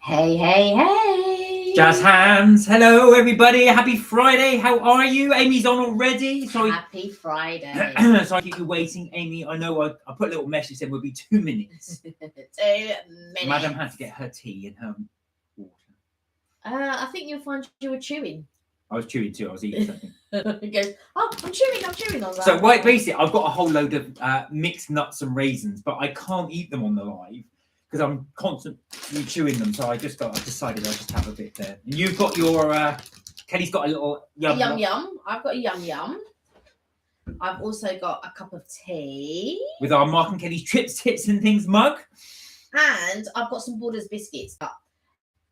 Hey, hey, hey. Jazz hands. Hello, everybody. Happy Friday. How are you? Amy's on already. Sorry. Happy Friday. Sorry, I keep you waiting, Amy. I know I put a little message saying we'll be 2 minutes. 2 minutes. Madam had to get her tea and her water. I think you'll find you were chewing. I was chewing too. I was eating something. He goes, oh, I'm chewing. I was like, So, right, basically, I've got a whole load of mixed nuts and raisins, but I can't eat them on the live because I'm constantly chewing them. So I decided I'll just have a bit there. And you've got your Kelly's got a little yum. I've got a yum. I've also got a cup of tea with our Mark and Kelly's trips, tips, and things mug. And I've got some Borders biscuits.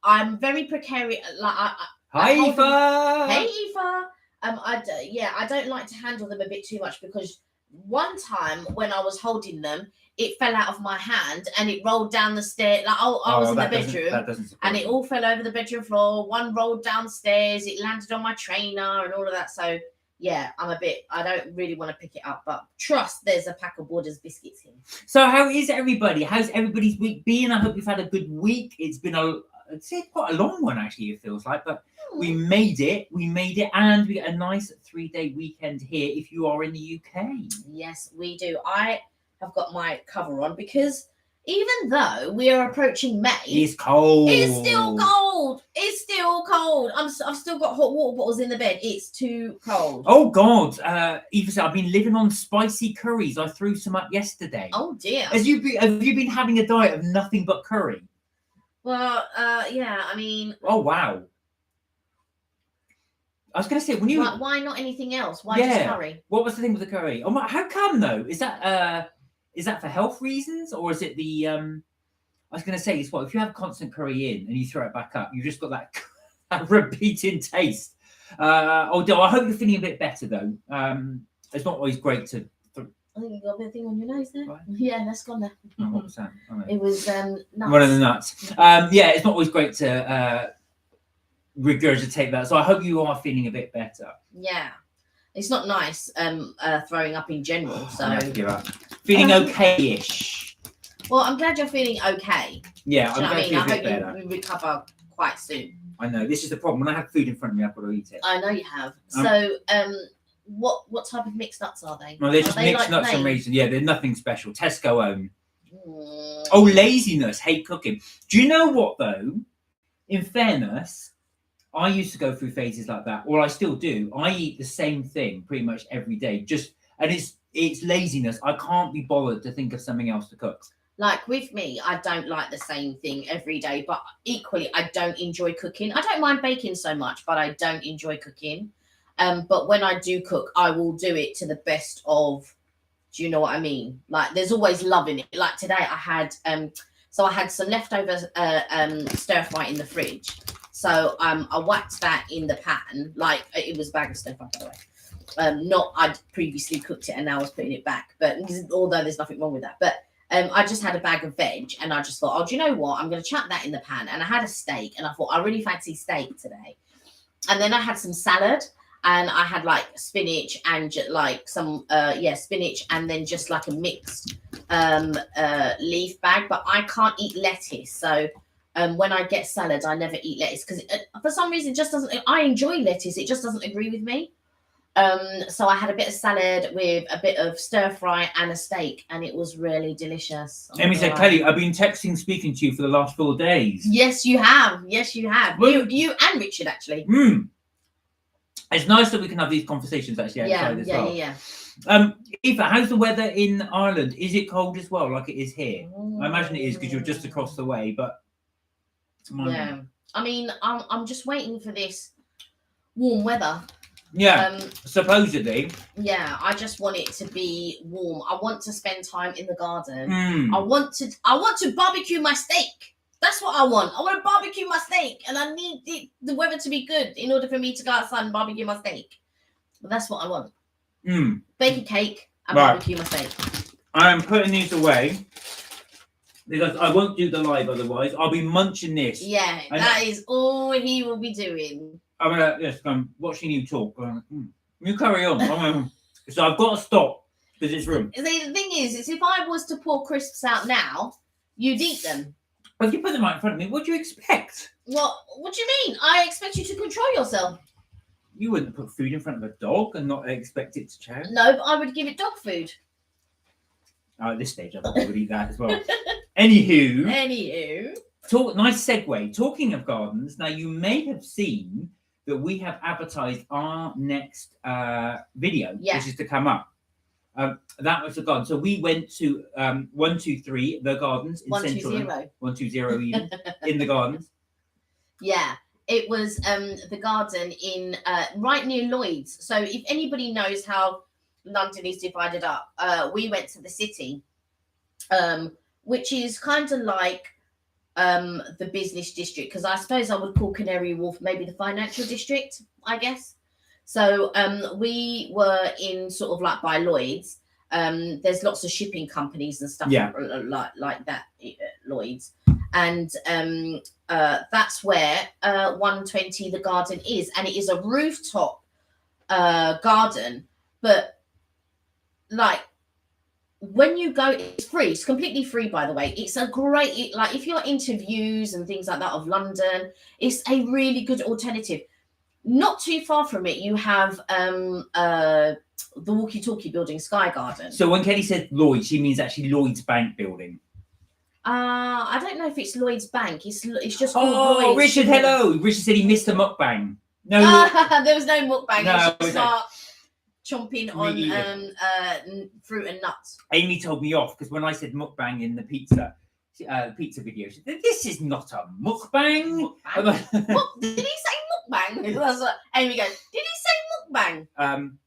I'm very precarious. Hi, Aoife. Hey, Aoife. I don't like to handle them a bit too much because one time when I was holding them, it fell out of my hand and it rolled down the stair. I was in the bedroom and it all fell over the bedroom floor. One rolled downstairs. It landed on my trainer and all of that. So yeah, I don't really want to pick it up, but trust there's a pack of Borders biscuits here. So how is everybody? How's everybody's week been? I hope you've had a good week. It's been I'd say quite a long one actually, it feels like, but we made it, and we get a nice 3-day weekend here if you are in the UK. Yes, we do. I have got my cover on because even though we are approaching May, it's cold. It's still cold. I've still got hot water bottles in the bed. It's too cold. Oh God, Eva said I've been living on spicy curries. I threw some up yesterday. Oh dear. Have you been having a diet of nothing but curry? Well, yeah. I mean. Oh wow. I was going to say when you. Why not anything else? Why just curry? What was the thing with the curry? Oh my! How come though? Is that for health reasons or is it the? I was going to say it's what if you have constant curry in and you throw it back up, you just got that repeating taste. I hope you're feeling a bit better though. It's not always great to. I think you got a bit of thing on your nose there. Right. Yeah, that's gone there. Oh, what was that? Oh, it was nuts. One of the nuts. Yeah, it's not always great to regurgitate that. So I hope you are feeling a bit better. Yeah. It's not nice throwing up in general. So I have to give up. Feeling okay-ish. Well, I'm glad you're feeling okay. Yeah, I'm glad you I hope you recover quite soon. I know. This is the problem. When I have food in front of me, I've got to eat it. I know you have. So what type of mixed nuts are they? No, they're just mixed nuts and raisins. Yeah, they're nothing special. Tesco own. Oh, laziness. Hate cooking. Do you know what, though? In fairness, I used to go through phases like that, or I still do. I eat the same thing pretty much every day. And it's laziness. I can't be bothered to think of something else to cook. Like with me, I don't like the same thing every day, but equally, I don't enjoy cooking. I don't mind baking so much, but I don't enjoy cooking. But when I do cook, I will do it to the best of, do you know what I mean? Like there's always love in it. Like today I had, I had some leftover stir fry in the fridge. So I whacked that in the pan, like it was a bag of stir fry, by the way. I'd previously cooked it and now I was putting it back. But although there's nothing wrong with that, but I just had a bag of veg and I just thought, oh, do you know what? I'm going to chuck that in the pan. And I had a steak and I thought, I really fancy steak today. And then I had some salad. And I had like spinach and like some spinach and then just like a mixed leaf bag. But I can't eat lettuce, so when I get salad, I never eat lettuce because for some reason it just doesn't. I enjoy lettuce, it just doesn't agree with me. So I had a bit of salad with a bit of stir fry and a steak, and it was really delicious. Amy said, Kelly, I've been speaking to you for the last 4 days. Yes, you have. Well, you and Richard actually. It's nice that we can have these conversations actually outside as well. Yeah. Eva, how's the weather in Ireland? Is it cold as well, like it is here? I imagine it is because you're just across the way, but yeah. I mean, I'm just waiting for this warm weather. Yeah, supposedly. Yeah, I just want it to be warm. I want to spend time in the garden. I want to barbecue my steak. That's what I want. I want to barbecue my steak, and I need the weather to be good in order for me to go outside and barbecue my steak. But that's what I want. Bake a cake and barbecue my steak. I'm putting these away because I won't do the live otherwise. I'll be munching this. Yeah, that is all he will be doing. I'm watching you talk. You carry on. So I've got to stop because it's room. See, the thing is if I was to pour crisps out now, you'd eat them. But if you put them right in front of me, what do you expect? What do you mean? I expect you to control yourself. You wouldn't put food in front of a dog and not expect it to chow. No, but I would give it dog food. At this stage, I probably would eat that as well. Anywho, nice segue. Talking of gardens, now you may have seen that we have advertised our next video, which is to come up. That was the garden. So we went to 123 the gardens in Central 120 even in the gardens. Yeah, it was the garden in right near Lloyd's. So if anybody knows how London is divided up, we went to the city, which is kind of like the business district, because I suppose I would call Canary Wharf maybe the financial district, I guess. So we were in sort of like by Lloyd's. There's lots of shipping companies and stuff like that at Lloyd's, and that's where 120 the garden is, and it is a rooftop garden, but like when you go, it's free. It's completely free, by the way. It's a great, like if you're into views and things like that of London, it's a really good alternative. Not too far from it, you have the walkie-talkie building, Sky Garden. So when Kelly said Lloyd's, she means actually Lloyd's Bank building. I don't know if it's Lloyd's Bank. It's just called Lloyd's. Richard, hello. Richard said he missed a mukbang. No, there was no mukbang. No, it was just chomping on fruit and nuts. Amy told me off because when I said mukbang in the pizza video, she said, "This is not a mukbang." What did he say? Mukbang? That's what Amy goes. Did he say mukbang?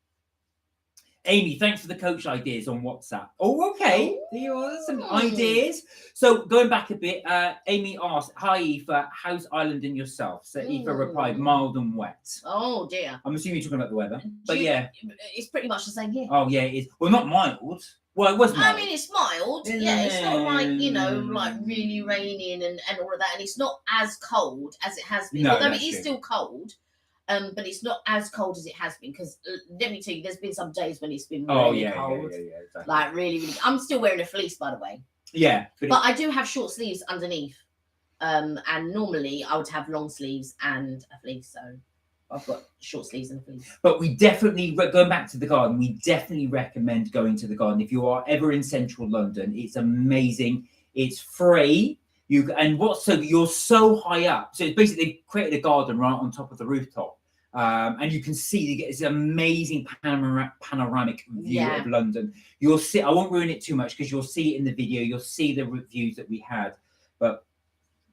Amy, thanks for the coach ideas on WhatsApp. Oh, okay. There are some ideas. So going back a bit, Amy asked, "Hi, Aoife, how's Ireland and yourself?" So Aoife replied, "Mild and wet." Oh dear. I'm assuming you're talking about the weather, but it's pretty much the same here. Oh yeah, it is. Well, not mild. Well, it was mild. I mean, it's mild. Yeah, it's not like, like really raining and all of that. And it's not as cold as it has been. Although it is still cold. But it's not as cold as it has been. Because let me tell you, there's been some days when it's been really cold. Yeah, exactly. Like really, really. I'm still wearing a fleece, by the way. Yeah. But I do have short sleeves underneath. And normally I would have long sleeves and a fleece. So I've got short sleeves and a fleece. But we definitely, going back to the garden, we definitely recommend going to the garden. If you are ever in central London, it's amazing. It's free. You're so high up. So it's basically they created a garden right on top of the rooftop. And you can see it's an amazing panoramic view of London. You'll see, I won't ruin it too much because you'll see it in the video. You'll see the reviews that we had. But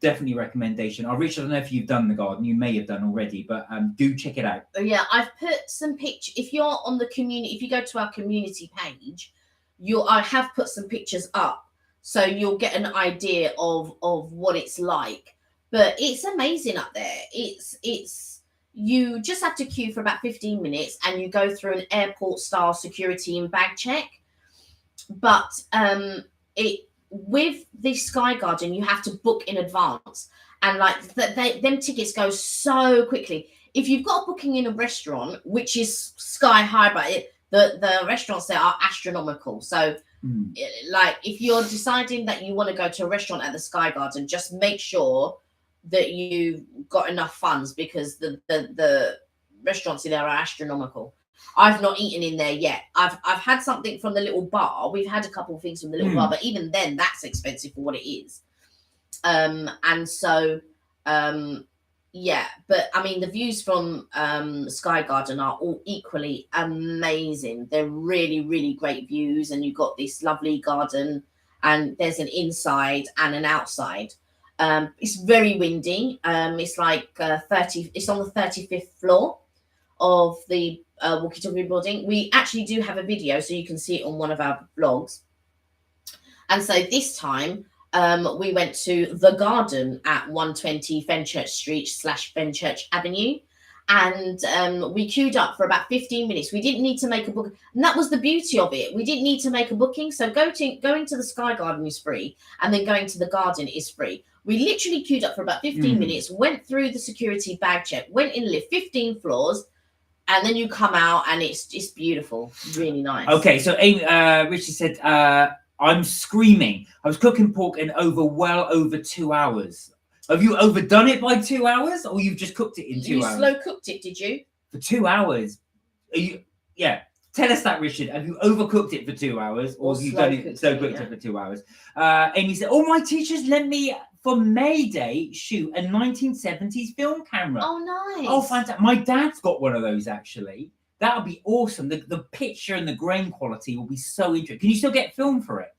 definitely recommendation. Richard, I don't know if you've done the garden. You may have done already, but do check it out. Yeah, I've put some pictures. If you're on the community, if you go to our community page, I have put some pictures up, so you'll get an idea of what it's like. But it's amazing up there. It's you just have to queue for about 15 minutes, and you go through an airport style security and bag check. But with the Sky Garden, you have to book in advance, and like them tickets go so quickly. If you've got a booking in a restaurant, which is sky high, but the restaurants there are astronomical. So, like if you're deciding that you want to go to a restaurant at the Sky Garden, just make sure that you've got enough funds because the restaurants in there are astronomical. I've not eaten in there yet. I've had something from the little bar. We've had a couple of things from the little bar, but even then, that's expensive for what it is. And so, yeah. But I mean, the views from Sky Garden are all equally amazing. They're really, really great views, and you've got this lovely garden, and there's an inside and an outside. It's very windy. It's like 30. It's on the 35th floor of the walkie-talkie building. We actually do have a video, so you can see it on one of our vlogs. And so this time we went to the garden at 120 Fenchurch Street / Fenchurch Avenue, and we queued up for about 15 minutes. We didn't need to make a book, and that was the beauty of it. We didn't need to make a booking. So going to the Sky Garden is free, and then going to the garden is free. We literally queued up for about 15 minutes, went through the security bag check, went in lift 15 floors, and then you come out and it's beautiful, really nice. Okay, so Amy, Richard said, I'm screaming. I was cooking pork in well over 2 hours. Have you overdone it by 2 hours, or you've just cooked it in 2 hours? You slow cooked it, did you? For 2 hours. Are you? Yeah. Tell us that, Richard. Have you overcooked it for 2 hours, or have you done it slow cooked it for 2 hours? Amy said, "Oh, my teachers lent me for May Day shoot a 1970s film camera." Oh, nice. Oh, fantastic! My dad's got one of those actually. That would be awesome. The picture and the grain quality will be so interesting. Can you still get film for it?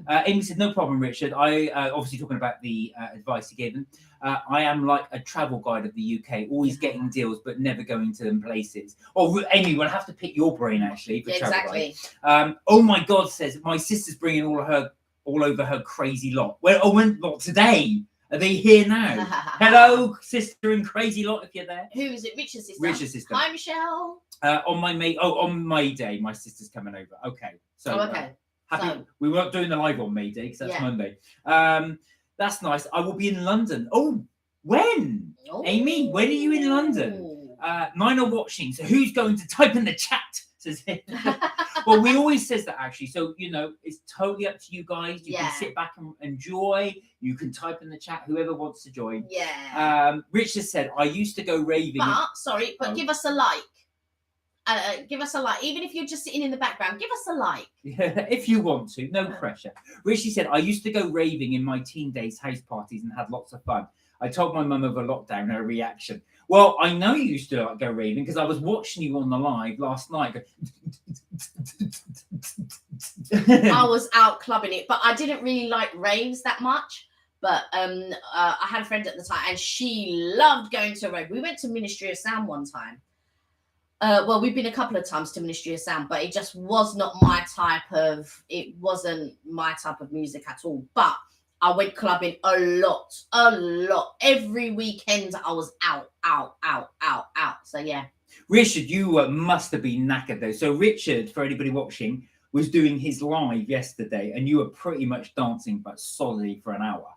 Amy said, "No problem, Richard." I obviously talking about the advice you gave them. I am like a travel guide of the UK, always getting deals, but never going to them places. Oh, Amy, we'll have to pick your brain actually for travel guide. Oh my God, says my sister's bringing all over her crazy lot. Well, not today. Are they here now? Hello, sister and crazy lot, if you're there. Who is it? Richard's sister. Richard's sister. Hi, Michelle. On May Day, my sister's coming over. Okay. So. Okay. We weren't doing the live on May Day because that's Monday. That's nice. I will be in London. Oh, when? Amy, when are you in London? Mine are watching. So who's going to type in the chat? Says it. Well, we always says that actually. So it's totally up to you guys. You can sit back and enjoy. You can type in the chat. Whoever wants to join. Yeah. Richard said, "I used to go raving." But give us a like. Give us a like, even if you're just sitting in the background. Give us a like. Yeah, if you want to, no pressure. Richie said, "I used to go raving in my teen days, house parties, and had lots of fun. I told my mum over lockdown." Her reaction. Well, I know you used to go raving because I was watching you on the live last night. I was out clubbing it, but I didn't really like raves that much. But I had a friend at the time, and she loved going to a rave. We went to Ministry of Sound one time. Well, we've been a couple of times to Ministry of Sound, but it just was not my type of. It wasn't my type of music at all. But I went clubbing a lot. Every weekend I was out. So yeah. Richard, you must have been knackered though. So Richard, for anybody watching, was doing his live yesterday, and you were pretty much dancing, but solidly for an hour.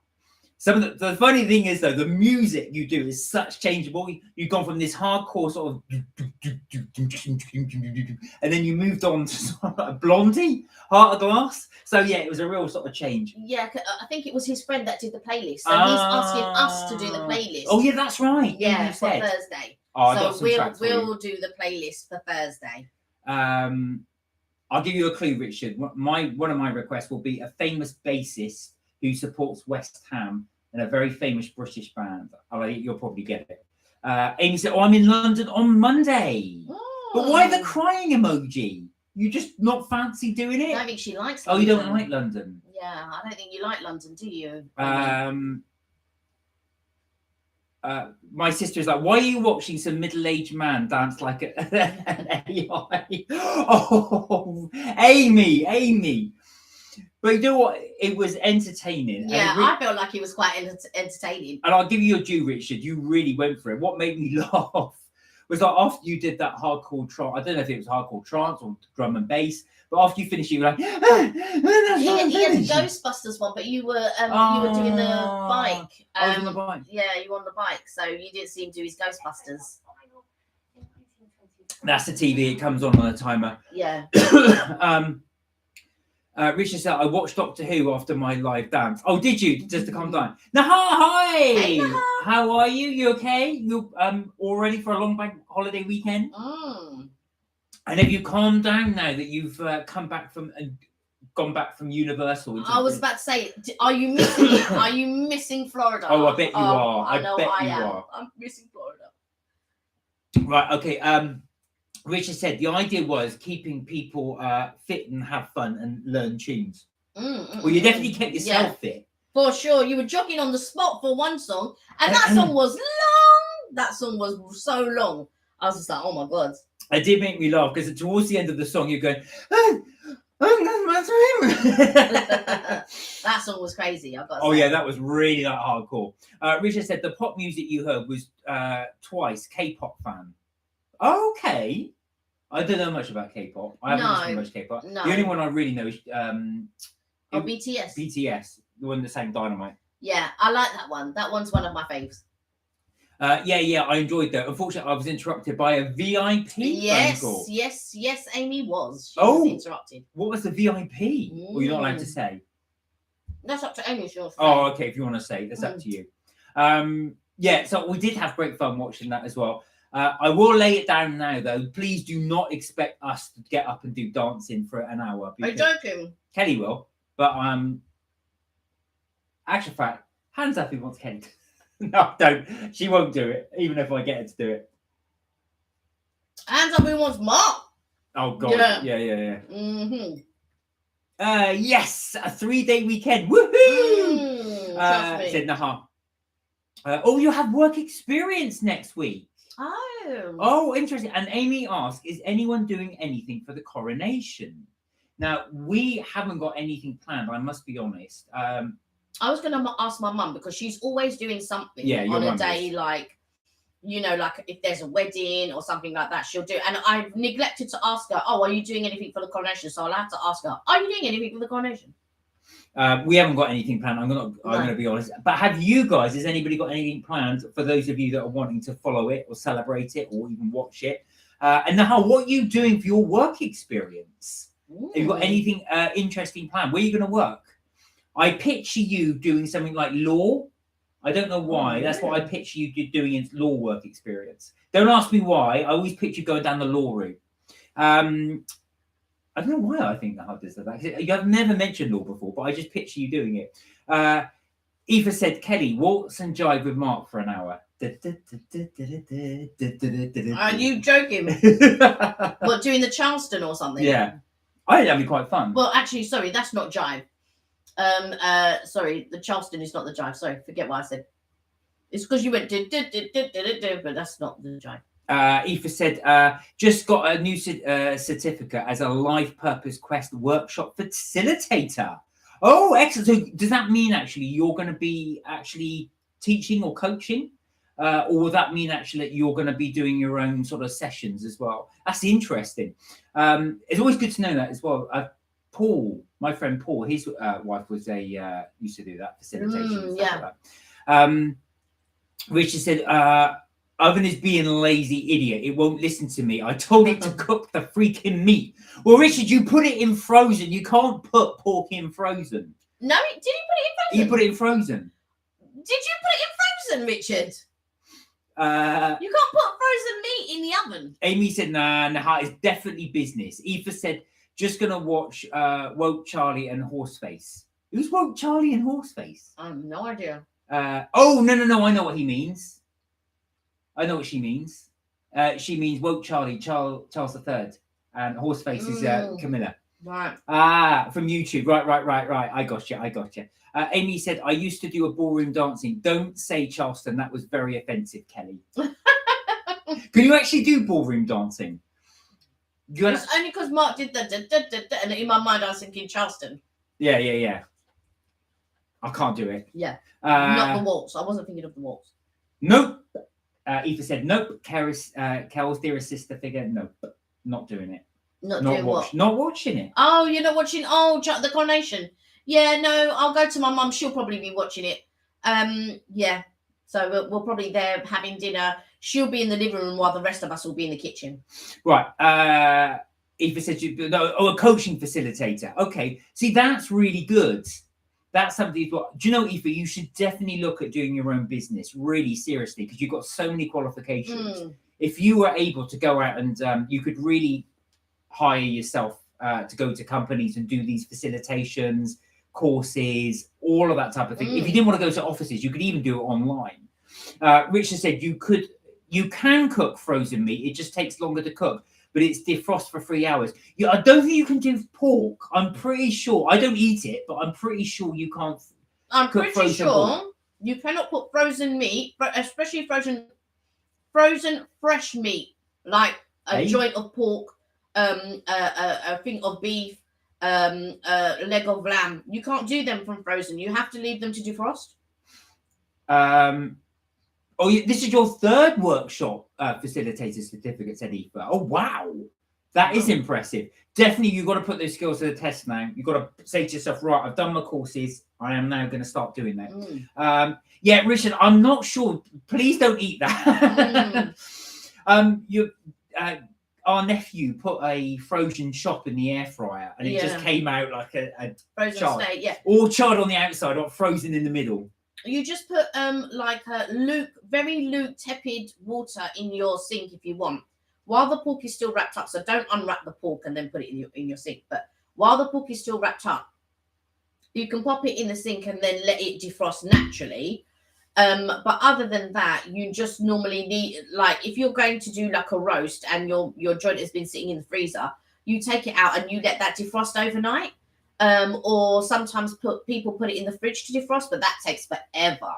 Some of the funny thing is though, the music you do is such changeable. You've gone from this hardcore sort of, and then you moved on to sort of a Blondie, Heart of Glass. So yeah, it was a real sort of change. Yeah, I think it was his friend that did the playlist, so he's asking us to do the playlist. Oh yeah, that's right. Yeah, for Thursday. So we'll do the playlist for Thursday. I'll give you a clue, Richard. One of my requests will be a famous bassist who supports West Ham and a very famous British band. You'll probably get it. Amy said, "Oh, I'm in London on Monday." Oh. But why the crying emoji? You just not fancy doing it? I don't think she likes London. Oh, you don't like London? Yeah, I don't think you like London, do you? My sister is like, "Why are you watching some middle-aged man dance like an AI?" Oh, Amy. But you know what? It was entertaining. Yeah, I felt like it was quite entertaining. And I'll give you your due, Richard. You really went for it. What made me laugh was like after you did that hardcore trance. I don't know if it was hardcore trance or drum and bass, but after you finished, you were like, He had a Ghostbusters one, but you were doing the bike. I was on the bike. Yeah, you were on the bike, so you didn't see him do his Ghostbusters. That's the TV. It comes on a timer. Yeah. Richard said, "I watched Doctor Who after my live dance." Oh, did you? Just to calm down. Hi. Hey, how are you? You okay? You all ready for a long bank holiday weekend? And have you calmed down now that you've come back from and gone back from Universal? I was about to say, are you missing it? Are you missing Florida? Oh, I bet you are. I know I am. Are. I'm missing Florida. Right. Okay. Richard said the idea was keeping people fit and have fun and learn tunes. Well, you definitely kept yourself fit. For sure. You were jogging on the spot for one song, and that song was long. That song was so long. I was just like, oh my God. It did make me laugh because towards the end of the song, you're going, that song was crazy. I've got to say. Yeah, that was really hardcore. Richard said the pop music you heard was Twice, K-pop fan. Okay. I don't know much about K-pop. I haven't listened to much K-pop. No. The only one I really know is BTS. BTS, the one that sang Dynamite. Yeah, I like that one. That one's one of my faves. Yeah, I enjoyed that. Unfortunately, I was interrupted by a VIP phone call. Yes, Amy was. She was interrupted. What was the VIP? Or you're not allowed to say? That's up to Amy. Oh, okay. If you want to say, that's up to you. Yeah, so we did have great fun watching that as well. I will lay it down now, though. Please do not expect us to get up and do dancing for an hour. Are you joking? Kelly will, but actual fact, hands up who wants Kelly. No, don't. She won't do it, even if I get her to do it. Hands up who wants Mark. Oh God, yeah. Mm-hmm. Yes, a 3-day weekend. Woohoo! Said Naha. You have work experience next week. Oh, interesting. And Amy asked, is anyone doing anything for the coronation? Now, we haven't got anything planned, I must be honest. I was going to ask my mum because she's always doing something on a day like, like if there's a wedding or something like that, she'll do it. And I've neglected to ask her, are you doing anything for the coronation? So I'll have to ask her, are you doing anything for the coronation? We haven't got anything planned. I'm gonna be honest. But have you guys? Has anybody got anything planned for those of you that are wanting to follow it or celebrate it or even watch it? And now, what are you doing for your work experience? Have you got anything interesting planned? Where are you going to work? I picture you doing something like law. I don't know why. That's what I picture you doing in law work experience. Don't ask me why. I always picture you going down the law route. I don't know why I think that does that. You have never mentioned law before, but I just picture you doing it. Eva said, Kelly, waltz and jive with Mark for an hour. Are you joking? What, doing the Charleston or something? Yeah. I think that'd be quite fun. Well, actually, sorry, that's not jive. Sorry, the Charleston is not the jive. Sorry, forget what I said. It's because you went but that's not the jive. Aoife said, just got a new certificate as a life purpose quest workshop facilitator. Oh, excellent. So does that mean actually you're going to be actually teaching or coaching? Or will that mean actually that you're going to be doing your own sort of sessions as well? That's interesting. It's always good to know that as well. Paul, my friend Paul, his wife was used to do that facilitation and stuff like that. Richard said, Oven is being a lazy idiot. It won't listen to me. I told it to cook the freaking meat. Well, Richard, you put it in frozen. You can't put pork in frozen. No, did he put it in frozen? He put it in frozen. Did you put it in frozen, Richard? You can't put frozen meat in the oven. Amy said, nah, it's definitely business. Eva said, just going to watch Woke Charlie and Horseface. Who's Woke Charlie and Horseface? I have no idea. No. I know what he means. I know what she means. She means Woke Charlie, Charles III. And Horseface is Camilla. Right. From YouTube. Right. I got you. Amy said, I used to do a ballroom dancing. Don't say Charleston. That was very offensive, Kelly. Can you actually do ballroom dancing? It's only because Mark did the and in my mind I was thinking Charleston. Yeah. I can't do it. Yeah. Not the waltz. I wasn't thinking of the waltz. Nope. Eva said, nope. Carol's dearest sister figure. Nope. Not doing it. Not watching it. Oh, you're not watching. Oh, the coronation. Yeah, no, I'll go to my mum. She'll probably be watching it. Yeah. So we'll probably there having dinner. She'll be in the living room while the rest of us will be in the kitchen. Right. Eva said, a coaching facilitator. Okay. See, that's really good. That's something. Do you know, Eva, you should definitely look at doing your own business really seriously because you've got so many qualifications. If you were able to go out and you could really hire yourself to go to companies and do these facilitations, courses, all of that type of thing. If you didn't want to go to offices, you could even do it online. Richard said you can cook frozen meat. It just takes longer to cook, but it's defrost for 3 hours. I don't think you can do pork. I'm pretty sure. I don't eat it, but I'm pretty sure you can't. I'm pretty sure you cannot put frozen meat, especially frozen fresh meat, like a joint of pork, a thing of beef, a leg of lamb. You can't do them from frozen. You have to leave them to defrost. This is your third workshop facilitator certificate, said Eva. Oh, wow. That is impressive. Definitely, you've got to put those skills to the test now. You've got to say to yourself, right, I've done my courses. I am now going to start doing that. Yeah, Richard, I'm not sure. Please don't eat that. Our nephew put a frozen chop in the air fryer, and it just came out like a frozen steak. Yeah, all charred on the outside, or frozen in the middle. You just put like a very tepid water in your sink if you want, while the pork is still wrapped up. So don't unwrap the pork and then put it in your sink. But while the pork is still wrapped up, you can pop it in the sink and then let it defrost naturally. But other than that, you just normally need, like, if you're going to do like a roast and your joint has been sitting in the freezer, you take it out and you let that defrost overnight. Or sometimes people put it in the fridge to defrost, but that takes forever.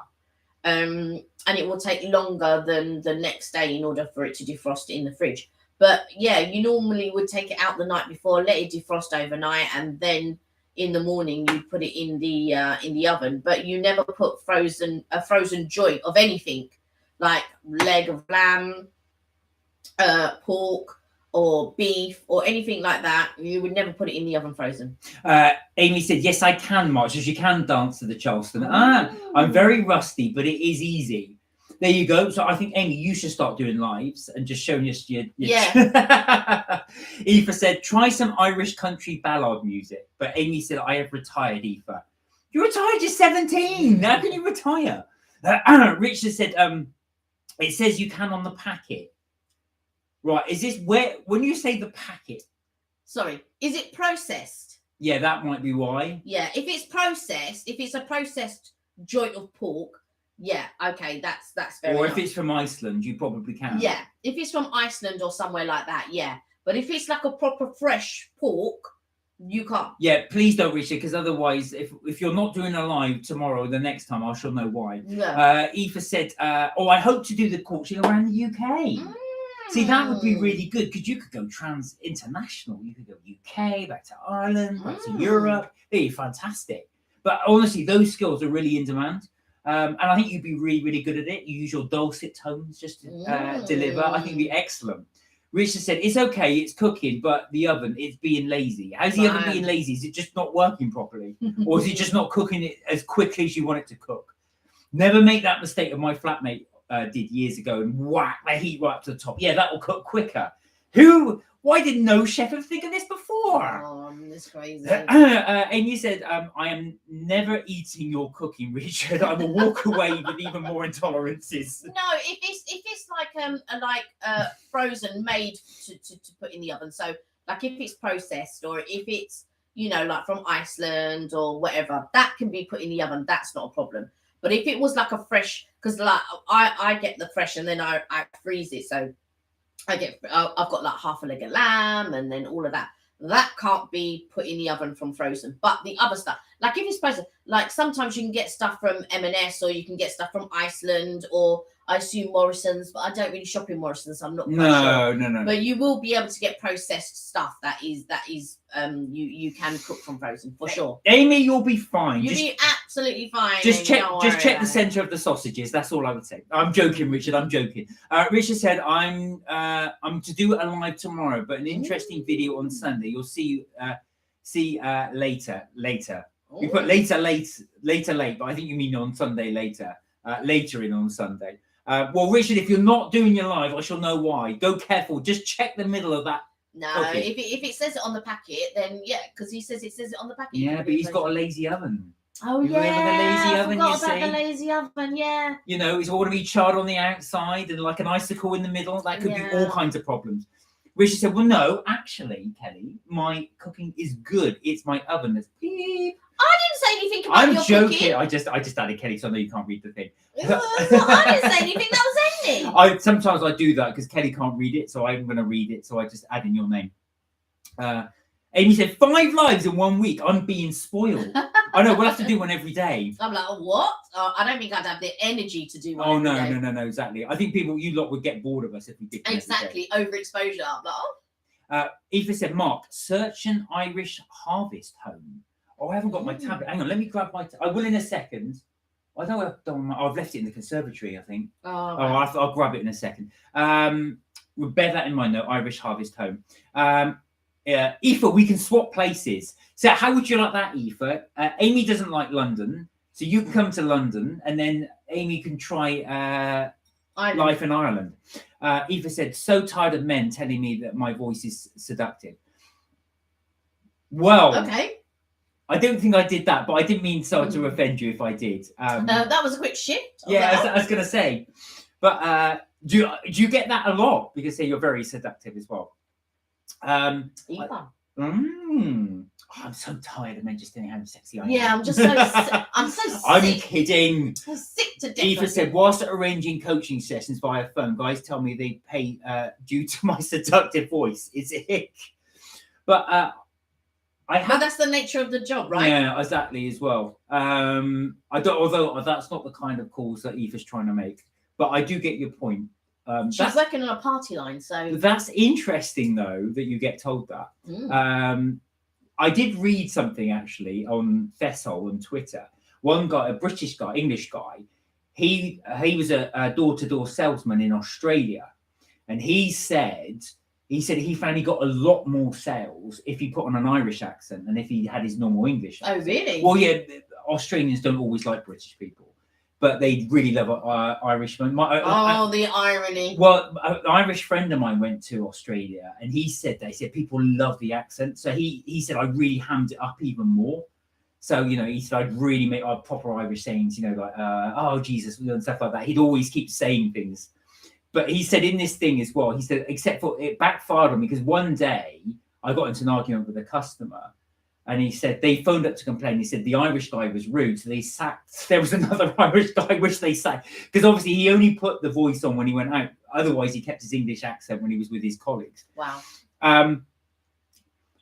And it will take longer than the next day in order for it to defrost in the fridge. But yeah, you normally would take it out the night before, let it defrost overnight, and then in the morning you put it in the oven. But you never put a frozen joint of anything, like leg of lamb, pork, or beef, or anything like that. You would never put it in the oven frozen. Amy said, yes, I can, Mark. So she can dance to the Charleston. I'm very rusty, but it is easy. There you go. So I think, Amy, you should start doing lives and just showing us your yeah. Aoife said, try some Irish country ballad music. But Amy said, I have retired, Aoife. You retired, you're 17. How can you retire? Richard said, it says you can on the packet. Right, is this when you say the packet? Sorry, is it processed? Yeah, that might be why. Yeah, if it's processed, if it's a processed joint of pork, yeah, okay, that's fair enough. Or if it's from Iceland, you probably can. Yeah, if it's from Iceland or somewhere like that, yeah. But if it's like a proper fresh pork, you can't. Yeah, please don't reach it, because otherwise, if you're not doing a live tomorrow, the next time, I shall know why. Yeah. Aoife said, I hope to do the courtship around the UK. See, that would be really good, because you could go international. You could go UK, back to Ireland, back to Europe. It'd be fantastic. But honestly, those skills are really in demand. And I think you'd be really, really good at it. You use your dulcet tones just to deliver. I think it'd be excellent. Richard said, it's okay, it's cooking, but the oven, it's being lazy. How's the oven being lazy? Is it just not working properly? Or is it just not cooking it as quickly as you want it to cook? Never make that mistake of my flatmate did years ago, and whack the heat right up to the top. Yeah, that will cook quicker. Why did no chef ever think of this before? Oh, that's crazy. Amy said, I am never eating your cooking, Richard. I will walk away with even more intolerances. No, if it's like frozen, made to put in the oven. So like if it's processed, or if it's, like from Iceland or whatever, that can be put in the oven. That's not a problem. But if it was like a fresh, because like I get the fresh and then I freeze it, so I've got like half a leg of lamb and then all of that. That can't be put in the oven from frozen. But the other stuff, like if it's frozen, like sometimes you can get stuff from M&S, or you can get stuff from Iceland, or I assume Morrison's, but I don't really shop in Morrison's, so I'm not quite sure. No. But you will be able to get processed stuff that is you can cook from frozen for sure. Amy, you'll be fine. You'll be absolutely fine. Just check the centre of the sausages. That's all I would say. I'm joking, Richard. I'm joking. Richard said, I'm to do a live tomorrow, but an interesting video on Sunday. You'll see later. We put later, late, but I think you mean on Sunday later. Later in on Sunday. Well, Richard, if you're not doing your live, I shall know why. Go careful. Just check the middle of that. No, if it says it on the packet, then yeah, because he says it says it on the packet. Yeah, but he's got a lazy oven. Oh you yeah, I forgot about the lazy oven. Yeah. It's all going to be charred on the outside and like an icicle in the middle. That could be all kinds of problems. Richard said, well, no, actually, Kelly, my cooking is good. It's my oven that's beep. I didn't say anything about your joking. Cooking. I just added Kelly, so I know you can't read the thing. I didn't say anything. That was ending. Sometimes I do that because Kelly can't read it, so I'm going to read it. So I just add in your name. Amy said 5 lives in 1 week. I'm being spoiled. I know, we'll have to do one every day. I'm like, what? I don't think I'd have the energy to do one. No, exactly. I think you lot would get bored of us if we did. Exactly, overexposure. I'm like, Aoife said, Mark, search an Irish harvest home. Oh, I haven't got my tablet. Hang on, let me grab my. I will in a second. I don't know. I've left it in the conservatory, I think. I'll grab it in a second. We'll bear that in mind, though. Irish harvest home. Aoife, we can swap places. So how would you like that, Aoife? Amy doesn't like London, so you can come to London, and then Amy can try Ireland. life in Ireland. Eva said, so tired of men telling me that my voice is seductive. Well, Okay. I don't think I did that, but I didn't mean to offend you if I did. That was a quick shift. Yeah, I was going to say. But do you get that a lot? Because say you're very seductive as well. Eva. I'm so tired of men just saying how sexy I am. Yeah, I'm just so I'm so sick. I'm kidding. I'm sick to death. Eva said, whilst arranging coaching sessions via phone, guys tell me they pay due to my seductive voice. It's a hick. But But that's the nature of the job, right? Yeah, exactly as well. Although that's not the kind of calls that Eva's trying to make. But I do get your point. She's working on a party line, so that's interesting though that you get told that. I did read something actually on Fessel on Twitter. One guy, a British guy, English guy, he was a door-to-door salesman in Australia, and he said he found he got a lot more sales if he put on an Irish accent than if he had his normal English accent. Oh, really? Well, yeah, Australians don't always like British people, but they really love Irishmen. The irony. Well, an Irish friend of mine went to Australia, and he said people love the accent. So he said I really hammed it up even more. So, he said I'd really make proper Irish sayings, like, oh, Jesus, and stuff like that. He'd always keep saying things. But he said in this thing as well, he said, except for it backfired on me because one day I got into an argument with a customer, and he said they phoned up to complain. He said the Irish guy was rude, so they sacked. There was another Irish guy which they sacked because obviously he only put the voice on when he went out. Otherwise, he kept his English accent when he was with his colleagues. Wow.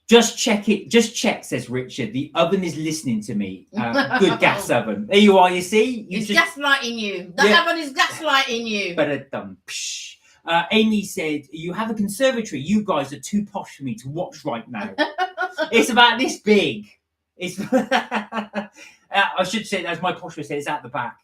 Just check it. Just check, says Richard. The oven is listening to me. Good gas oven. There you are. You see, It's gaslighting you. The oven is gaslighting you. But Amy said, "You have a conservatory. You guys are too posh for me to watch right now. It's about this big. It's. I should say, as my posh would say, it's at the back."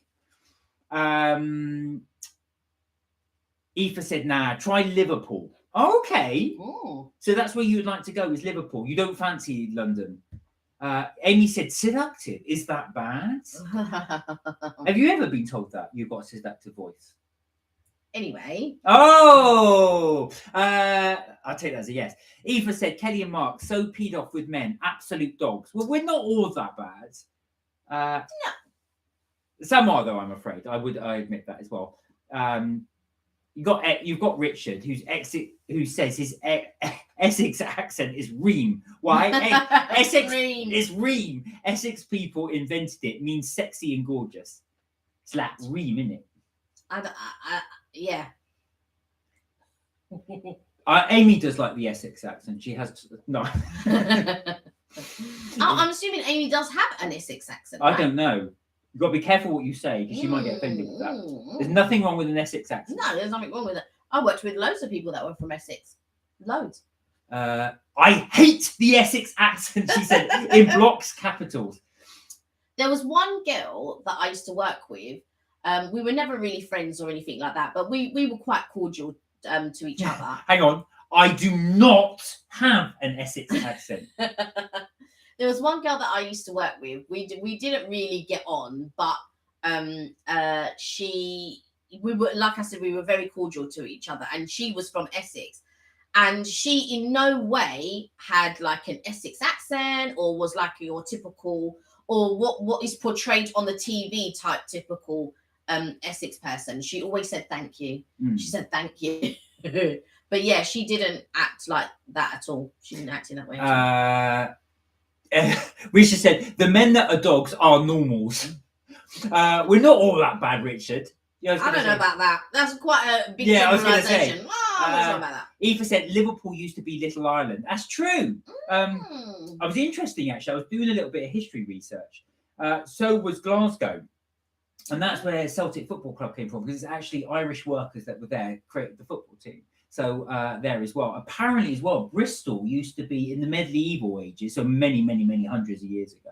Aoife said, "Nah, try Liverpool." Okay. Ooh. So that's where you would like to go, is Liverpool. You don't fancy London. Amy said, seductive. Is that bad? Have you ever been told that you've got a seductive voice? Anyway. Oh! I'll take that as a yes. Eva said, Kelly and Mark, so peed off with men. Absolute dogs. Well, we're not all that bad. No. Some are, though, I'm afraid. I admit that as well. You've got Richard, who says his Essex accent is ream. Why? Essex is ream. Essex people invented it. It means sexy and gorgeous. It's like ream, isn't it? Yeah. Amy does like the Essex accent. She has no. I'm assuming Amy does have an Essex accent. I don't know. You've got to be careful what you say because you might get offended with that. There's nothing wrong with an Essex accent. No, there's nothing wrong with it. I worked with loads of people that were from Essex. Loads. I hate the Essex accent, she said, in blocks, capitals. There was one girl that I used to work with. We were never really friends or anything like that, but we were quite cordial to each other. Hang on. I do not have an Essex accent. There was one girl that I used to work with. We didn't really get on, but we were, like I said, we were very cordial to each other, and she was from Essex, and she in no way had like an Essex accent or was like your typical or what is portrayed on the TV type typical Essex person. She always said thank you. She said thank you. But yeah, she didn't act like that at all. She didn't act in that way. Richard said, the men that are dogs are normals. We're not all that bad, Richard. I don't know about that. That's quite a big I'm generalisation. not sure about that. Eva said, Liverpool used to be Little Ireland. That's true. I was interesting, actually. I was doing a little bit of history research. So was Glasgow. And that's where Celtic Football Club came from, because it's actually Irish workers that were there created the football team. So there as well. Apparently as well, Bristol used to be in the medieval ages, so many, many, many hundreds of years ago,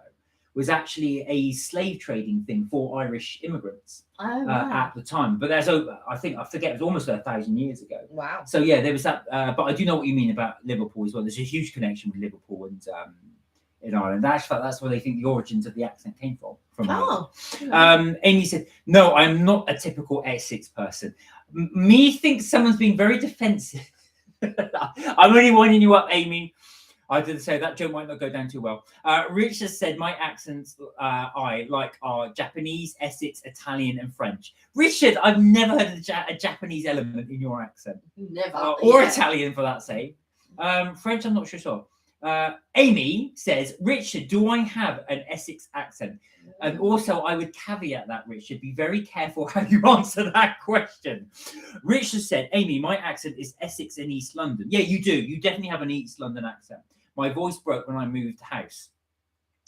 was actually a slave trading thing for Irish immigrants at the time. But there's I forget, it was almost 1,000 years ago. Wow. So yeah, there was that. But I do know what you mean about Liverpool as well. There's a huge connection with Liverpool and in Ireland. That's where they think the origins of the accent came from Oh. Amy said, no, I'm not a typical Essex person. Me thinks someone's being very defensive. I'm only winding you up, Amy. I did say that joke might not go down too well. Richard said, my accents I like are Japanese, Essex, Italian, and French. Richard, I've never heard a Japanese element in your accent. Never. Or Italian, for that sake. French, I'm not sure. Amy says, Richard, do I have an Essex accent? And also, I would caveat that, Richard, be very careful how you answer that question. Richard said, Amy, my accent is Essex in East London. Yeah, you do. You definitely have an East London accent. My voice broke when I moved house.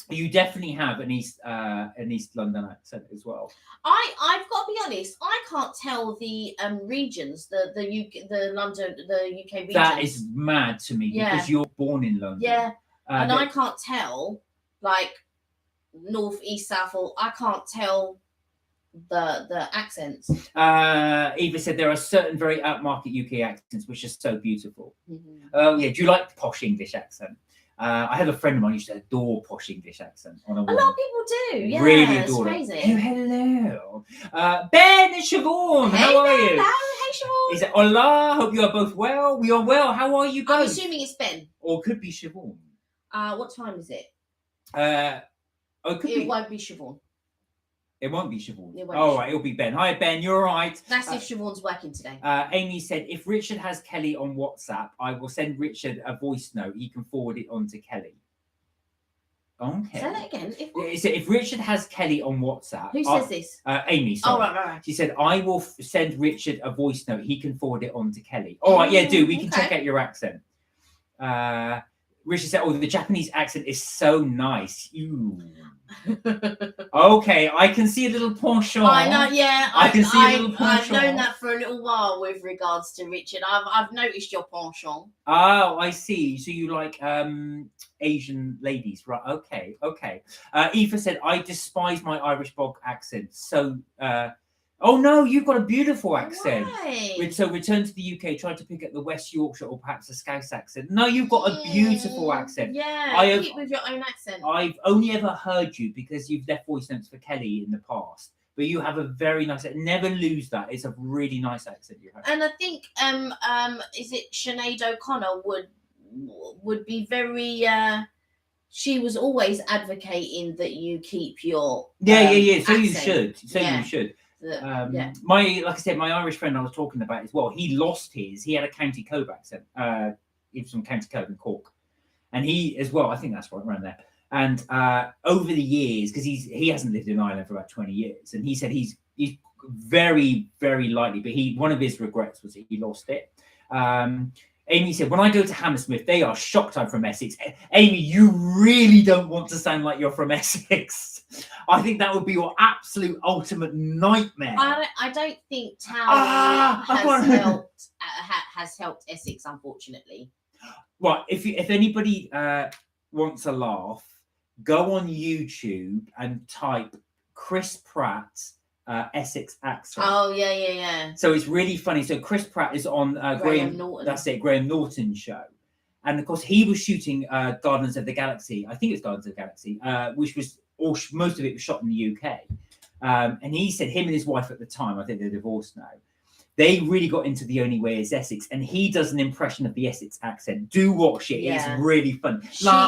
You definitely have an East London accent as well. I've got to be honest. I can't tell the regions, the UK regions. That is mad to me because you're born in London. Yeah, and I can't tell like north, east, south. Or I can't tell the accents. Eva said there are certain very upmarket UK accents which are so beautiful. Oh yeah, do you like the posh English accent? I have a friend of mine who used to adore posh English accent. A lot of people do. Yeah, really adore it. Oh, hello, Ben and Siobhan. How are you? Hello, hey Siobhan. He said, "Hola, hope you are both well. We are well. How are you both?" I'm assuming it's Ben. Or it could be Siobhan. What time is it? It won't be Siobhan. It won't be Siobhan. Right, it'll be Ben. Hi, Ben. You're all right. That's if Siobhan's working today. Amy said, if Richard has Kelly on WhatsApp, I will send Richard a voice note. He can forward it on to Kelly. Okay. Say that again. If Richard has Kelly on WhatsApp... Who says this? Amy, sorry. Oh, right. She said, I will send Richard a voice note. He can forward it on to Kelly. All right, yeah, do. We can check out your accent. Richard said, the Japanese accent is so nice. Ew. Okay, I can see a little penchant. I know, yeah. I can see a little penchant. I've known that for a little while with regards to Richard. I've noticed your penchant. Oh, I see. So you like Asian ladies, right? Okay. Eva said, I despise my Irish bog accent. So, oh no, you've got a beautiful accent. Right. So return to the UK, try to pick up the West Yorkshire or perhaps a Scouse accent. No, you've got a beautiful accent. Yeah, keep with your own accent. I've only ever heard you because you've left voice notes for Kelly in the past. But you have a very nice accent. Never lose that. It's a really nice accent you have. And I think is it Sinead O'Connor would be very she was always advocating that you keep your So accent. you should. You should. Like I said, my Irish friend I was talking about as well, he lost his. He had a County Cove accent. He was from County Cove in Cork, and he as well. I think that's right around there. And over the years, because he hasn't lived in Ireland for about 20 years, and he said he's very, very likely, but one of his regrets was that he lost it. Amy said, when I go to Hammersmith, they are shocked I'm from Essex. Amy, you really don't want to sound like you're from Essex. I think that would be your absolute ultimate nightmare. I don't think Tower has helped Essex, unfortunately. Right, if anybody wants a laugh, go on YouTube and type Chris Pratt Essex accent. Oh yeah. So it's really funny. So Chris Pratt is on Graham Norton. That's it, Graham Norton's show, and of course he was shooting Guardians of the Galaxy. I think it's Guardians of the Galaxy, which was most of it was shot in the UK. And he said him and his wife at the time, I think they're divorced now, they really got into The Only Way is Essex, and he does an impression of the Essex accent. Do watch it; it's really fun.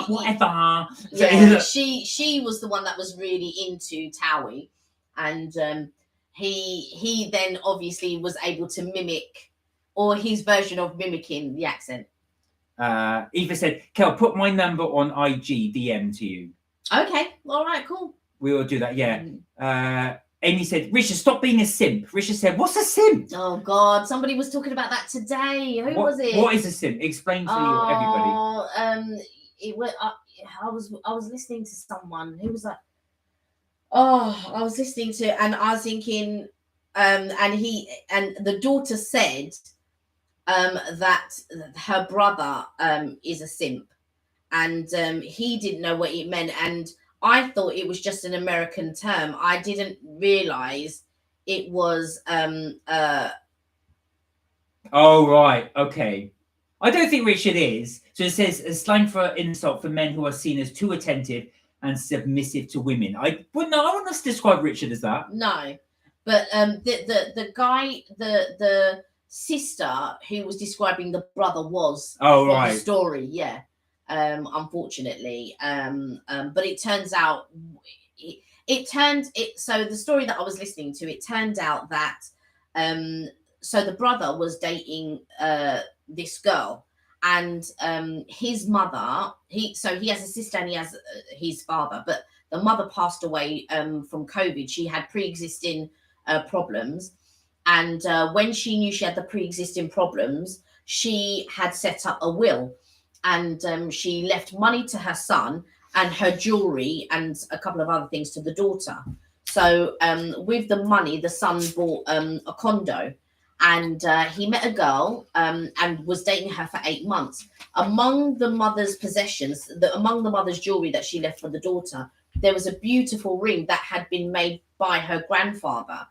Whatever. Yeah, she was the one that was really into Towie. And he then obviously was able to mimic, or his version of mimicking the accent. Eva said, Kel, put my number on IG DM to you. Okay, all right, cool. We will do that, yeah. Amy said, Richard, stop being a simp. Richard said, what's a simp? Oh, God, somebody was talking about that today. Who was it? What is a simp? Explain to everybody. I was listening to someone who was like, I was listening to, and I was thinking, and the daughter said that her brother is a simp, and he didn't know what it meant, and I thought it was just an American term. I didn't realize it was Oh right, okay. I don't think Richard is. So it says a slang for insult for men who are seen as too attentive and submissive to women. I wouldn't us describe Richard as that. No, but the guy, the sister who was describing the brother was Oh, from right. the story, yeah. Unfortunately, but it turns out so the story that I was listening to, it turned out that so the brother was dating this girl, and his mother, he has a sister and he has his father, but the mother passed away from COVID. She had pre-existing problems, and when she knew she had the pre-existing problems, she had set up a will, and she left money to her son and her jewelry and a couple of other things to the daughter. So with the money, the son bought a condo, and he met a girl and was dating her for 8 months. Among the mother's possessions, among the mother's jewelry that she left for the daughter, there was a beautiful ring that had been made by her grandfather.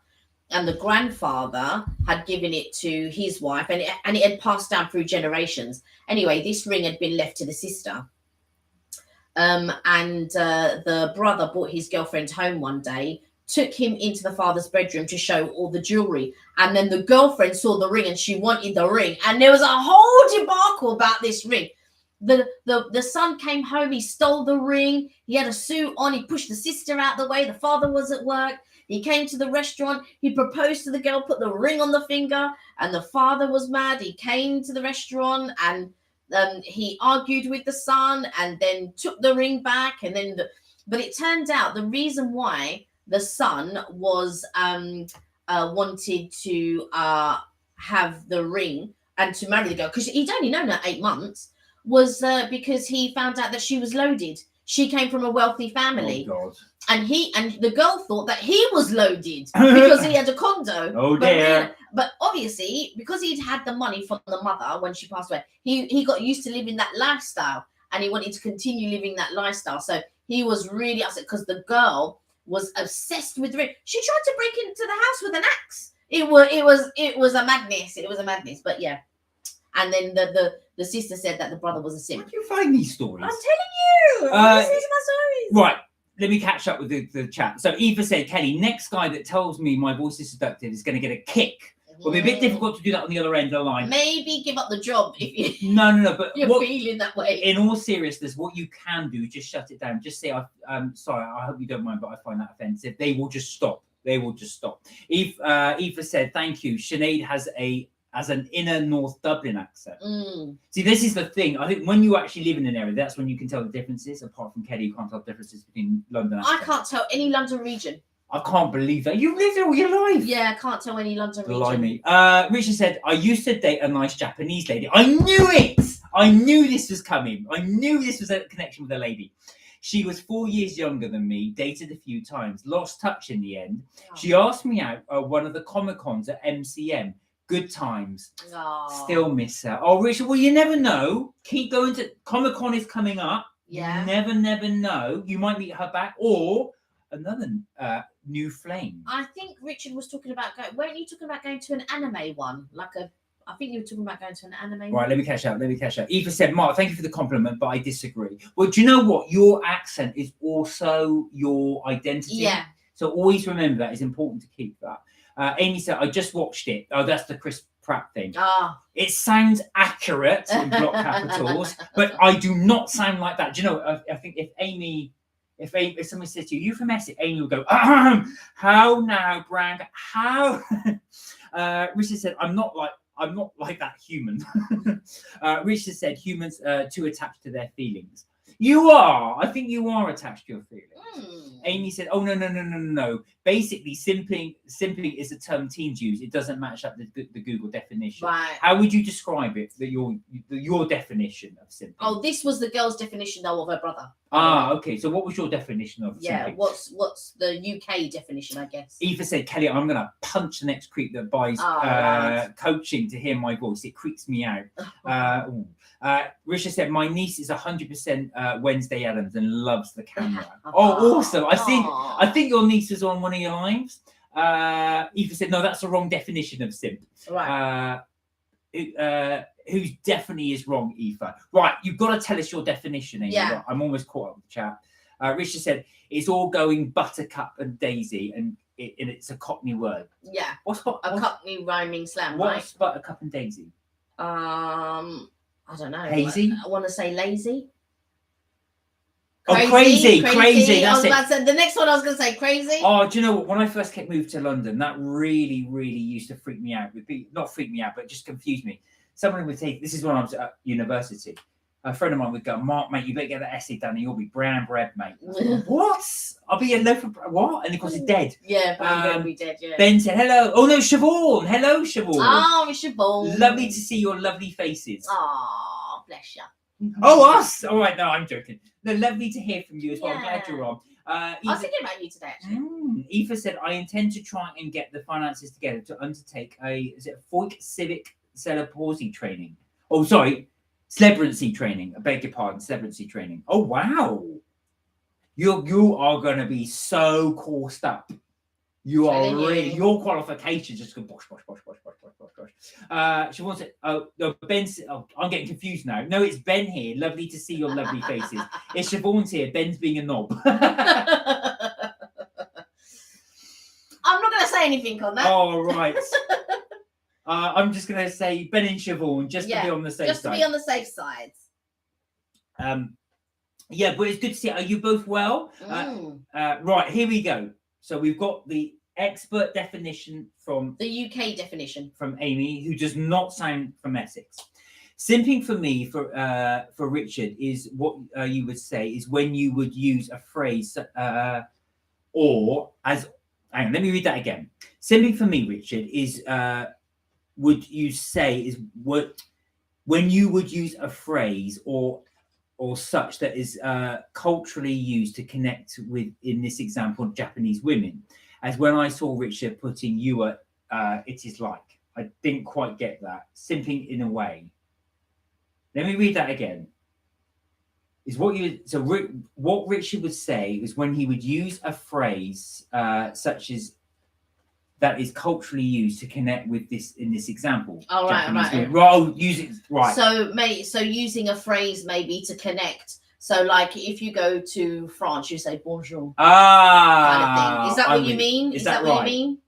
And the grandfather had given it to his wife, and it had passed down through generations. Anyway, this ring had been left to the sister. And the brother brought his girlfriend home one day, took him into the father's bedroom to show all the jewelry. And then the girlfriend saw the ring and she wanted the ring. And there was a whole debacle about this ring. The son came home, he stole the ring. He had a suit on, he pushed the sister out the way. The father was at work. He came to the restaurant, he proposed to the girl, put the ring on the finger, and the father was mad. He came to the restaurant and he argued with the son and then took the ring back. And then, but it turned out the reason why the son was wanted to have the ring and to marry the girl, because he'd only known her 8 months, was because he found out that she was loaded. She came from a wealthy family. Oh, God. And the girl thought that he was loaded because he had a condo. Oh, dear. But obviously, because he'd had the money from the mother when she passed away, he got used to living that lifestyle, and he wanted to continue living that lifestyle. So he was really upset because the girl was obsessed with the ring. She tried to break into the house with an axe. It was a madness. It was a madness. But yeah. And then the sister said that the brother was a simp. Where do you find these stories? I'm telling you. This is my stories. Right. Let me catch up with the chat. So Eva said, Kelly, next guy that tells me my voice is seductive is going to get a kick. It'll be a bit difficult to do that on the other end of the line. Maybe give up the job if you No. But you're feeling that way. In all seriousness, what you can do is just shut it down. Just say, I'm sorry, I hope you don't mind, but I find that offensive. They will just stop. Eva said, thank you. Sinead has an inner North Dublin accent. See, this is the thing. I think when you actually live in an area, that's when you can tell the differences. Apart from Kelly, you can't tell the differences between London and I can't tell any London region. I can't believe that. You've lived there all your life. Yeah, I can't tell any London region. Blimey. Richard said, I used to date a nice Japanese lady. I knew it! I knew this was coming. I knew this was a connection with a lady. She was 4 years younger than me, dated a few times, lost touch in the end. Oh. She asked me out at one of the Comic-Cons at MCM. Good times. Oh. Still miss her. Oh, Richard, well, you never know. Keep going to... Comic-Con is coming up. Yeah. You never know. You might meet her back or another new flame. I think Richard was talking about... weren't you talking about going to an anime one? I think you were talking about going to an anime one. Right, let me catch up. Eva said, Mark, thank you for the compliment, but I disagree. Well, do you know what? Your accent is also your identity. Yeah. So always remember that. It's important to keep that. Amy said, I just watched it. Oh, that's the Chris Pratt thing. It sounds accurate in block capitals, but I do not sound like that. Do you know, I think if someone says to you, you're from Essex, Amy will go, how now, Brand? How? Richard said, I'm not like that human. Richard said, humans too attached to their feelings. You are. I think you are attached to your feelings. Amy said, oh, no. Basically, simping is a term teens use. It doesn't match up the Google definition. Right. How would you describe it, your definition of simping? Oh, this was the girl's definition, though, of her brother. Okay. So what was your definition of simping? Yeah, what's the UK definition, I guess? Eva said, Kelly, I'm going to punch the next creep that buys coaching to hear my voice. It creeps me out. Risha said, my niece is 100% Wednesday Addams and loves the camera. Oh, awesome. I think your niece is on one of your lives. Eva said, no, that's the wrong definition of simp. Right. Who definitely is wrong, Eva. Right, you've got to tell us your definition. Amy. Yeah. I'm almost caught up with the chat. Richard said, it's all going buttercup and daisy, and it's a Cockney word. Yeah. What's Cockney rhyming slang, what's buttercup and daisy? I don't know. Hazy? I want to say lazy. Crazy. That's it. The next one I was going to say crazy. Oh, do you know what? When I first moved to London, that really, really used to freak me out. Not freak me out, but just confuse me. Someone would say, this is when I was at university. A friend of mine would go, Mark, mate, you better get that essay done and you'll be brown bread, mate. Like, what? I'll be a loaf of bread. What? And of course, it's dead. Yeah, be dead, yeah. Ben said, hello. Oh, no, Siobhan. Hello, Siobhan. Oh, Siobhan. Lovely to see your lovely faces. Oh, bless you. Oh, us. All right, no, I'm joking. No, lovely to hear from you as well. I'm glad you're on. I was thinking about you today, actually. Eva said, I intend to try and get the finances together to undertake a FOIC civic celebrity training. Oh, sorry. Celebrancy training. I beg your pardon. Celebrancy training. Oh, wow. You are going to be so coursed up. You are really, your qualifications just go bosh. She wants it. Oh, no, Ben's. Oh, I'm getting confused now. No, it's Ben here. Lovely to see your lovely faces. It's Siobhan's here. Ben's being a knob. I'm not going to say anything on that. Oh, right. I'm just going to say Ben and Siobhan just to be on the safe side. Just to be on the safe side. Yeah, but it's good to see. Are you both well? Right, here we go. So we've got the expert definition from the UK definition from Amy, who does not sound from Essex. Simping for me, for Richard, is what you would say is when you would use a phrase or as. Hang on, let me read that again. Simping for me, Richard, is would you say is what when you would use a phrase or such that is culturally used to connect with, in this example, Japanese women. As when I saw Richard putting you at it is like. I didn't quite get that. Simping in a way. Let me read that again. Is what you what Richard would say is when he would use a phrase such as that is culturally used to connect with this in this example. Oh, right. Well, use it right. So using a phrase maybe to connect. So like if you go to France, you say bonjour. Kind of thing. Is that what you mean? Is that what you mean?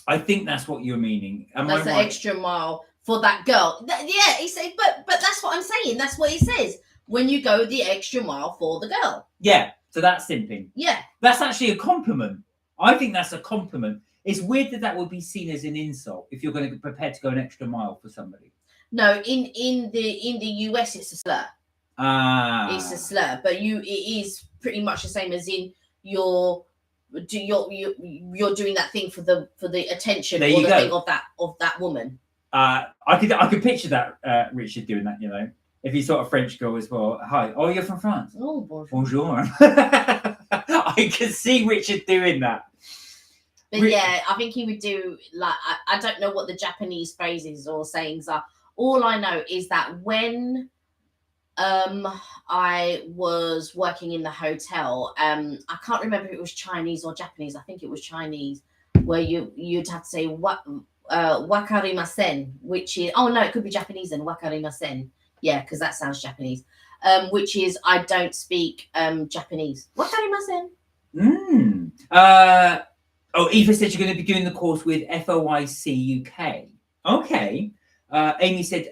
I think that's what you're meaning. That's the extra mile for that girl. Yeah, he said, but that's what I'm saying. That's what he says. When you go the extra mile for the girl. Yeah. So that's simping. Yeah. That's actually a compliment. I think that's a compliment. It's weird that would be seen as an insult if you're going to be prepared to go an extra mile for somebody. No, in the US it's a slur. It's a slur, but it is pretty much the same as in you're doing that thing for the attention or the thing of that woman. I could picture that Richard doing that, you know. If he's sort of French girl as well. Hi. Oh, you're from France. Oh, bonjour. Bonjour. I can see Richard doing that. But yeah, I think he would do like I don't know what the Japanese phrases or sayings are. All I know is that when I was working in the hotel, I can't remember if it was Chinese or Japanese. I think it was Chinese, where you'd have to say wakarimasen, which is it could be Japanese then wakarimasen. Yeah, because that sounds Japanese. Which is I don't speak Japanese. Wakarimasen. Eva said you're going to be doing the course with FOIC UK. Okay. Amy said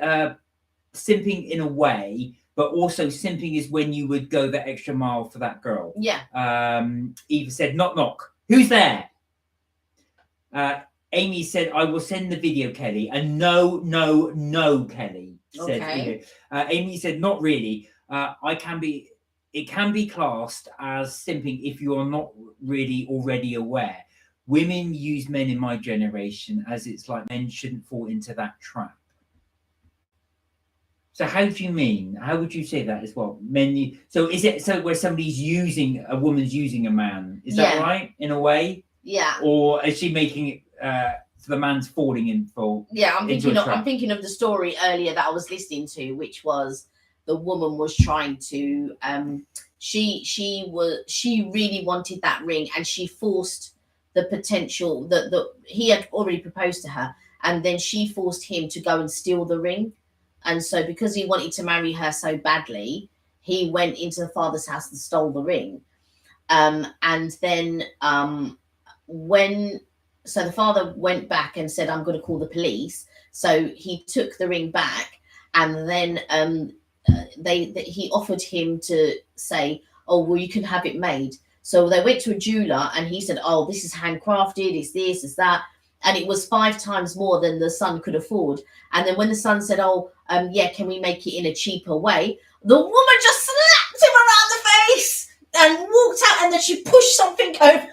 simping in a way, but also simping is when you would go the extra mile for that girl. Yeah. Eva said knock knock. Who's there? Amy said I will send the video, Kelly. And no, Kelly. Said okay. Amy said not really. It can be classed as simping if you are not really already aware. Women use men in my generation as it's like men shouldn't fall into that trap. So how do you mean? How would you say that as well? So is it where a woman's using a man? Is that right in a way? Yeah. Or is she making it so the man's falling in for? Yeah, I'm thinking of the story earlier that I was listening to, which was the woman was trying to she really wanted that ring, and she forced the potential that he had already proposed to her, and then she forced him to go and steal the ring. And so because he wanted to marry her so badly, he went into the father's house and stole the ring. And then so the father went back and said, I'm going to call the police. So he took the ring back, and then he offered him to say, oh, well, you can have it made. So they went to a jeweler, and he said, oh, this is handcrafted, it's this, it's that. And it was 5 times more than the son could afford. And then when the son said, oh, yeah, can we make it in a cheaper way? The woman just slapped him around the face and walked out, and then she pushed something over.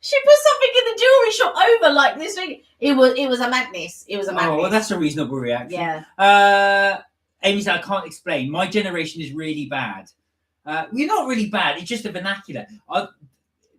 She put something in the jewelry shop over like this thing. It was a madness. It was a madness. Oh, well, that's a reasonable reaction. Yeah. Amy said, I can't explain. My generation is really bad. You're not really bad. It's just a vernacular.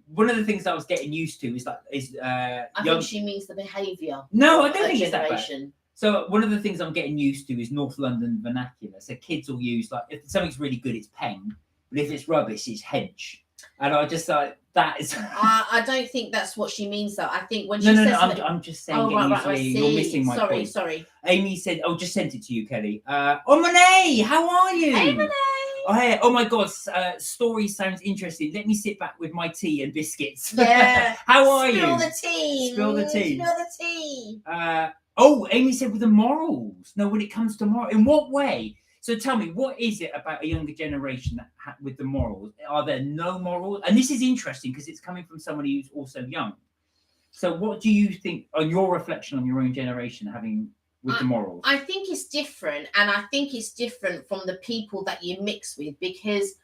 One of the things I was getting used to I think she means the behaviour. No, I don't think it's that bad. So one of the things I'm getting used to is North London vernacular. So kids will use, like, if something's really good, it's peng. But if it's rubbish, it's hench. And I just like, that is... I don't think that's what she means, though. I think when she says... No, I'm just saying, you're missing my point. Sorry. Amy said, just sent it to you, Kelly. Oh, Monet, how are you? Hey, Monet. Oh, hey. Oh, my God, story sounds interesting. Let me sit back with my tea and biscuits. Yeah. How are you? Spill the tea. Spill the tea. Spill the tea. Amy said with the morals. No, when it comes to moral, in what way? So tell me, what is it about a younger generation that with the morals? Are there no morals? And this is interesting because it's coming from somebody who's also young. So what do you think on your reflection on your own generation having with the morals? I think it's different. And I think it's different from the people that you mix with, because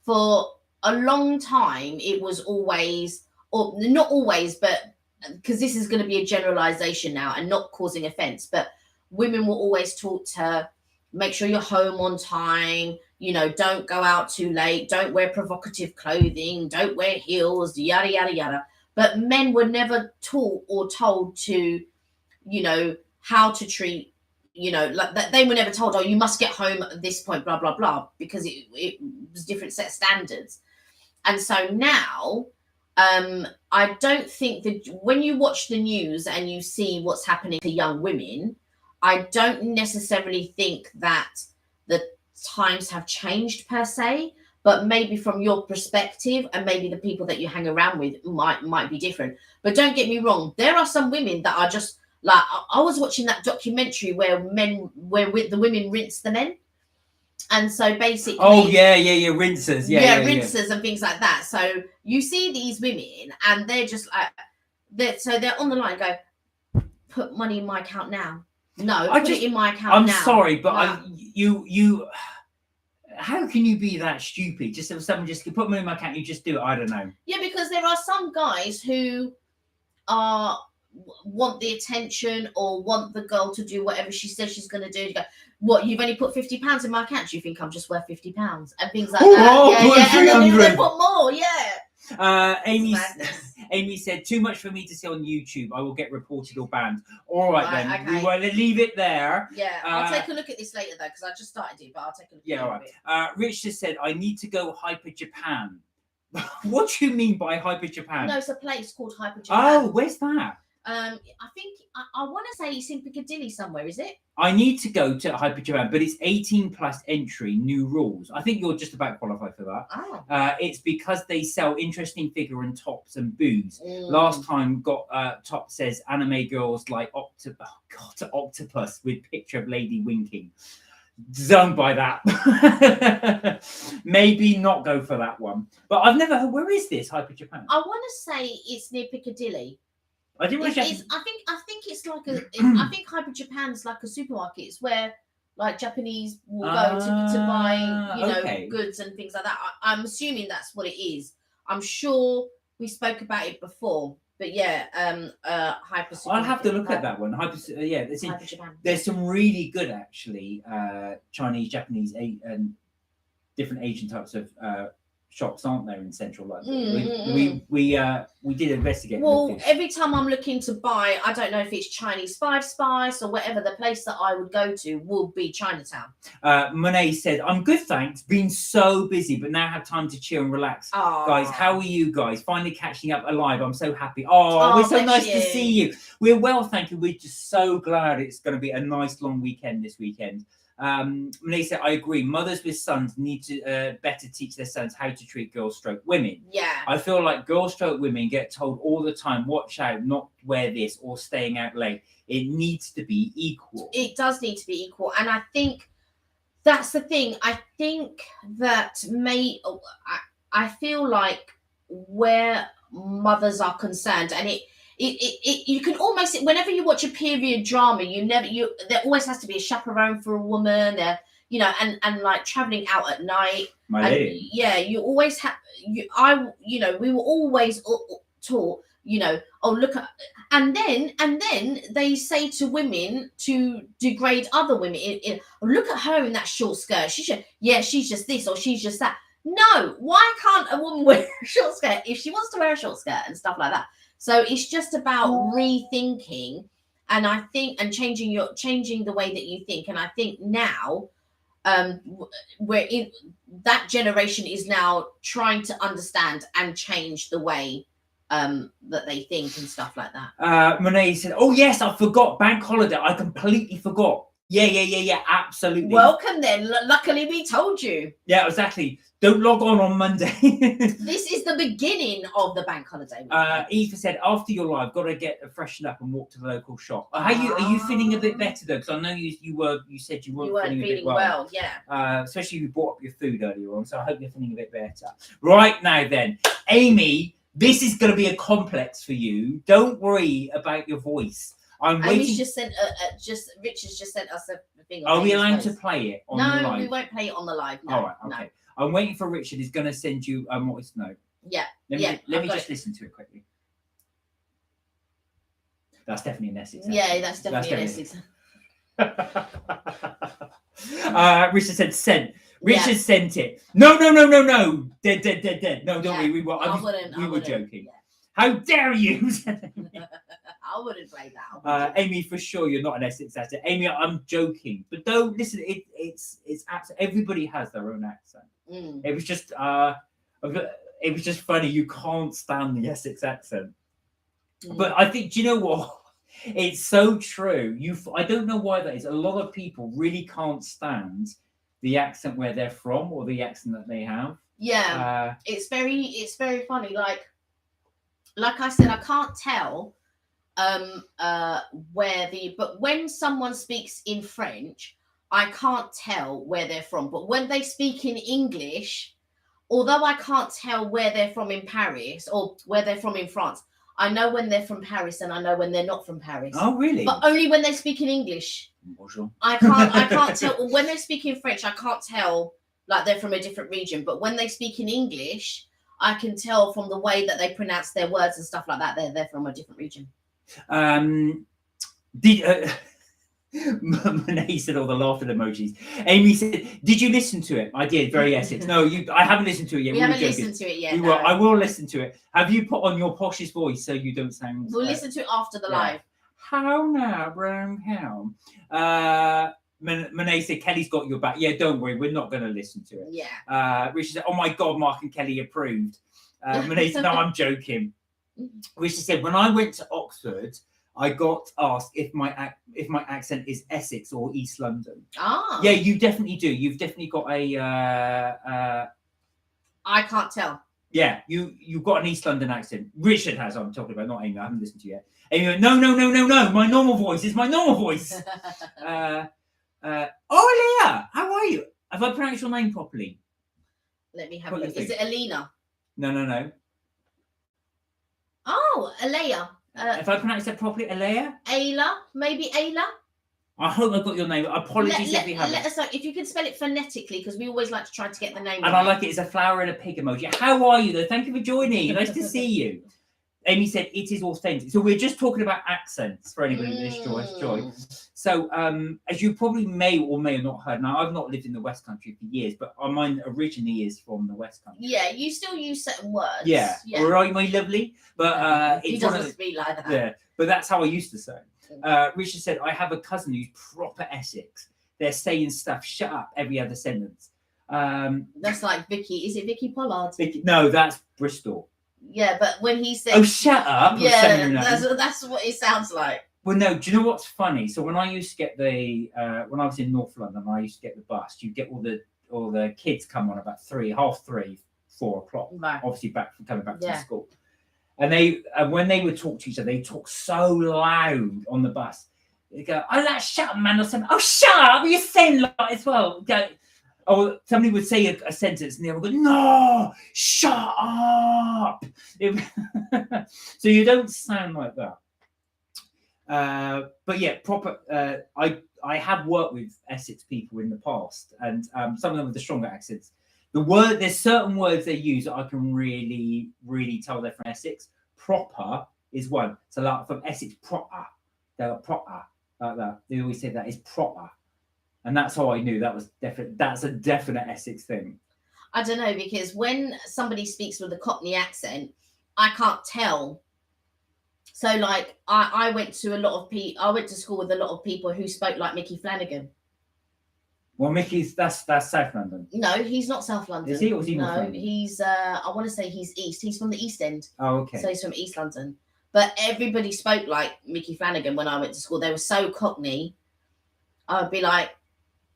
for a long time, it was always, or not always, but because this is going to be a generalization now and not causing offense, but women were always taught to make sure you're home on time, don't go out too late, don't wear provocative clothing, don't wear heels, yada, yada, yada. But men were never taught or told to, how to treat, like that. They were never told, oh, you must get home at this point, blah, blah, blah, because it was different set of standards. And so now, I don't think that when you watch the news and you see what's happening to young women, I don't necessarily think that the times have changed per se, but maybe from your perspective and maybe the people that you hang around with might be different. But don't get me wrong, there are some women that are just like, I was watching that documentary where the women rinse the men. And so basically... Oh, yeah, rinsers. Yeah, rinsers and things like that. So you see these women and they're just like... They're on the line, go, put money in my account now. No, put it in my account now. I'm sorry, but you... How can you be that stupid? Just if someone just put money in my account, you just do it. I don't know. Yeah, because there are some guys who want the attention or want the girl to do whatever she says she's going to do. You go, what, you've only put £50 in my account? Do you think I'm just worth £50? And things like that. And then put more, Amy said, too much for me to see on YouTube. I will get reported or banned. All right then. Okay. We will leave it there. Yeah, I'll take a look at this later though, because I just started it, but I'll take a look at it. All right. Rich just said, I need to go Hyper Japan. What do you mean by Hyper Japan? No, it's a place called Hyper Japan. Oh, where's that? I think I want to say it's in Piccadilly somewhere, is it? I need to go to Hyper Japan, but it's 18 plus entry, new rules. I think you're just about qualified for that. Oh. It's because they sell interesting figure and tops and booze. Last time got top says anime girls like octopus with picture of lady winking. Don't buy that. Maybe not go for that one. But I've never heard. Where is this Hyper Japan? I want to say it's near Piccadilly. I didn't I think it's like I think Hyper Japan's like a supermarket. It's where like Japanese will go to buy goods and things like that. I'm assuming that's what it is. I'm sure we spoke about it before, but Hyper. I'll have to look at that one. Hyper Japan. There's some really good actually Chinese, Japanese, and different Asian types of shops, aren't there, in central London? We did investigate. Well, every time I'm looking to buy, I don't know if it's Chinese Five Spice or whatever, the place that I would go to will be Chinatown. Monet said, I'm good, thanks. Been so busy, but now have time to chill and relax. Aww. Guys, how are you guys? Finally catching up alive. I'm so happy. Oh, we're so nice to see you. We're well, thank you. We're just so glad it's going to be a nice long weekend this weekend. They said, I agree. Mothers with sons need to better teach their sons how to treat girls/women. Yeah. I feel like girls/women get told all the time, watch out, not wear this or staying out late. It needs to be equal. It does need to be equal. And I think that's the thing. I think that I feel like where mothers are concerned, and it you can almost, whenever you watch a period drama, there always has to be a chaperone for a woman, and like traveling out at night. My lady. Yeah, you always have. We were always taught. Oh, look at, and then they say to women to degrade other women. Look at her in that short skirt. She's just this or she's just that. No, why can't a woman wear a short skirt if she wants to wear a short skirt and stuff like that? So it's just about rethinking, and I think, and changing the way that you think. And I think now, we're in that generation is now trying to understand and change the way that they think and stuff like that. Monet said, "Oh yes, I forgot bank holiday. I completely forgot. Yeah, absolutely. Welcome then. Luckily, we told you. Yeah, exactly. Don't log on Monday. This is the beginning of the bank holiday. Eva said, after your live, got to get freshened up and walk to the local shop. Are you feeling a bit better though? Because I know you said you weren't feeling a bit well. Yeah. Especially you brought up your food earlier on, so I hope you're feeling a bit better. Right now then, Amy, this is going to be a complex for you. Don't worry about your voice. I'm waiting. Amy's just sent Richard's just sent us a thing. Are we allowed to play it on the live? No, we won't play it on the live. No, all right, okay. No. I'm waiting for Richard. He's going to send you a voice note. Yeah. Let me just listen to it quickly. That's definitely an Essex. Yeah, that's definitely an Essex. Richard said sent. Richard sent it. No. Dead. No, don't worry. We were joking. Yeah. How dare you? I wouldn't play that. Amy, for sure, you're not an Essex accent. Amy, I'm joking, but don't listen. It's absolutely, everybody has their own accent. It was just funny. You can't stand the Essex accent, but I think, do you know what? It's so true. I don't know why that is. A lot of people really can't stand the accent where they're from or the accent that they have. Yeah, it's very funny. Like I said, I can't tell but when someone speaks in French, I can't tell where they're from. But when they speak in English, although I can't tell where they're from in Paris or where they're from in France, I know when they're from Paris and I know when they're not from Paris. Oh, really? But only when they speak in English. Bonjour. I can't tell. When they speak in French, I can't tell like they're from a different region. But when they speak in English, I can tell from the way that they pronounce their words and stuff like that. They're from a different region. Monet said all the laughing emojis. Amy said, "Did you listen to it?" I did. Very Essex. No, I haven't listened to it yet. We haven't listened to it yet. I will listen to it. Have you put on your poshest voice so you don't sound? We'll listen to it after the live. How now, brown cow? Monet said, Kelly's got your back. Yeah, don't worry, we're not going to listen to it. Yeah. Richard said, oh my God, Mark and Kelly approved. Monet said, no, I'm joking. Richard said, when I went to Oxford, I got asked if my accent is Essex or East London. Ah. Yeah, you definitely do. You've definitely got a... I can't tell. Yeah, you've got an East London accent. Richard has, I'm talking about, not Amy. I haven't listened to you yet. Amy went, no. My normal voice is my normal voice. Oh, Leah, how are you? Have I pronounced your name properly? Let me have a look. Is it Alina? No. Oh, Alea. If I pronounced that properly, Alea? Ayla, maybe Ayla. I hope I got your name. Apologies if we haven't. Let us know if you can spell it phonetically, because we always like to try to get the name right. And I like it. It's a flower and a pig emoji. How are you, though? Thank you for joining. Nice to see you. Amy said it is authentic. So we're just talking about accents for anybody that enjoys. So as you probably may or may have not heard, now I've not lived in the West Country for years, but mine originally is from the West Country. Yeah, you still use certain words. Yeah. All right, my lovely. But he doesn't speak like that. Yeah, but that's how I used to say. Richard said, I have a cousin who's proper Essex. They're saying stuff, shut up, every other sentence. That's like Vicky. Is it Vicky Pollard? No, that's Bristol. Yeah, but when he said, "Oh, shut up!" Yeah, that's what it sounds like. Well, no. Do you know what's funny? So when I used to get when I was in North London, I used to get the bus. You get all the kids come on about 3:30, 4 o'clock. Right. Obviously coming back from school, and they when they would talk to each other, they talk so loud on the bus. They go, "Oh, like, shut up, man!" or something. "Oh, shut up! You're saying like as well." Go, or somebody would say a sentence, and they would go, "No, shut up!" So you don't sound like that. But yeah, proper. I have worked with Essex people in the past, and some of them with the stronger accents. There's certain words they use that I can really, really tell they're from Essex. Proper is one. So like from Essex, proper. They're like, proper like that. They always say that is proper, and that's how I knew that was definite. That's a definite Essex thing. I don't know, because when somebody speaks with a Cockney accent, I can't tell. So like I went to I went to school with a lot of people who spoke like Mickey Flanagan. Well, Mickey's that's South London. No, he's not South London. Is he? Or is he no, he's I want to say he's East. He's from the East End. Oh, okay. So he's from East London. But everybody spoke like Mickey Flanagan when I went to school. They were so Cockney. I would be like,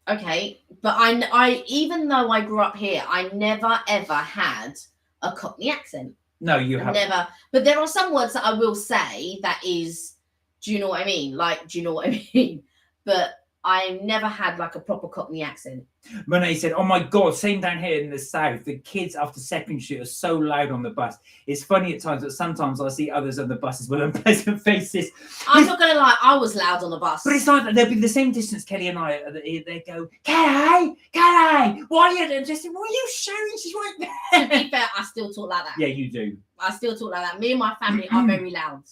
okay. But I even though I grew up here, I never ever had a Cockney accent. No, you haven't. Never. But there are some words that I will say that is, do you know what I mean? Like, do you know what I mean? But I never had like a proper Cockney accent. Monet said, "Oh my God, same down here in the south. The kids after secondary are so loud on the bus. It's funny at times, but sometimes I see others on the buses with unpleasant faces." I'm not gonna lie, I was loud on the bus. But it's like that. They'll be the same distance. Kelly and I, they go, "Kelly, why are you just? What are you shouting? She's right there." To be fair, I still talk like that. Yeah, you do. I still talk like that. Me and my family are very loud.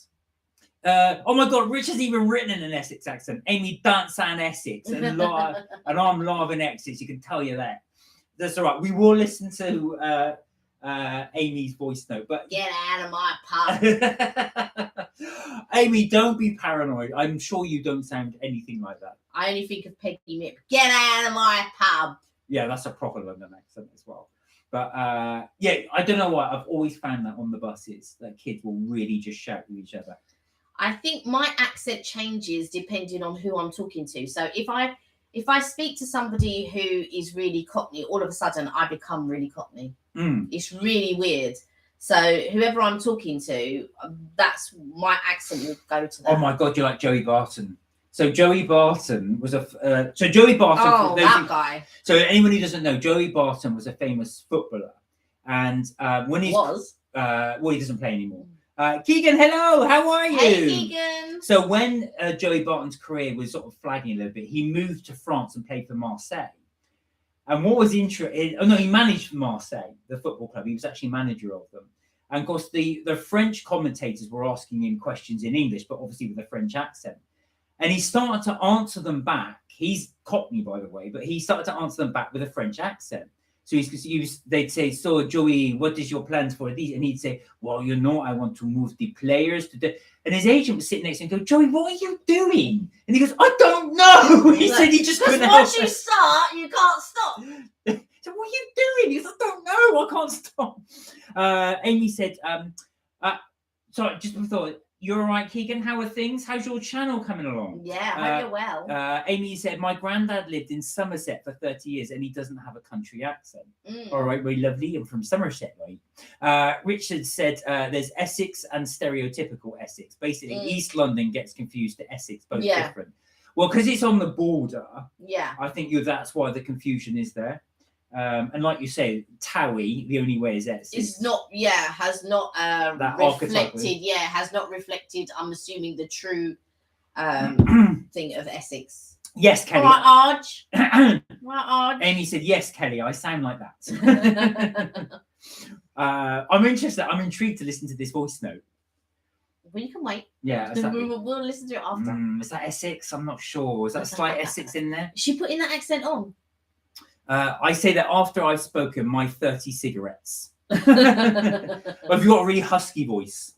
Oh my God, Rich has even written in an Essex accent. Amy don't sound Essex, and I'm live in Essex. You can tell you that. That's all right. We will listen to Amy's voice note, but get out of my pub. Amy, don't be paranoid. I'm sure you don't sound anything like that. I only think of Peggy Mipp. Get out of my pub. Yeah, that's a proper London accent as well. But yeah, I don't know why. I've always found that on the buses that kids will really just shout at each other. I think my accent changes depending on who I'm talking to. So if I speak to somebody who is really Cockney, all of a sudden I become really Cockney. It's really weird. So whoever I'm talking to, that's my accent will go to that. Oh my God, you're like Joey Barton. So Joey Barton was Joey Barton. Oh, that guy. So anyone who doesn't know, Joey Barton was a famous footballer, and when he he doesn't play anymore. Keegan, hello, how are you? Hey, Keegan. So when Joey Barton's career was sort of flagging a little bit, he moved to France and played for Marseille. And what was interesting, he managed Marseille, the football club. He was actually manager of them. And of course, the French commentators were asking him questions in English, but obviously with a French accent. And he started to answer them back. He's Cockney, by the way, but he started to answer them back with a French accent. So they'd say, "So Joey, what is your plans for these?" And he'd say, "Well, I want to move the players to the." And his agent was sitting next to him and go, "Joey, what are you doing?" And he goes, "I don't know." He said he just couldn't help it. Once you start, you can't stop. So what are you doing? He goes, "I don't know. I can't stop." Amy said, sorry, just before, "You're all right, Keegan? How are things? How's your channel coming along?" Yeah, I hope you're well. Amy said, "My granddad lived in Somerset for 30 years and he doesn't have a country accent." All right, very lovely. I'm from Somerset, right? Richard said, "There's Essex and stereotypical Essex. Basically, East London gets confused to Essex, both different." Well, because it's on the border, I think that's why the confusion is there. And like you say, Towie, the only way is Essex. It's not, has not reflected. Has not reflected. I'm assuming the true thing of Essex. Yes, Kelly. Right, Arj. Right, Amy said, "Yes, Kelly, I sound like that." I'm interested. I'm intrigued to listen to this voice note. Well, you can wait. Yeah, we'll listen to it after. Is that Essex? I'm not sure. Is that slight Essex in there? Is she putting that accent on? I say that after I've spoken my 30 cigarettes. Or if you've got a really husky voice.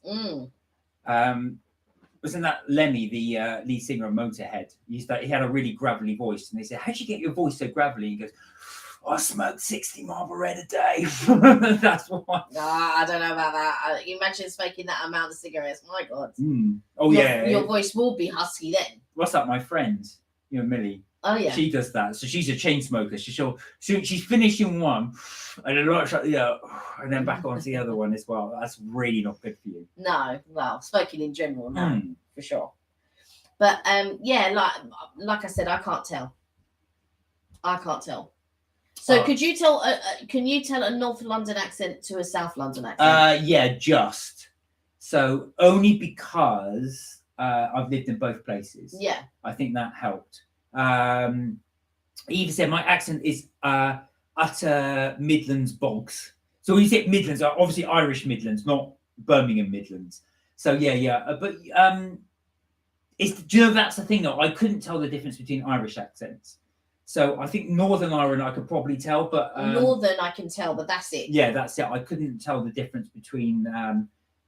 Wasn't that Lemmy, the lead singer of Motorhead? He had a really gravelly voice. And they said, "How'd you get your voice so gravelly?" He goes, I smoke 60 Marlboro a day. That's why. I don't know about that. Imagine smoking that amount of cigarettes. My God. Oh, Your voice will be husky then. What's that? My friend, Millie. Oh yeah. She does that. So she's a chain smoker. She's finishing one, and then lights up and then back onto the other one as well. That's really not good for you. No, well, smoking in general, no, for sure. But yeah, like I said, I can't tell. So could you tell? Can you tell a North London accent to a South London accent? Yeah, just. So only because I've lived in both places. Yeah, I think that helped. Eva said my accent is utter Midlands bogs. So when you say Midlands, obviously Irish Midlands, not Birmingham Midlands. So yeah. But do you know that's the thing though? I couldn't tell the difference between Irish accents. So I think Northern Ireland I could probably tell, but Northern I can tell, but that's it. Yeah, that's it. I couldn't tell the difference between,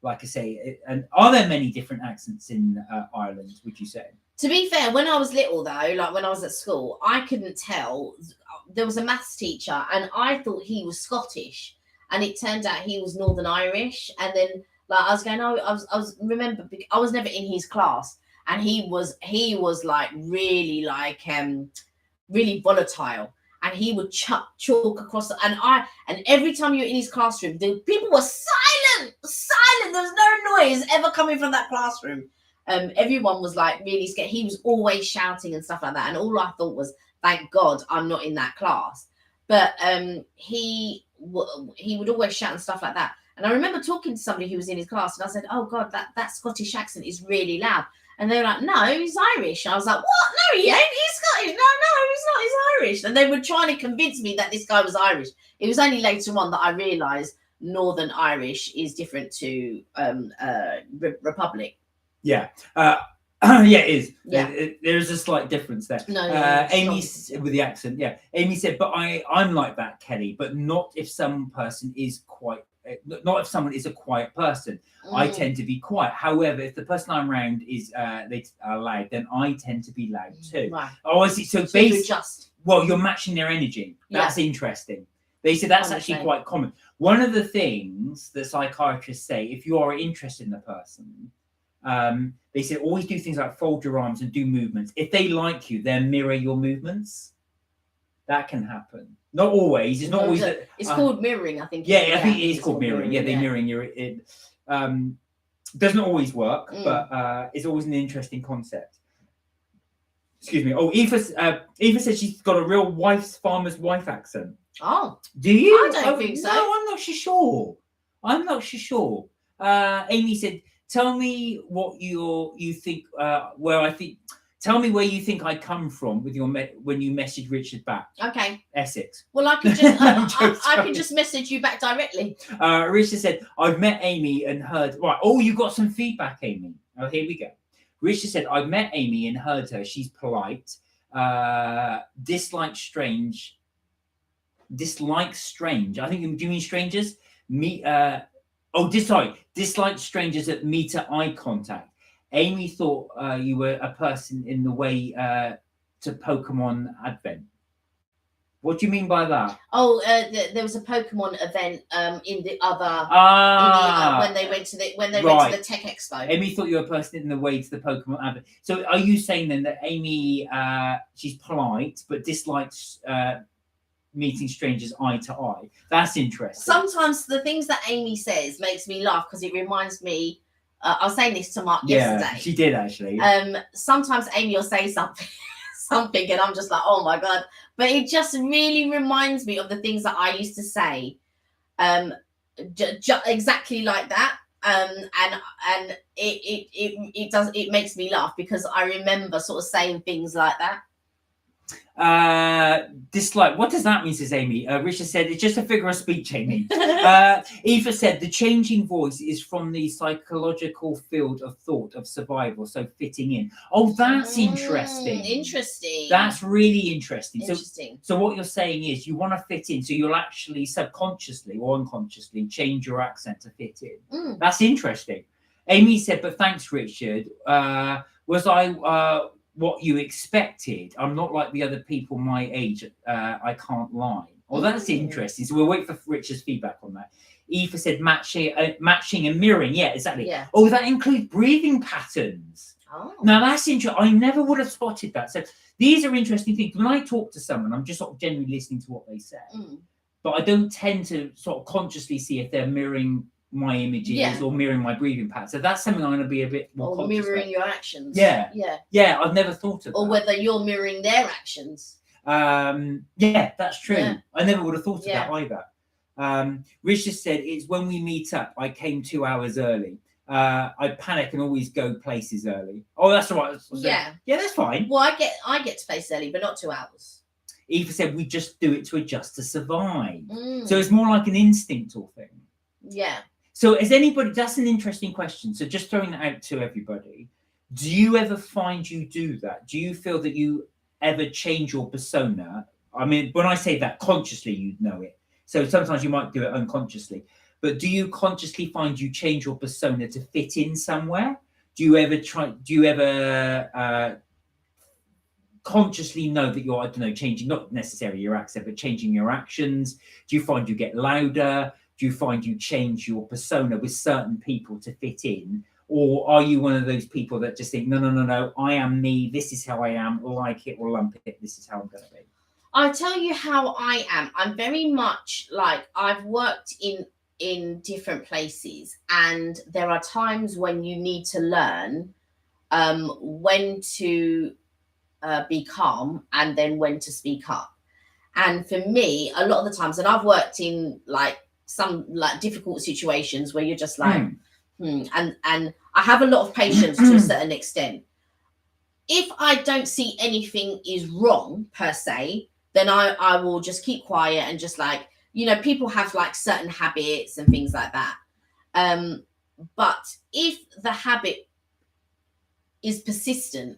like I say, and are there many different accents in Ireland? Would you say? To be fair, when I was little though, like when I was at school, I couldn't tell. There was a maths teacher, and I thought he was Scottish, and it turned out he was Northern Irish. And then like I was going, I was remember I was never in his class, and he was like really like really volatile, and he would chuck chalk across and every time you were in his classroom, the people were silent. There was no noise ever coming from that classroom. Everyone was like really scared. He was always shouting and stuff like that, and all I thought was, thank God I'm not in that class. But he would always shout and stuff like that. And I remember talking to somebody who was in his class, and I said, oh God, that Scottish accent is really loud. And they were like, no, he's Irish. I was like, what? No, he ain't. He's Scottish. No, he's not. He's Irish. And they were trying to convince me that this guy was Irish. It was only later on that I realised Northern Irish is different to Republic. Yeah. Yeah, it is. Yeah. There's a slight difference there. No, Amy with the accent. Yeah. Amy said, but I'm like that, Kelly, but not if some person is quite. Not if someone is a quiet person. I tend to be quiet. However, if the person I'm around is they are loud, then I tend to be loud too. Right. Oh, I see. So well, you're matching their energy. That's interesting. They said that's actually quite common. One of the things that psychiatrists say, if you are interested in the person, they said always do things like fold your arms and do movements. If they like you, they'll mirror your movements. That can happen. Not always. It's not always. It's called mirroring, I think. Yeah, I think it is called mirroring. Yeah, they're mirroring your. It doesn't always work, but it's always an interesting concept. Excuse me. Oh, Eva said she's got a real farmer's wife accent. Oh, do you? I don't think so. No, I'm not sure. Amy said, "Tell me what you think. Tell me where you think I come from with when you message Richard back." Okay. Essex. Well, I can just I can just message you back directly. Richard said, "I've met Amy and heard." Right. Oh, you got some feedback, Amy. Oh, here we go. Richard said, "I've met Amy and heard her. She's polite. Dislikes strange. I think. Do you mean strangers? Dislikes strangers that meet at eye contact. Amy thought you were a person in the way to Pokemon Advent. What do you mean by that? Oh, there was a Pokemon event in the other when they went to the Tech Expo. Amy thought you were a person in the way to the Pokemon Advent. So are you saying then that Amy she's polite but dislikes meeting strangers eye to eye? That's interesting. Sometimes the things that Amy says makes me laugh because it reminds me. I was saying this to Mark yesterday. Yeah, she did actually. Sometimes Amy will say something, and I'm just like, oh my God. But it just really reminds me of the things that I used to say, exactly like that. And it makes me laugh because I remember sort of saying things like that. Dislike. What does that mean, says Amy? Richard said it's just a figure of speech, Amy. Eva said the changing voice is from the psychological field of thought of survival, so fitting in. Oh, that's interesting. Interesting. That's really interesting. Interesting. So what you're saying is you want to fit in, so you'll actually subconsciously or unconsciously change your accent to fit in. That's interesting. Amy said, but thanks, Richard. Was I what you expected? I'm not like the other people my age. I can't lie. Oh, that's interesting. So we'll wait for Richard's feedback on that. Eva said matching and mirroring. Yeah, exactly. Yeah. Oh, that includes breathing patterns. Oh. Now that's interesting. I never would have spotted that. So these are interesting things. When I talk to someone, I'm just sort of genuinely listening to what they say, but I don't tend to sort of consciously see if they're mirroring my images or mirroring my breathing pattern. So that's something I'm going to be a bit more conscious mirroring about. Your actions. Yeah. I've never thought of or that. whether you're mirroring their actions. Yeah, that's true. Yeah. I never would have thought of that either. Richard said, it's when we meet up, I came 2 hours early. I panic and always go places early. Oh, that's all right. Yeah, that's fine. Well, I get to places early, but not 2 hours. Eva said we just do it to adjust to survive. So it's more like an instinctual thing. Yeah. So is anybody, that's an interesting question. So just throwing that out to everybody, do you ever find you do that? Do you feel that you ever change your persona? I mean, when I say that, consciously you know it. So sometimes you might do it unconsciously. But do you consciously find you change your persona to fit in somewhere? Do you ever consciously know that you're, I don't know, changing, not necessarily your accent, but changing your actions? Do you find you get louder? Do you find you change your persona with certain people to fit in? Or are you one of those people that just think, no, I am me, this is how I am, like it or lump it, this is how I'm going to be? I'll tell you how I am. I'm very much like, I've worked in different places, and there are times when you need to learn when to be calm and then when to speak up. And for me, a lot of the times, and I've worked in like some like difficult situations where you're just like, and I have a lot of patience to a certain extent. If I don't see anything is wrong per se, then I will just keep quiet and just like, you know, people have like certain habits and things like that. But if the habit is persistent,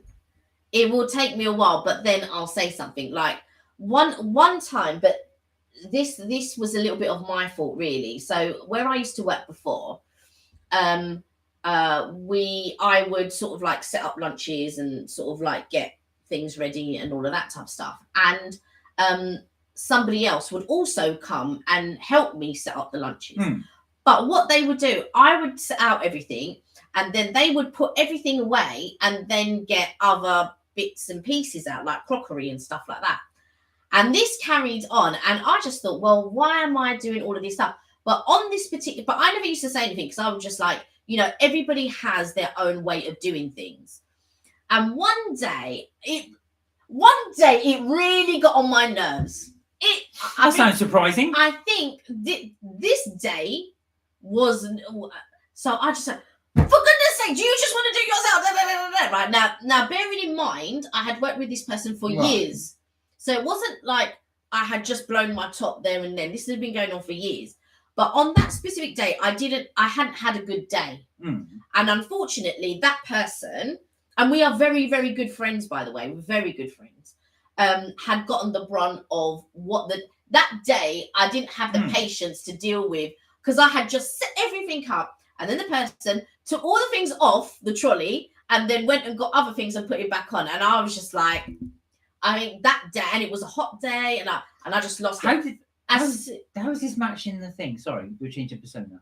it will take me a while, but then I'll say something. Like one time, but this was a little bit of my fault really. So where I used to work before, I would sort of like set up lunches and sort of like get things ready and all of that type of stuff. And somebody else would also come and help me set up the lunches. But what they would do, I would set out everything and then they would put everything away and then get other bits and pieces out, like crockery and stuff like that. And this carried on, and I just thought, well, why am I doing all of this stuff? But on this particular, but I never used to say anything because I was just like, you know, everybody has their own way of doing things. And one day it really got on my nerves. That sounds surprising. I think this day was, so I just said, for goodness sake, do you just want to do yourself? Right now, bearing in mind, I had worked with this person for years. So it wasn't like I had just blown my top there and then. This had been going on for years. But on that specific day, I hadn't had a good day. And unfortunately, that person, and we are very, very good friends, by the way, we're very good friends, had gotten the brunt of that day. I didn't have the patience to deal with, because I had just set everything up. And then the person took all the things off the trolley and then went and got other things and put it back on. And I was just like, I mean, that day, and it was a hot day, and I just lost it. How was this matching the thing? Sorry, we're changing persona.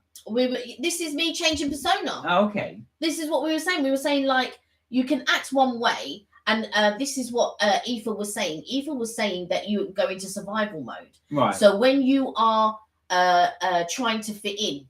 This is me changing persona. Oh, okay. This is what we were saying. We were saying, like, you can act one way, and this is what Aoife was saying. Aoife was saying that you go into survival mode. Right. So when you are trying to fit in,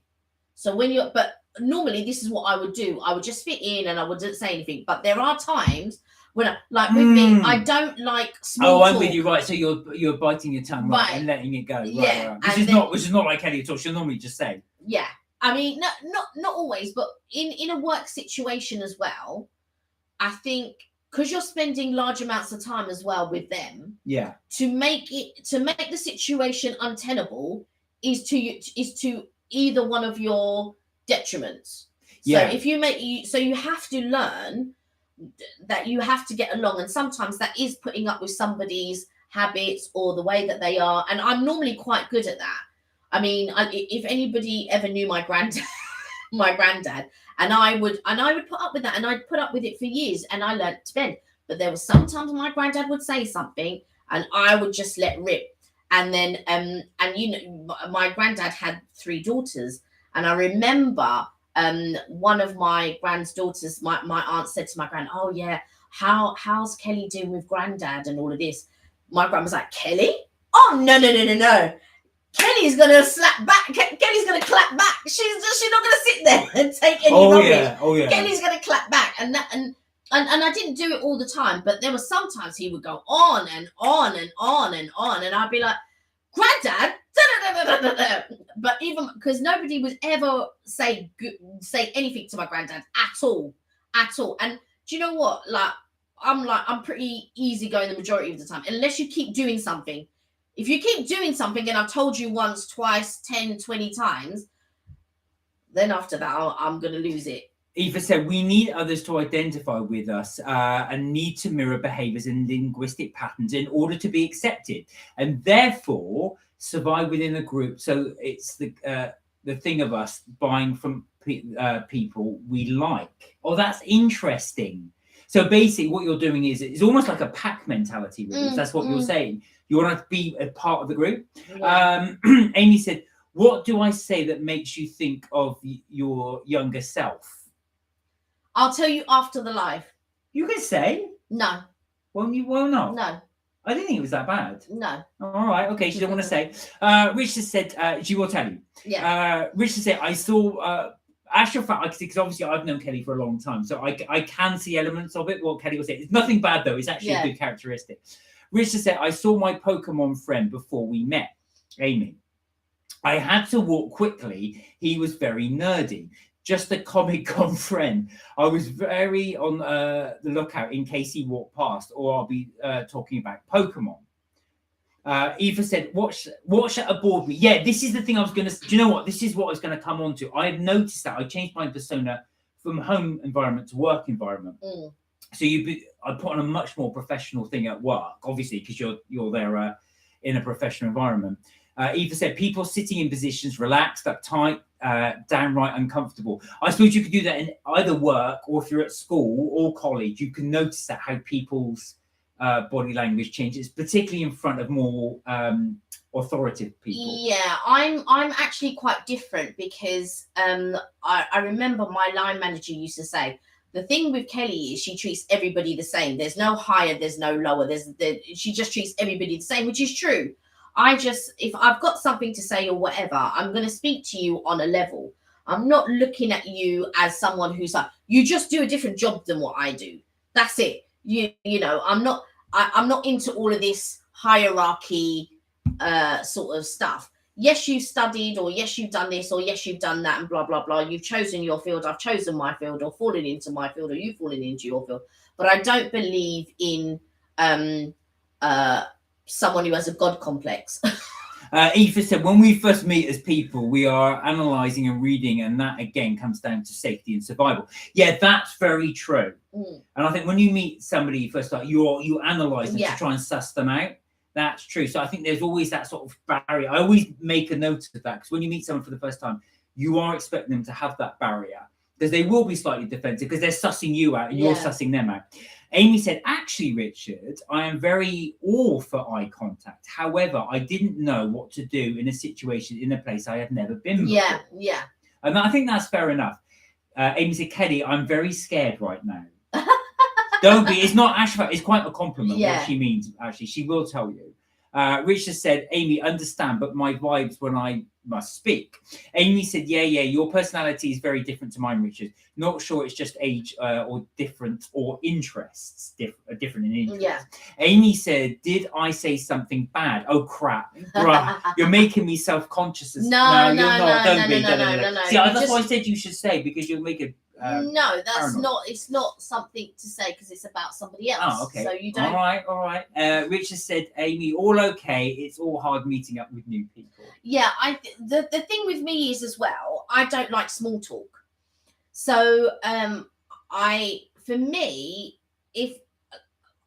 but normally this is what I would do. I would just fit in and I wouldn't say anything. But there are times when, like with me, I don't like small talk. I'm with you, right? So you're biting your tongue, right, and letting it go, right? Yeah, right. Which is not like Kelly at all. She'll normally just say, yeah. I mean, not always, but in a work situation as well, I think because you're spending large amounts of time as well with them, to make the situation untenable is to either one of your detriments. So if you have to learn that you have to get along, and sometimes that is putting up with somebody's habits or the way that they are, and I'm normally quite good at that. I mean, if anybody ever knew my granddad, and I would put up with that, and I'd put up with it for years, and I learned to bend. But there was sometimes my granddad would say something, and I would just let rip. And then and my granddad had 3 daughters, and I remember one of my granddaughters, my aunt said to my grand, oh yeah, how's Kelly doing with granddad and all of this. My grand was like, Kelly, oh no, Kelly's gonna slap back. Kelly's gonna clap back. She's not gonna sit there and take any rubbish. Yeah. Kelly's gonna clap back, and I didn't do it all the time, but there were sometimes he would go on and on and on and on, and I'd be like, Granddad, but even because nobody would ever say anything to my granddad at all. And do you know what? I'm pretty easygoing the majority of the time, unless you keep doing something. If you keep doing something and I've told you once, twice, 10, 20 times, then after that, I'm going to lose it. Eva said, we need others to identify with us and need to mirror behaviours and linguistic patterns in order to be accepted and therefore survive within a group. So it's the thing of us buying from people we like. Oh, that's interesting. So basically what you're doing is it's almost like a pack mentality, really. That's what you're saying. You want to be a part of the group. Yeah. Amy said, what do I say that makes you think of your younger self? I'll tell you after the live. You can say. No. Well, you will not. No. I didn't think it was that bad. No. All right. Okay. She didn't want to say. Richard said, she will tell you. Yeah. Richard said, I saw, actual fact, because obviously I've known Kelly for a long time, so I can see elements of it. What Kelly was saying. It's nothing bad, though. It's actually a good characteristic. Richard said, I saw my Pokemon friend before we met, Amy. I had to walk quickly. He was very nerdy. Just a Comic-Con friend. I was very on the lookout in case he walked past, or I'll be talking about Pokemon. Eva said, watch at a board meeting. Yeah, this is the thing I was going to... Do you know what? This is what I was going to come on to. I've noticed that I changed my persona from home environment to work environment. So I put on a much more professional thing at work, obviously, because you're there in a professional environment. Eva said, people sitting in positions relaxed, uptight, downright uncomfortable. I suppose you could do that in either work or if you're at school or college. You can notice that how people's body language changes, particularly in front of more authoritative people. Yeah, I'm actually quite different because I remember my line manager used to say, the thing with Kelly is she treats everybody the same. There's no higher, there's no lower. She just treats everybody the same, which is true. If I've got something to say or whatever, I'm going to speak to you on a level. I'm not looking at you as someone who's like, you just do a different job than what I do. That's it. You know, I'm not into all of this hierarchy sort of stuff. Yes, you've studied, or yes, you've done this, or yes, you've done that, and blah, blah, blah. You've chosen your field. I've chosen my field, or fallen into my field, or you've fallen into your field. But I don't believe in someone who has a God complex. Eva said, when we first meet as people, we are analysing and reading, and that again comes down to safety and survival. Yeah, that's very true. And I think when you meet somebody first, like you analyse them to try and suss them out. That's true. So I think there's always that sort of barrier. I always make a note of that because when you meet someone for the first time, you are expecting them to have that barrier because they will be slightly defensive because they're sussing you out and you're sussing them out. Amy said, actually, Richard, I am very all for eye contact. However, I didn't know what to do in a situation in a place I had never been before. Yeah. And I think that's fair enough. Amy said, Kelly, I'm very scared right now. Don't be. It's not actually. It's quite a compliment. What she means. Actually, she will tell you. Richard said, Amy, understand, but my vibes when I must speak. Amy said, yeah, your personality is very different to mine, Richard. Not sure it's just age or different or interests, different in interests. Yeah. Amy said, did I say something bad? Oh, crap. Bruh, you're making me self-conscious. No, you're not. Don't be. No. See, that's why I said you should say, because you'll make it. No, that's not. It's not something to say because it's about somebody else. Oh, okay. So you don't. All right. Richard said, Amy, all okay. It's all hard meeting up with new people. Yeah, the thing with me is as well, I don't like small talk. So for me, if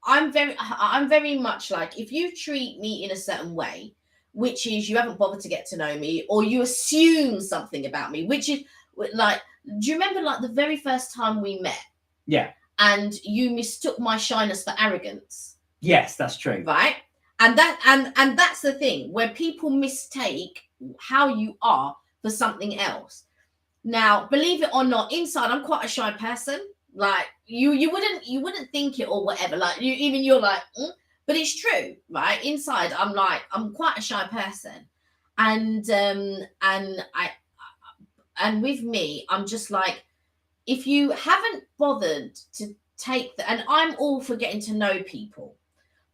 I'm very much like, if you treat me in a certain way, which is you haven't bothered to get to know me, or you assume something about me, which is like, do you remember like the very first time we met? Yeah. And you mistook my shyness for arrogance. Yes, that's true. Right. And that's the thing, where people mistake how you are for something else. Now, believe it or not, inside I'm quite a shy person. Like you wouldn't think it or whatever. Like you're like, but it's true, right? Inside I'm quite a shy person, and and with me, I'm just like, if you haven't bothered to take and I'm all for getting to know people,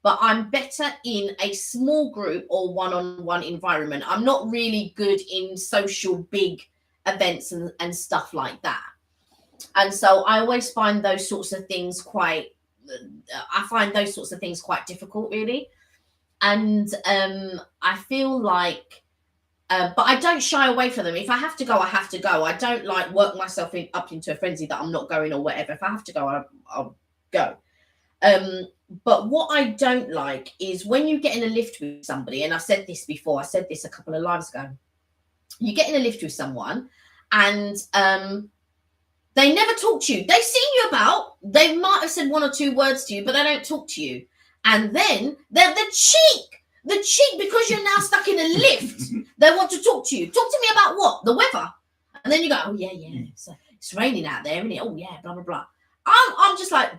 but I'm better in a small group or one-on-one environment. I'm not really good in social big events and stuff like that. And so I always find those sorts of things quite difficult, really. And I feel like but I don't shy away from them. If I have to go, I have to go. I don't like work myself up into a frenzy that I'm not going or whatever. If I have to go, I'll go. But what I don't like is when you get in a lift with somebody, and I've said this before, I said this a couple of lives ago. You get in a lift with someone and they never talk to you. They've seen you about, they might have said one or two words to you, but they don't talk to you. And then they're the cheek, because you're now stuck in a lift, they want to talk to you. Talk to me about what? The weather. And then you go, oh, yeah, it's raining out there, isn't it? Oh, yeah, blah, blah, blah. I'm just like,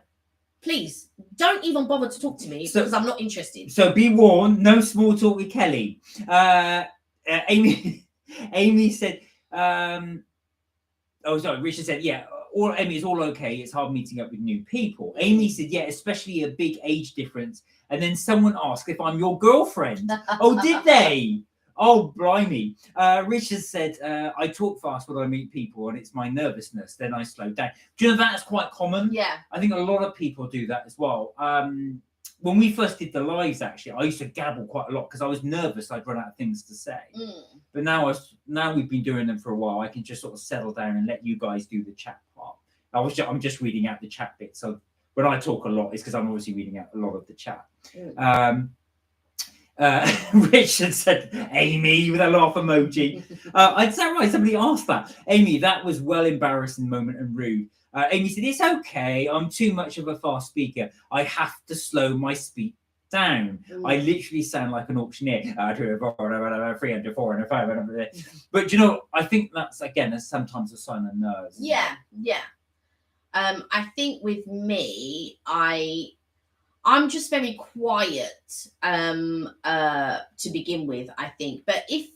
please, don't even bother to talk to me because I'm not interested. So be warned, no small talk with Kelly. Amy said, Richard said, yeah, Amy, it's all okay. It's hard meeting up with new people. Amy said, yeah, especially a big age difference. And then someone asked if I'm your girlfriend. Oh, did they? Oh, blimey. Richard said, I talk fast when I meet people and it's my nervousness. Then I slow down. Do you know that's quite common? Yeah. I think a lot of people do that as well. When we first did the lives, actually, I used to gabble quite a lot because I was nervous I'd run out of things to say. But now we've been doing them for a while, I can just sort of settle down and let you guys do the chat part. I'm just reading out the chat bit. So when I talk a lot, it's because I'm obviously reading out a lot of the chat. Richard said, Amy, with a laugh emoji. Is that right? Somebody asked that. Amy, that was well embarrassing moment and rude. Amy said, it's okay. I'm too much of a fast speaker. I have to slow my speech down. I literally sound like an auctioneer. 300, 400, 500. But you know, I think that's sometimes a sign of nerves. Yeah. I think with me, I'm just very quiet to begin with, I think. But if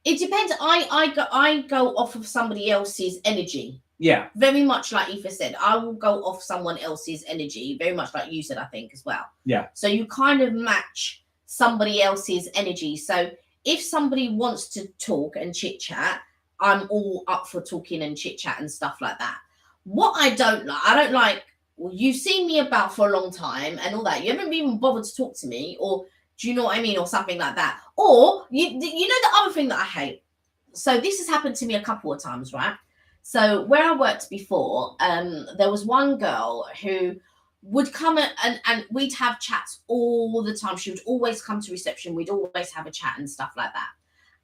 it depends, I go off of somebody else's energy. Yeah. Very much like Aoife said, I will go off someone else's energy, very much like you said, I think, as well. Yeah. So you kind of match somebody else's energy. So if somebody wants to talk and chit chat, I'm all up for talking and chit chat and stuff like that. What I don't like, well, you've seen me about for a long time and all that. You haven't even bothered to talk to me, or do you know what I mean? Or something like that. Or you know the other thing that I hate. So this has happened to me a couple of times, right? So where I worked before, there was one girl who would come and we'd have chats all the time. She would always come to reception. We'd always have a chat and stuff like that.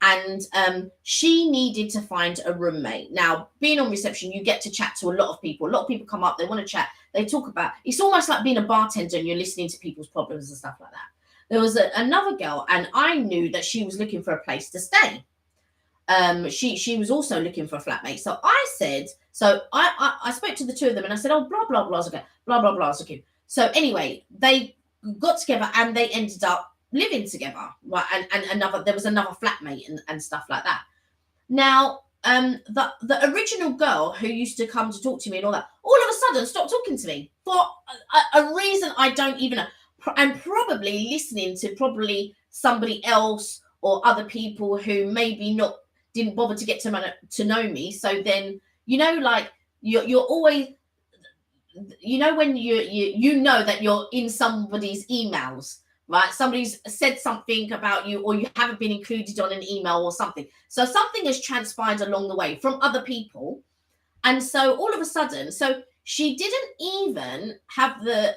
And she needed to find a roommate. Now, being on reception, you get to chat to a lot of people. A lot of people come up, they want to chat. They talk about, it's almost like being a bartender and you're listening to people's problems and stuff like that. There was another girl, and I knew that she was looking for a place to stay. She was also looking for a flatmate. So I said, I spoke to the two of them and I said, oh, blah, blah, blah's okay. Blah, blah, blah's okay. So anyway, they got together and they ended up living together, right? And there was another flatmate and stuff like that. Now, the original girl who used to come to talk to me and all that, all of a sudden stopped talking to me for a reason I don't even know, and probably listening to somebody else or other people who maybe didn't bother to get to know me. So then, you know, like you're always, you know, when you know that you're in somebody's emails, right? Somebody's said something about you, or you haven't been included on an email or something. So something has transpired along the way from other people. And so all of a sudden, so she didn't even have the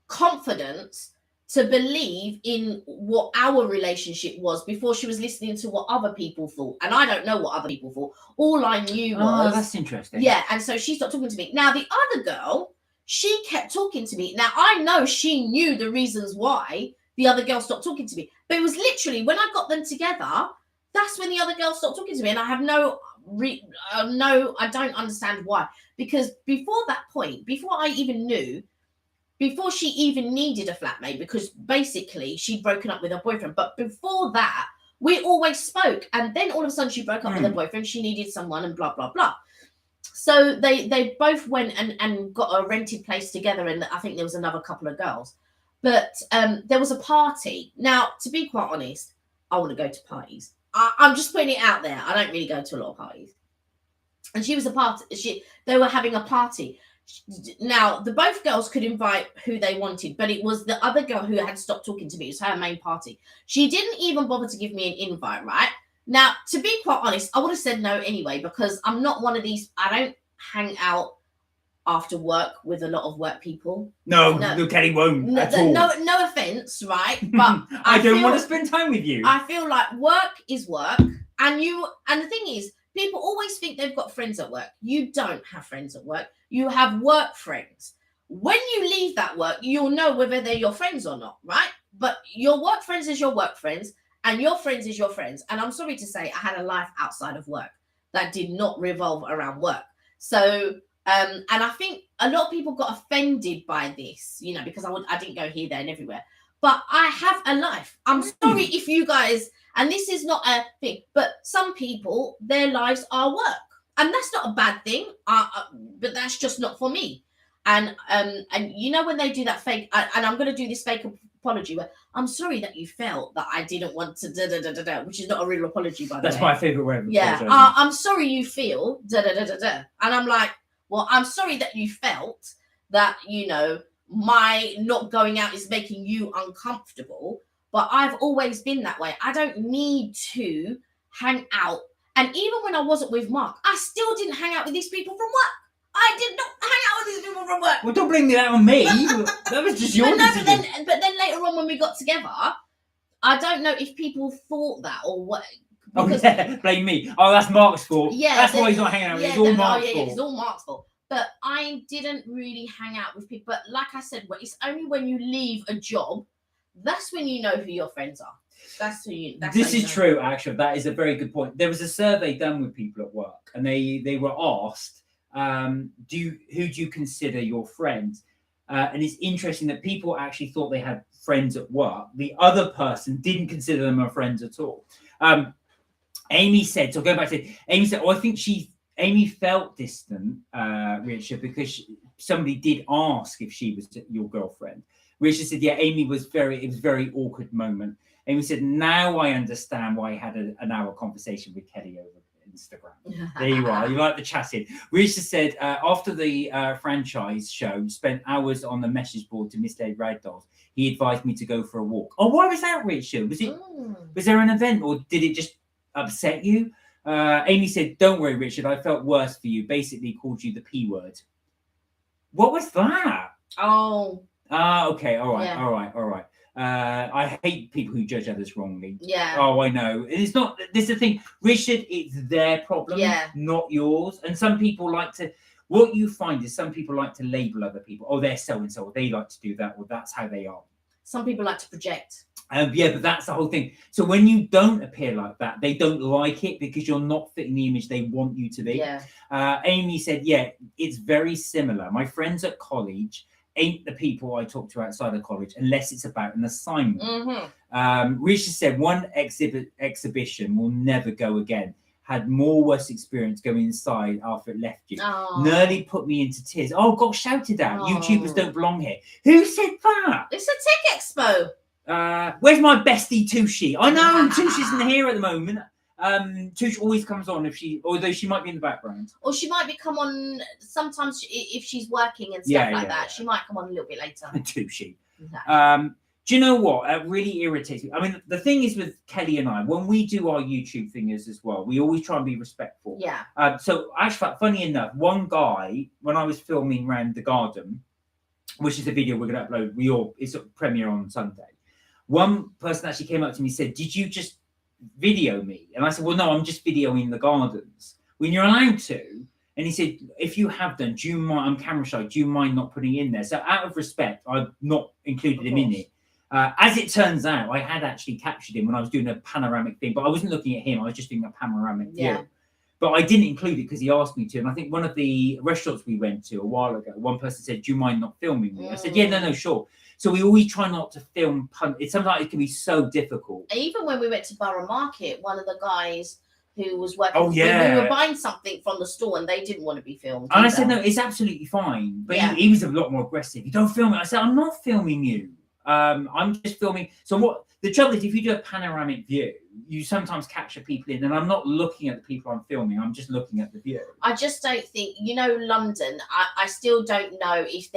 confidence to believe in what our relationship was before she was listening to what other people thought. And I don't know what other people thought. All I knew was... Oh, that's interesting. Yeah, and so she stopped talking to me. Now, the other girl, she kept talking to me. Now, I know she knew the reasons why the other girl stopped talking to me, but it was literally when I got them together, that's when the other girl stopped talking to me. And I have I don't understand why. Because before that point, before I even knew, before she even needed a flatmate, because basically she'd broken up with her boyfriend. But before that, we always spoke. And then all of a sudden she broke up with her boyfriend. She needed someone and blah, blah, blah. So they both went and got a rented place together. And I think there was another couple of girls. But there was a party. Now, to be quite honest, I want to go to parties. I'm just putting it out there. I don't really go to a lot of parties. And she was a party. They were having a party. Now, the both girls could invite who they wanted, but it was the other girl who had stopped talking to me. It was her main party. She didn't even bother to give me an invite, right? Now, to be quite honest, I would have said no anyway, because I'm not one of these. I don't hang out after work with a lot of work people. No, Kelly won't at all. No offense, right? But I don't want to spend time with you. I feel like work is work, and the thing is, people always think they've got friends at work. You don't have friends at work. You have work friends. When you leave that work, you'll know whether they're your friends or not, right? But your work friends is your work friends, and your friends is your friends. And I'm sorry to say, I had a life outside of work that did not revolve around work. So, and I think a lot of people got offended by this, because I didn't go here, there, and everywhere. But I have a life. I'm sorry if you guys, and this is not a thing, but some people, their lives are work. And that's not a bad thing, but that's just not for me. And when they do that fake, and I'm going to do this fake apology, where I'm sorry that you felt that I didn't want to which is not a real apology, by the way. That's my favorite way of apologizing. Yeah, I'm sorry you feel and I'm like, well, I'm sorry that you felt that my not going out is making you uncomfortable, but I've always been that way. I don't need to hang out. And even when I wasn't with Mark, I still didn't hang out with these people from work. I did not hang out with these people from work. Well, don't bring that on me. That was just your decision. But then later on, when we got together, I don't know if people thought that or what. Because, blame me. Oh, that's Mark's fault. Yeah, that's why he's not hanging out with me. It's all Mark's fault. It's all Mark's fault. But I didn't really hang out with people. But like I said, it's only when you leave a job, that's when you know who your friends are. This is true, actually. That is a very good point. There was a survey done with people at work, and they were asked, who do you consider your friends? And it's interesting that people actually thought they had friends at work. The other person didn't consider them a friends at all. Amy said, so going back to Amy said, I think Amy felt distant, Richard, because somebody did ask if she was your girlfriend. Richard said, yeah, it was a very awkward moment. Amy said, now I understand why I had an hour conversation with Kelly over Instagram. There you are. You like the chatting. Richard said, after the franchise show, spent hours on the message board to mislead ragdolls. He advised me to go for a walk. Oh, why was that, Richard? Was there an event, or did it just upset you? Amy said, don't worry, Richard. I felt worse for you. Basically called you the P word. What was that? Oh. Okay. All right. Yeah. All right. I hate people who judge others wrongly. Yeah. Oh, I know. It's not. This is the thing, Richard. It's their problem, not yours. And some people like to. What you find is some people like to label other people. Oh, they're so and so. They like to do that. Or that's how they are. Some people like to project. Yeah, but that's the whole thing. So when you don't appear like that, they don't like it because you're not fitting the image they want you to be. Yeah. Amy said, yeah, it's very similar. My friends at college ain't the people I talk to outside of college unless it's about an assignment. Mm-hmm. Richard said one exhibition will never go again. Had more worse experience going inside after it left you. Oh. Nearly put me into tears. Oh, got shouted at. YouTubers don't belong here. Who said that? It's a tech expo. Where's my bestie Tushi? I know Tush isn't here at the moment. Tush always comes on although she might be in the background. Or she might come on sometimes if she's working and stuff like that. She might come on a little bit later. Tushi. Exactly. Do you know what? It really irritates me. I mean, the thing is with Kelly and I, when we do our YouTube thingers as well, we always try and be respectful. Yeah. So actually, funny enough, one guy, when I was filming around the garden, which is a video we're going to upload, it's a premiere on Sunday. One person actually came up to me and said, did you just video me? And I said, well, no, I'm just videoing the gardens. When you're allowed to. And he said, if you have done, do you mind, I'm camera shy, do you mind not putting it in there? So out of respect, I've not included him in it. As it turns out, I had actually captured him when I was doing a panoramic thing, but I wasn't looking at him. I was just doing a panoramic view. But I didn't include it because he asked me to. And I think one of the restaurants we went to a while ago, one person said, do you mind not filming me? I said, yeah, no, sure. So we always try not to film. Sometimes it can be so difficult. Even when we went to Borough Market, one of the guys who was working, we were buying something from the store and they didn't want to be filmed. And I said, no, it's absolutely fine. But he was a lot more aggressive. You don't film it. I said, I'm not filming you. I'm just filming. So what the trouble is, if you do a panoramic view, you sometimes capture people in, and I'm not looking at the people I'm filming. I'm just looking at the view. I just don't think, London, I still don't know if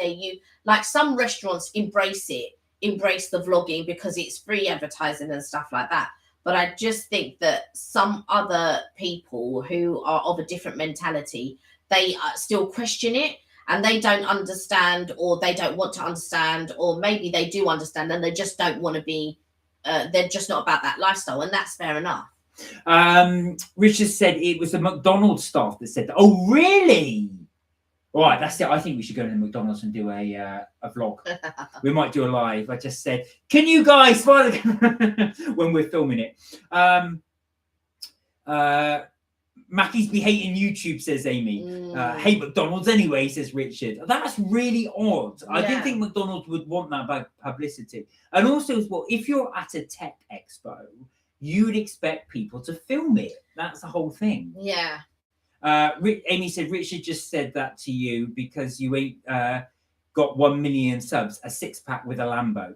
like some restaurants embrace the vlogging because it's free advertising and stuff like that. But I just think that some other people who are of a different mentality, they still question it and they don't understand, or they don't want to understand, or maybe they do understand and they just don't want to be, they're just not about that lifestyle, and that's fair enough. Richard said it was the McDonald's staff that said that. Oh, really? All right, that's it. I think we should go to McDonald's and do a vlog. We might do a live. I just said, can you guys find when we're filming it? Mackie's be hating YouTube, says Amy. Hate McDonald's anyway, says Richard. That's really odd. I didn't think McDonald's would want that by publicity. And also as well, if you're at a tech expo, you would expect people to film it. That's the whole thing. Yeah. Amy said, Richard just said that to you because you ain't got 1 million subs, a 6-pack with a Lambo.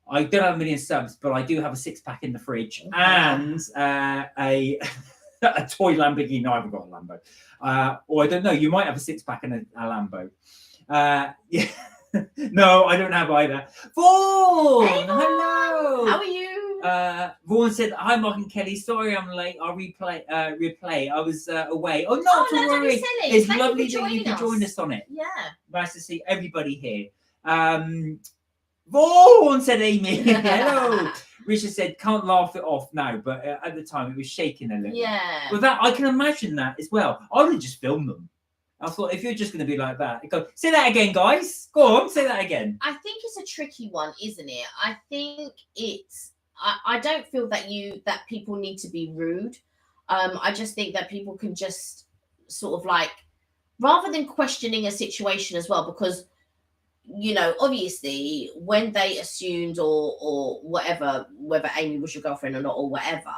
I don't have 1 million subs, but I do have a 6-pack in the fridge and a toy Lamborghini. No, I haven't got a Lambo. Or I don't know, you might have a 6-pack and a Lambo. Yeah. No, I don't have either. Vaughan! Hey, hello! How are you? Vaughan said, hi, Mark and Kelly. Sorry I'm late. I'll replay. I was away. Oh, not to worry. It's lovely that you could join us on it. Yeah. Nice to see everybody here. Vaughan, said Amy. Hello. Richard said, can't laugh it off now, but at the time it was shaking a little. Yeah. But that, I can imagine that as well. I would just film them. I thought, if you're just going to be like that, go, say that again, guys. Go on, say that again. I think it's a tricky one, isn't it? I think it's, I don't feel that people need to be rude. I just think that people can just sort of like, rather than questioning a situation as well, because, obviously when they assumed or whatever, whether Amy was your girlfriend or not or whatever,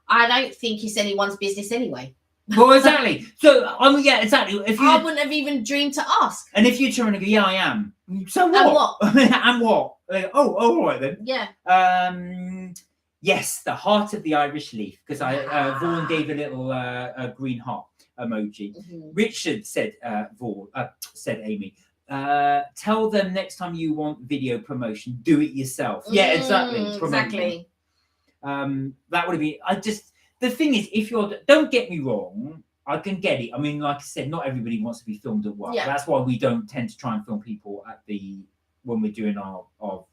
I don't think it's anyone's business anyway. Well, exactly. So, yeah, exactly. If you, I wouldn't have even dreamed to ask. And if you turn and go, yeah, I am. So what? And what? And what? Like, all right then. Yeah. Yes, the heart of the Irish leaf, because Vaughan gave a little green heart emoji. Mm-hmm. Richard said, said Amy, tell them next time you want video promotion, do it yourself. Yeah, exactly. Exactly. That would be. The thing is, if you're, don't get me wrong, I can get it. I mean, like I said, not everybody wants to be filmed at work. Yeah. That's why we don't tend to try and film people when we're doing our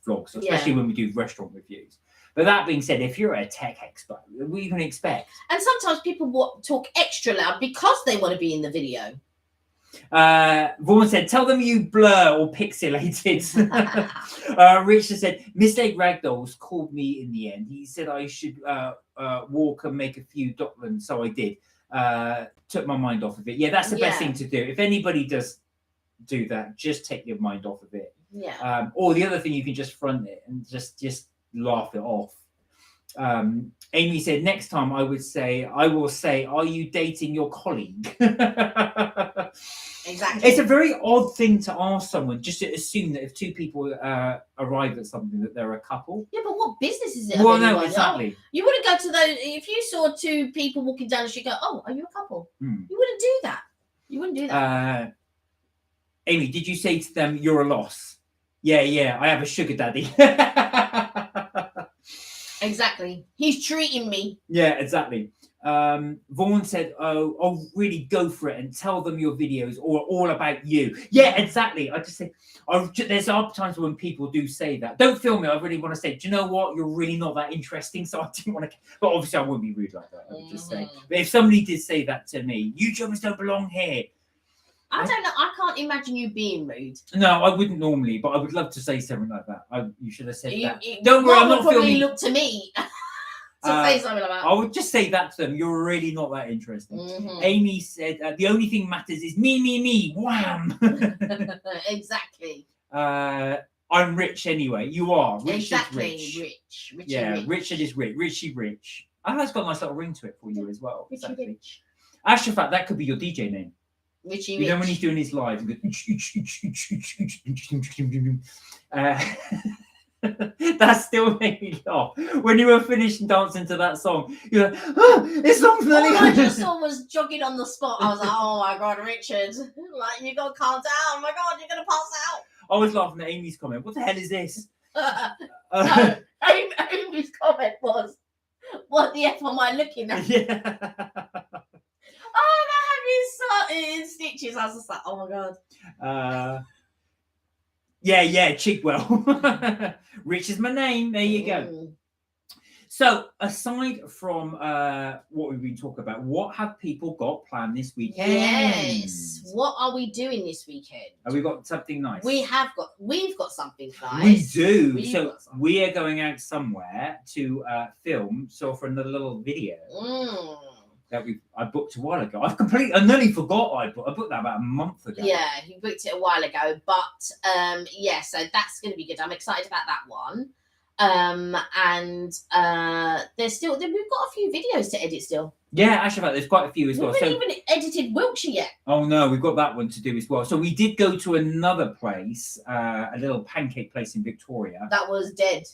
vlogs, especially when we do restaurant reviews. But that being said, if you're at a tech expo, what are you going to expect? And sometimes people talk extra loud because they want to be in the video. Vaughan said, tell them you blur or pixelated. Richard said, Mistake Ragdolls called me in the end. He said I should walk and make a few Docklands, so I did. Took my mind off of it. Yeah, that's the best thing to do. If anybody does do that, just take your mind off of it. Yeah. Or the other thing, you can just front it and just laugh it off. Amy said, next time I will say, are you dating your colleague? Exactly. It's a very odd thing to ask someone, just to assume that if two people arrive at something that they're a couple. Yeah, but what business is it? Well, no, exactly. You wouldn't go to those, if you saw two people walking down the street, go, oh, are you a couple? You wouldn't do that. You wouldn't do that. Amy, did you say to them, you're a loss? Yeah, I have a sugar daddy. Exactly. He's treating me. Yeah, exactly. Vaughan said, oh, really go for it and tell them your videos are all about you. Yeah, exactly. I just say, there's times when people do say that. Don't film me. I really want to say, do you know what? You're really not that interesting. So I didn't want to, but obviously I wouldn't be rude like that. I would just say, but if somebody did say that to me, YouTubers don't belong here. I don't know. I can't imagine you being rude. No, I wouldn't normally, but I would love to say something like that. You should have said that. You, Don't worry, I'm would not probably filming. look to me to say something like that. I would just say that to them. You're really not that interesting. Amy said, the only thing matters is me. Wham! Exactly. I'm rich anyway. You are. Richard's Rich. Richard is rich. Richie rich. And that's got a nice little ring to it for you as well. Richie exactly. Rich. Actually, in fact, that could be your DJ name. Richie You Rich. know when he's doing his live, that still made me laugh. When you were finished dancing to that song, you're like, this song's not all I just saw was jogging on the spot. I was like, oh my God, Richard. Like, you got to calm down. Oh my God, you're going to pass out. I was laughing at Amy's comment. What the hell is this? No, Amy's comment was, what the F am I looking at? Yeah. Oh, that had me in stitches. I was just like, oh my God. Yeah, Chigwell. Rich is my name. There you go. So, aside from what we've been talking about, what have people got planned this weekend? Yes. What are we doing this weekend? Have we got something nice? We've got something nice. We do. We are going out somewhere to film. So for another little video that I booked a while ago. I nearly forgot I booked that about a month ago. Yeah, you booked it a while ago, but yeah, so that's going to be good. I'm excited about that one. And we've got a few videos to edit still. Yeah, actually, there's quite a few as well. We haven't even edited Wiltshire yet. Oh no, we've got that one to do as well. So we did go to another place, a little pancake place in Victoria. That was dead.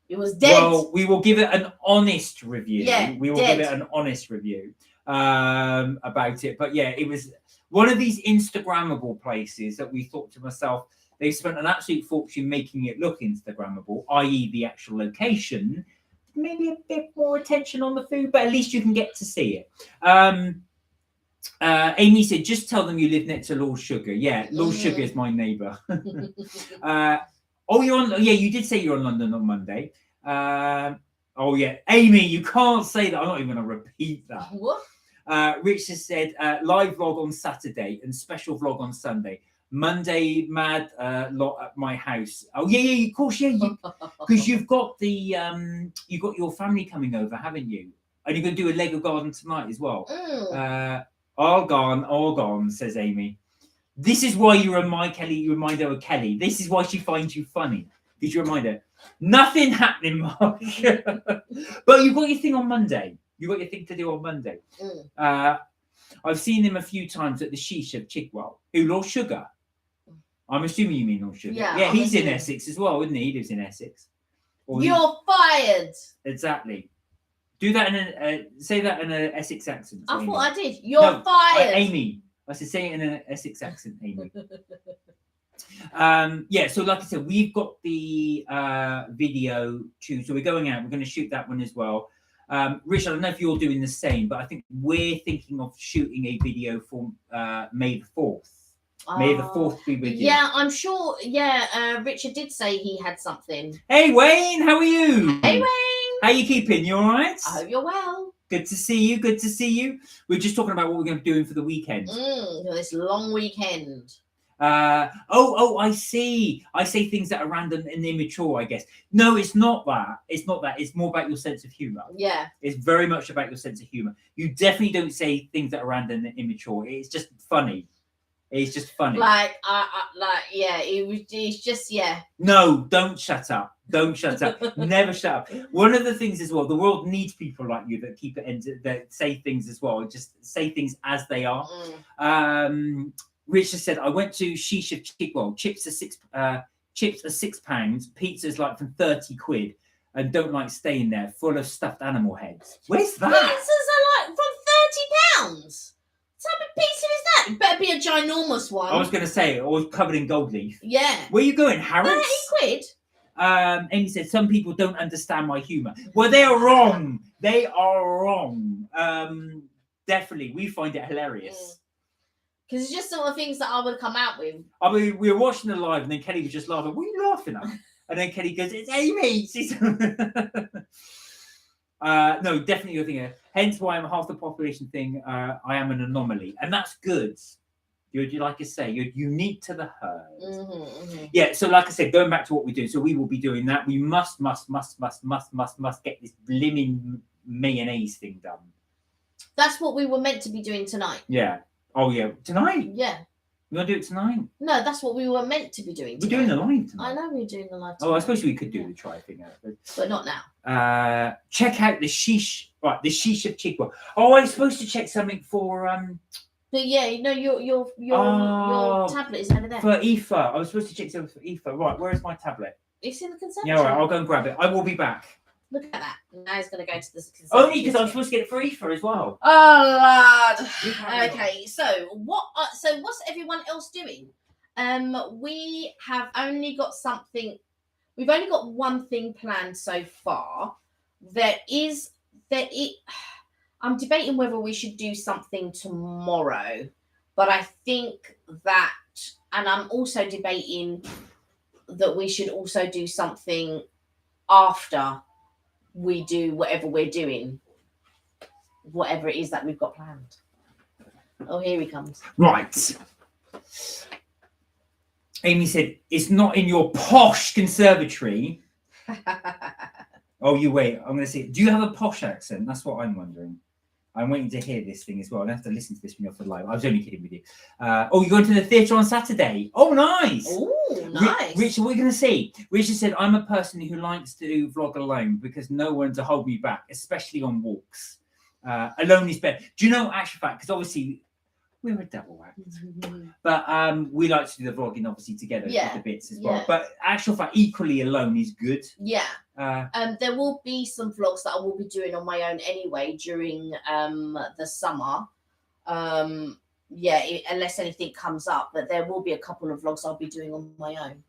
It was dead. Well, we will give it an honest review. Yeah, we will give it an honest review about it. But yeah, it was one of these Instagrammable places that we thought to myself, they spent an absolute fortune making it look Instagrammable, i.e. the actual location. Maybe a bit more attention on the food, but at least you can get to see it. Amy said, just tell them you live next to Lord Sugar. Yeah, Lord Sugar is my neighbour. You're on. Yeah, you did say you're on London on Monday. Oh yeah, Amy, you can't say that. I'm not even going to repeat that. What? Rich has said live vlog on Saturday and special vlog on Sunday. Monday, mad lot at my house. Oh yeah, of course, yeah, because you've got your family coming over, haven't you? And you're going to do a Lego garden tonight as well. All gone, says Amy. This is why you remind her of Kelly. This is why she finds you funny. Did you remind her? Nothing happening, Mark. But you've got your thing on Monday. You've got your thing to do on Monday. I've seen him a few times at the Sheesh of Chigwell. Who, Lord Sugar? I'm assuming you mean Lord Sugar. Yeah, he's in Essex as well, isn't he? He lives in Essex. You're fired. Exactly. Do that say that in an Essex accent. I thought I did. You're fired. Amy. I said say it in an Essex accent, Amy. Yeah, so like I said, we've got the video too. So we're going out. We're going to shoot that one as well. Rich, I don't know if you're doing the same, but I think we're thinking of shooting a video for May the 4th. May the 4th be with you. Yeah, I'm sure. Yeah, Richard did say he had something. Hey, Wayne, how are you? Hey, Wayne. How you keeping? You all right? I hope you're well. Good to see you. Good to see you. We're just talking about what we're going to be doing for the weekend. This long weekend. I see. I say things that are random and immature, I guess. No, it's not that. It's not that. It's more about your sense of humor. Yeah. It's very much about your sense of humor. You definitely don't say things that are random and immature. It's just funny. It's just funny. It's just, yeah. No, don't shut up. Don't shut up. Never shut up. One of the things as well, the world needs people like you that keep it, that say things as well. Just say things as they are. Richard said, I went to Sheesh of Chigwell. Chips are £6. Pizza's like from 30 quid. And don't like staying there, full of stuffed animal heads. Where's that? Pizzas are like from £30. What type of pizza is that? It better be a ginormous one. I was going to say, or covered in gold leaf. Yeah. Where are you going, Harrods? 30 quid? Amy said, some people don't understand my humour. Well, they are wrong. They are wrong. Definitely. We find it hilarious. Because it's just some of the things that I would come out with. I mean, we were watching the live and then Kelly was just laughing. What are you laughing at? And then Kelly goes, it's Amy. No, definitely your thing. Hence why I'm half the population thing. I am an anomaly. And that's good. You're like I say, you're unique to the herd. Mm-hmm. Yeah. So like I said, going back to what we're doing, so we will be doing that. We must get this blimmin' mayonnaise thing done. That's what we were meant to be doing tonight. Yeah. Oh yeah. Tonight. Yeah. You want to do it tonight? No, that's what we were meant to be doing tonight. We're doing the live tonight. I know we're doing the live tonight. Oh, I suppose we could do the try thing out, but not now. Check out the sheesh. Right, the sheesh of Chigwell. Oh, I was supposed to check something for But yeah, you know your tablet is over there. For Aoife. I was supposed to check something for Aoife. Right, where is my tablet? It's in the conservatory. Yeah, all right, I'll go and grab it. I will be back. Look at that. Now he's going to go to the conservatory. Only because I was supposed to get it for Aoife as well. Oh, Lord. Okay, so what's everyone else doing? We have only got something. We've only got one thing planned so far. I'm debating whether we should do something tomorrow, but I think that, and I'm also debating that we should also do something after we do whatever we're doing, whatever it is that we've got planned. Oh, here he comes. Right. Amy said, it's not in your posh conservatory. Oh, you wait. I'm going to see. Do you have a posh accent? That's what I'm wondering. I'm waiting to hear this thing as well. I have to listen to this when you're off the live. I was only kidding with you. You're going to the theatre on Saturday. Oh, nice. Oh, nice. Richard, what are you going to see? Richard said, I'm a person who likes to vlog alone because no one to hold me back, especially on walks. Alone is better. Do you know, actual fact, because obviously we're a double act, but we like to do the vlogging obviously together with the bits as well. But actual fact, equally alone is good. Yeah. There will be some vlogs that I will be doing on my own anyway during the summer. Unless anything comes up, but there will be a couple of vlogs I'll be doing on my own.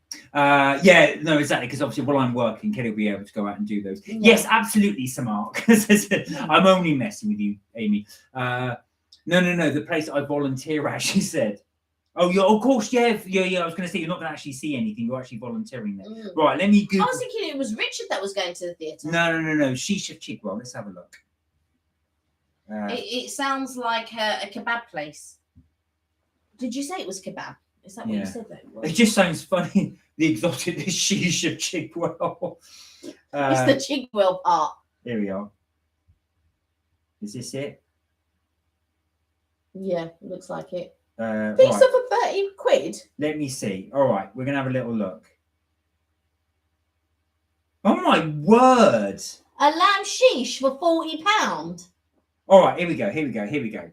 No, exactly, because obviously while I'm working, Kelly will be able to go out and do those. Yes, absolutely, Samark. I'm only messing with you, Amy. No, the place I volunteer at, she said. Oh, yeah, of course, yeah. I was going to say, you're not going to actually see anything. You're actually volunteering there. Right, let me Google. I was thinking it was Richard that was going to the theatre. No. Sheesh of Chigwell. Let's have a look. It sounds like a kebab place. Did you say it was kebab? Is that what you said that it was? It just sounds funny. The sheesh of Chigwell. It's the Chigwell part. Here we are. Is this it? Yeah, looks like it. Pizza for 30 quid? Let me see. All right, we're going to have a little look. Oh, my word. A lamb sheesh for £40. All right, here we go.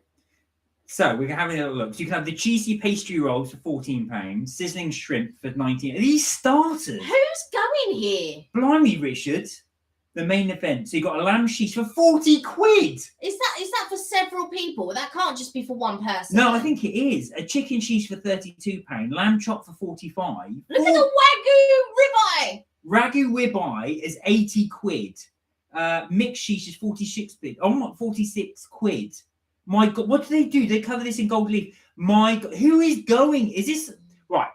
So we're going to have a little look. So you can have the cheesy pastry rolls for £14, sizzling shrimp for £19. Are these starters? Who's going here? Blimey, Richard. The main event. So you got a lamb sheesh for 40 quid. Is that for several people? That can't just be for one person. No, I think it is. A chicken sheesh for £32, lamb chop for 45. Look at the wagyu ribeye. Ragu ribeye is 80 quid. Mixed sheesh is 46 quid. Oh my, 46 quid. My God, what do they do? They cover this in gold leaf. My God, who is going? Is this right?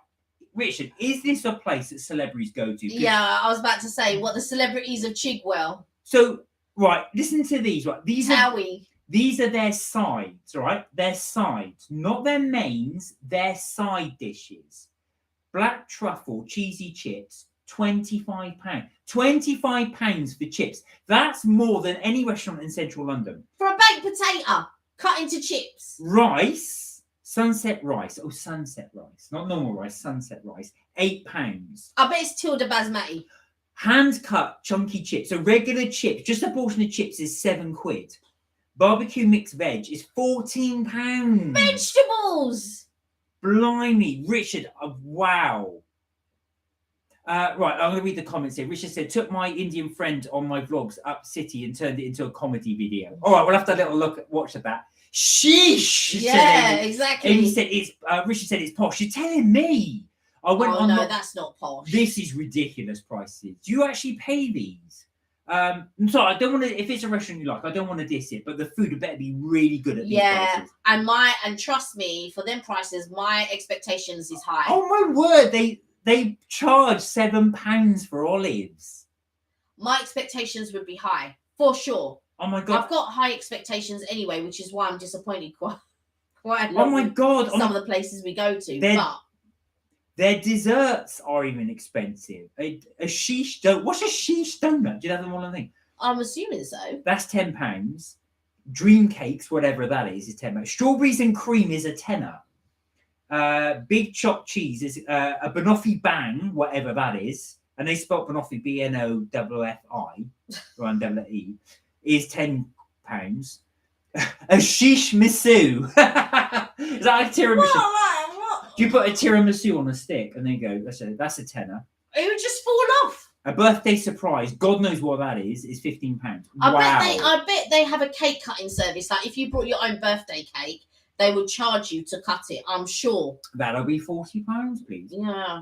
Richard, is this a place that celebrities go to? Yeah, I was about to say, what, the celebrities of Chigwell. So, right, listen to these, right? These are their sides, right? Their sides, not their mains, their side dishes. Black truffle, cheesy chips, £25. £25 for chips. That's more than any restaurant in central London. For a baked potato, cut into chips. Rice. Sunset rice. Oh, sunset rice. Not normal rice, sunset rice. £8. I bet it's Tilda Basmati. Hand cut chunky chips. So regular chips, just a portion of chips is 7 quid. Barbecue mixed veg is £14. Vegetables. Blimey. Richard, wow. Right, I'm going to read the comments here. Richard said, took my Indian friend on my vlogs up city and turned it into a comedy video. All right, we'll have to have a little look at watch of that. Sheesh. Yeah, exactly. Amy said it's Richard said it's posh. You're telling me. I went on. No, that's not posh. This is ridiculous prices. Do you actually pay these? I'm sorry, I don't want to. If it's a restaurant you like, I don't want to diss it, but the food would better be really good at these prices. and trust me, for them prices, my expectations is high. Oh my word, they charge £7 for olives. My expectations would be high for sure. Oh my God. I've got high expectations anyway, which is why I'm disappointed. quite a lot. Oh my god! Some of the places we go to, but their desserts are even expensive. A sheesh donut. What's a sheesh donut? Do you know them all? I think. I'm assuming so. That's £10. Dream cakes, whatever that is £10. Strawberries and cream is a tenner. Big chopped cheese is a banoffee bang, whatever that is, and they spell banoffee BNOFFI, or E, is £10. A sheesh misu. Is that like tiramisu? What? Do you put a tiramisu on a stick and then go, that's a tenner? It would just fall off. A birthday surprise, God knows what that is £15. Wow. I bet they have a cake cutting service. Like if you brought your own birthday cake, they would charge you to cut it, I'm sure. That'll be £40, please. Yeah.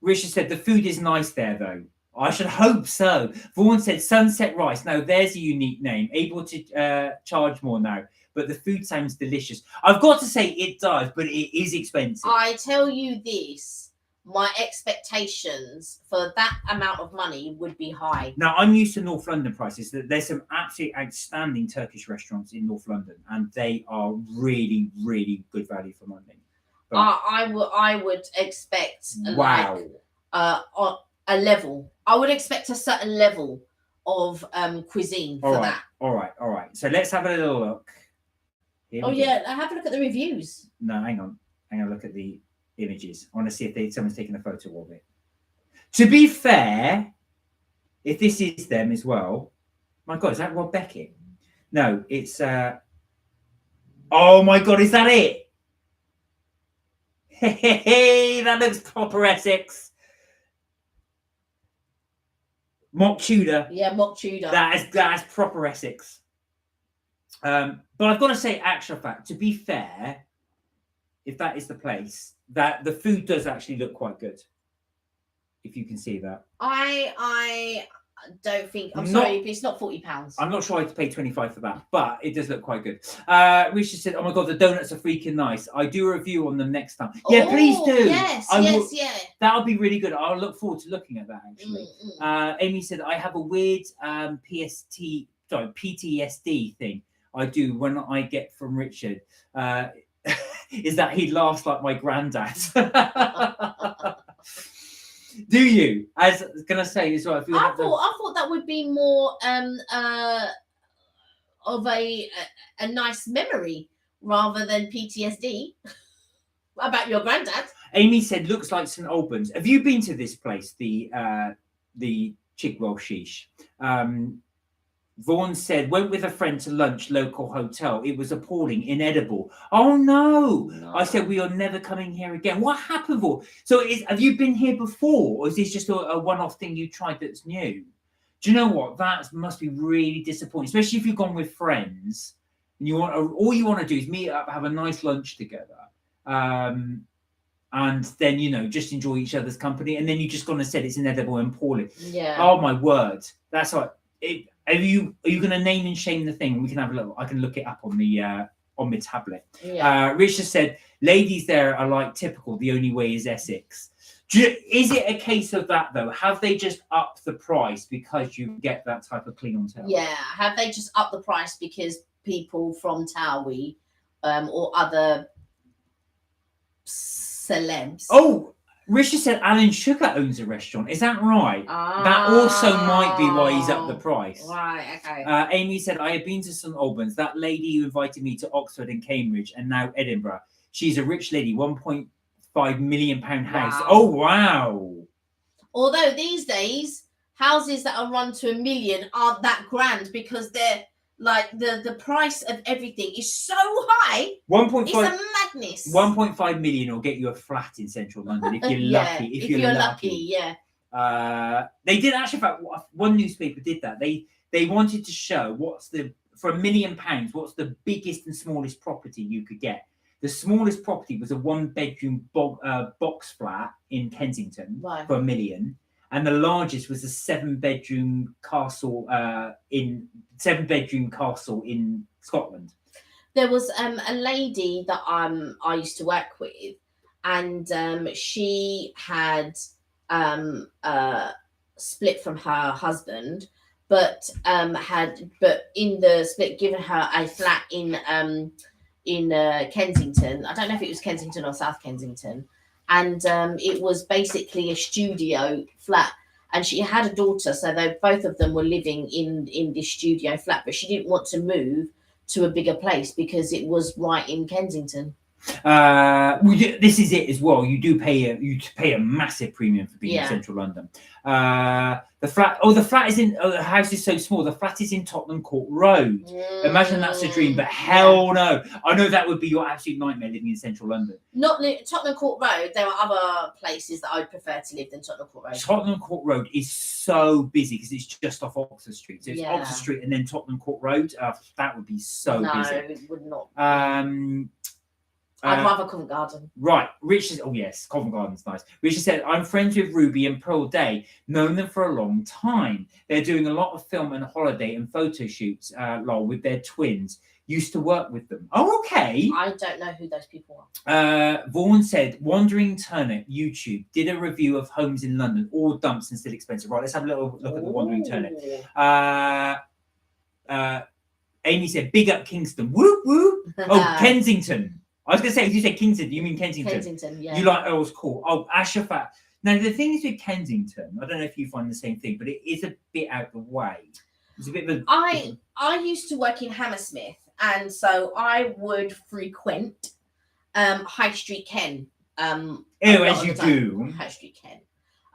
Richard said the food is nice there though. I should hope so. Vaughan said Sunset Rice. Now there's a unique name. Able to charge more now. But the food sounds delicious. I've got to say it does, but it is expensive. I tell you this, my expectations for that amount of money would be high. Now, I'm used to North London prices. There's some absolutely outstanding Turkish restaurants in North London, and they are really, really good value for money. But I would expect wow. A level. I would expect a certain level of cuisine for that. All right. So let's have a little look. Yeah, have a look at the reviews. No, hang on. Look at the images. I want to see if someone's taken a photo of it. To be fair, if this is them as well, my God, is that Rob Beckett? No, it's oh my God, is that it? Hey, that looks proper Essex. Mock Tudor. Yeah, mock Tudor. That's proper Essex. But I've got to say, actual fact, to be fair, if that is the place, that the food does actually look quite good. If you can see that. I don't think. Sorry, it's not £40. I'm not sure I'd pay 25 for that, but it does look quite good. Richard said, "Oh my God, the donuts are freaking nice. I do a review on them next time." Yeah, please do. Yes, yeah. That'll be really good. I'll look forward to looking at that actually. Amy said, "I have a weird PTSD thing I do when I get from Richard. Is that he laughs like my granddad." Do you? As I was gonna say as well. If you I thought that would be more of a nice memory rather than PTSD about your granddad. Amy said, "Looks like St Albans." Have you been to this place, the Chigwell Sheesh? Vaughan said, "Went with a friend to lunch, local hotel. It was appalling, inedible." Oh no. I said, "We are never coming here again." What happened, Vaughan? So have you been here before, or is this just a one-off thing you tried that's new? Do you know what? That must be really disappointing, especially if you've gone with friends and all you want to do is meet up, have a nice lunch together, and then just enjoy each other's company, and then you just gone and said it's inedible and appalling. Yeah. Oh my word, that's like it. Are you going to name and shame the thing? We can have a look. I can look it up on my tablet. Yeah. Richard said, "Ladies there are like typical. The only way is Essex." Is it a case of that though? Have they just upped the price because you get that type of clientele? Yeah. Have they just upped the price because people from Towie or other celebs? Oh. Richard said Alan Sugar owns a restaurant. Is that right? That also might be why he's up the price. Right, okay. Amy said, "I have been to St Albans. That lady who invited me to Oxford and Cambridge and now Edinburgh. She's a rich lady, £1.5 million house." Wow. Oh, wow. Although these days, houses that are run to £1 million aren't that grand because they're like the price of everything is so high. It's a madness. 1.5 million will get you a flat in central London if you're lucky. If you're lucky, yeah. They did actually. In fact, one newspaper did that. They wanted to show for £1 million, what's the biggest and smallest property you could get. The smallest property was a 1-bedroom box flat in Kensington for £1 million. And the largest was a 7-bedroom castle in Scotland. There was a lady that I used to work with, and she had split from her husband, but in the split given her a flat in in Kensington. I don't know if it was Kensington or South Kensington, and it was basically a studio flat. And she had a daughter, so they both of them were living in this studio flat. But she didn't want to move to a bigger place because it was right in Kensington. This is it as well. You do pay a massive premium for being in central London. The flat is in the house is so small. The flat is in Tottenham Court Road. Imagine that's a dream, but hell no. I know that would be your absolute nightmare living in central London. Not Tottenham Court Road. There are other places that I'd prefer to live than Tottenham Court Road. Tottenham Court Road is so busy because it's just off Oxford Street. So it's Oxford Street and then Tottenham Court Road. That would be so busy. No, it would not. I'd rather Covent Garden. Right. Richard, oh yes, Covent Garden's nice. Richard said, I'm friends with Ruby and Pearl Day, known them for a long time. They're doing a lot of film and holiday and photo shoots with their twins. Used to work with them. Oh, okay. I don't know who those people are. Vaughan said, Wandering Turnip, YouTube, did a review of homes in London, all dumps and still expensive. Right, let's have a little look at the Wandering Turnip. Amy said, big up Kingston. Whoop, whoop. Oh, Kensington. I was going to say, if you said Kingston, you mean Kensington? Kensington, yeah. You like Earl's Court. Oh, Ashafat. Now, the thing is with Kensington, I don't know if you find the same thing, but it is a bit out of the way. It's a bit of a... I used to work in Hammersmith, and so I would frequent High Street Ken. As you do. High Street Ken.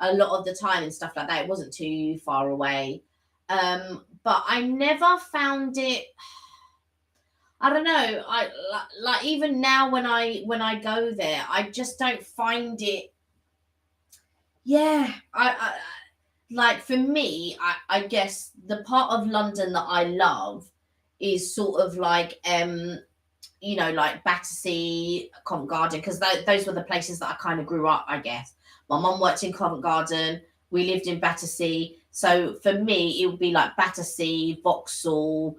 A lot of the time and stuff like that. It wasn't too far away. But I never found it... I don't know. I like even now when I go there, I just don't find it. Yeah, I like for me, I guess the part of London that I love is sort of like like Battersea, Covent Garden, because those were the places that I kind of grew up. I guess my mum worked in Covent Garden. We lived in Battersea, so for me it would be like Battersea, Vauxhall.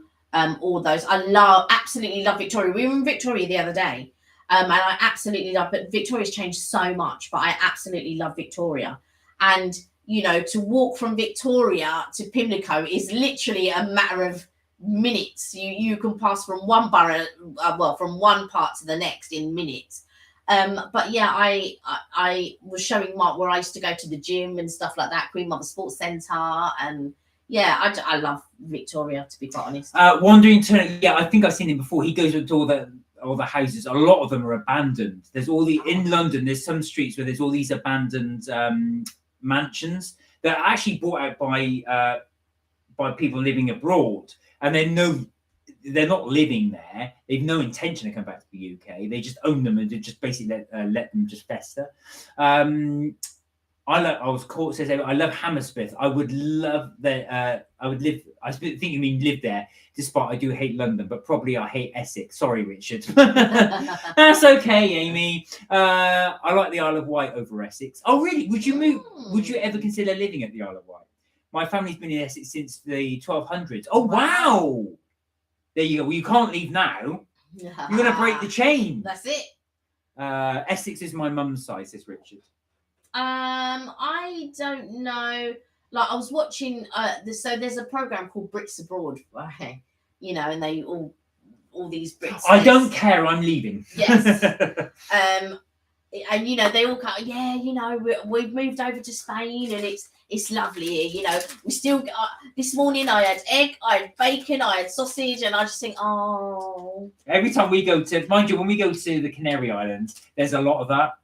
All those. I absolutely love Victoria. We were in Victoria the other day, and I absolutely love it. Victoria's changed so much, but I absolutely love Victoria. And to walk from Victoria to Pimlico is literally a matter of minutes. You can pass from one borough, from one part to the next in minutes. But yeah, I was showing Mark where I used to go to the gym and stuff like that, Queen Mother Sports Centre, and yeah, I love Victoria, to be quite honest. Wandering Turnip, yeah, I think I've seen him before. He goes to all the houses. A lot of them are abandoned. There's in London. There's some streets where there's all these abandoned mansions that are actually bought out by people living abroad, and they're not living there. They've no intention to come back to the UK. They just own them and just basically let them just fester. I love Hammersmith. I would love that. I would live. I think you mean live there. Despite I do hate London, but probably I hate Essex. Sorry, Richard. That's okay, Amy. I like the Isle of Wight over Essex. Oh, really? Would you move? Would you ever consider living at the Isle of Wight? My family's been in Essex since the 1200s. Oh, wow. There you go. Well, you can't leave now. You're going to break the chain. That's it. Essex is my mum's side, says Richard. I don't know. Like I was watching so there's a program called Brits Abroad, right? And they all these Brits. I don't care. I'm leaving. Yes. And they all go, yeah. We've moved over to Spain and it's lovely here. We still this morning I had egg, I had bacon, I had sausage, and I just think, oh. Every time we go to, mind you, when we go to the Canary Islands, there's a lot of that.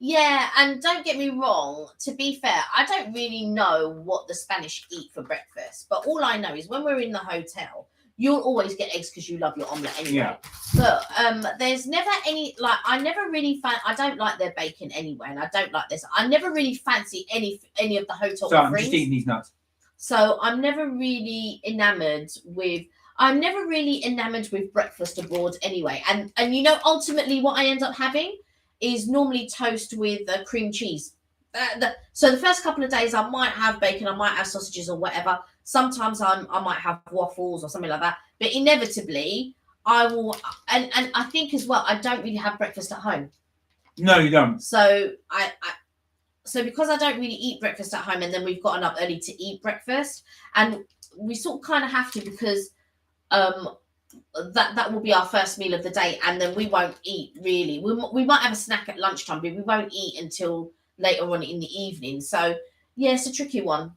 Yeah, and don't get me wrong, to be fair, I don't really know what the Spanish eat for breakfast, but all I know is when we're in the hotel, you'll always get eggs because you love your omelette anyway. Yeah. But there's never any, I never really I don't like their bacon anyway, and I don't like this. I never really fancy any of the hotel offerings. I'm just eating these nuts. So I'm never really enamored with breakfast abroad anyway. And ultimately what I end up having is normally toast with cream cheese. So the first couple of days I might have bacon, I might have sausages or whatever. Sometimes I might have waffles or something like that. But inevitably I will, and I think as well, I don't really have breakfast at home. No, you don't. So so because I don't really eat breakfast at home, and then we've gotten up early to eat breakfast, and we sort of kind of have to because that will be our first meal of the day, and then we won't eat really. We might have a snack at lunchtime, but we won't eat until later on in the evening. So yeah, it's a tricky one.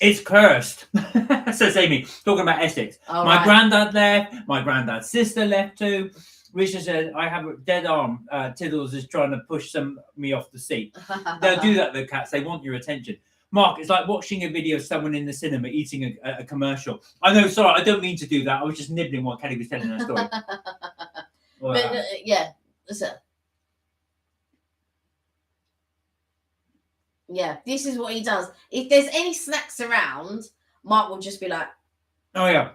It's cursed. Says Amy, talking about Essex. My granddad left, my granddad's sister left too. Richard said, I have a dead arm. Tiddles is trying to push me off the seat. They'll do that, though, cats. They want your attention. Mark, it's like watching a video of someone in the cinema eating a commercial. I know, sorry, I don't mean to do that. I was just nibbling while Kelly was telling her story. But, yeah, listen. Yeah, this is what he does. If there's any snacks around, Mark will just be like, oh, yeah.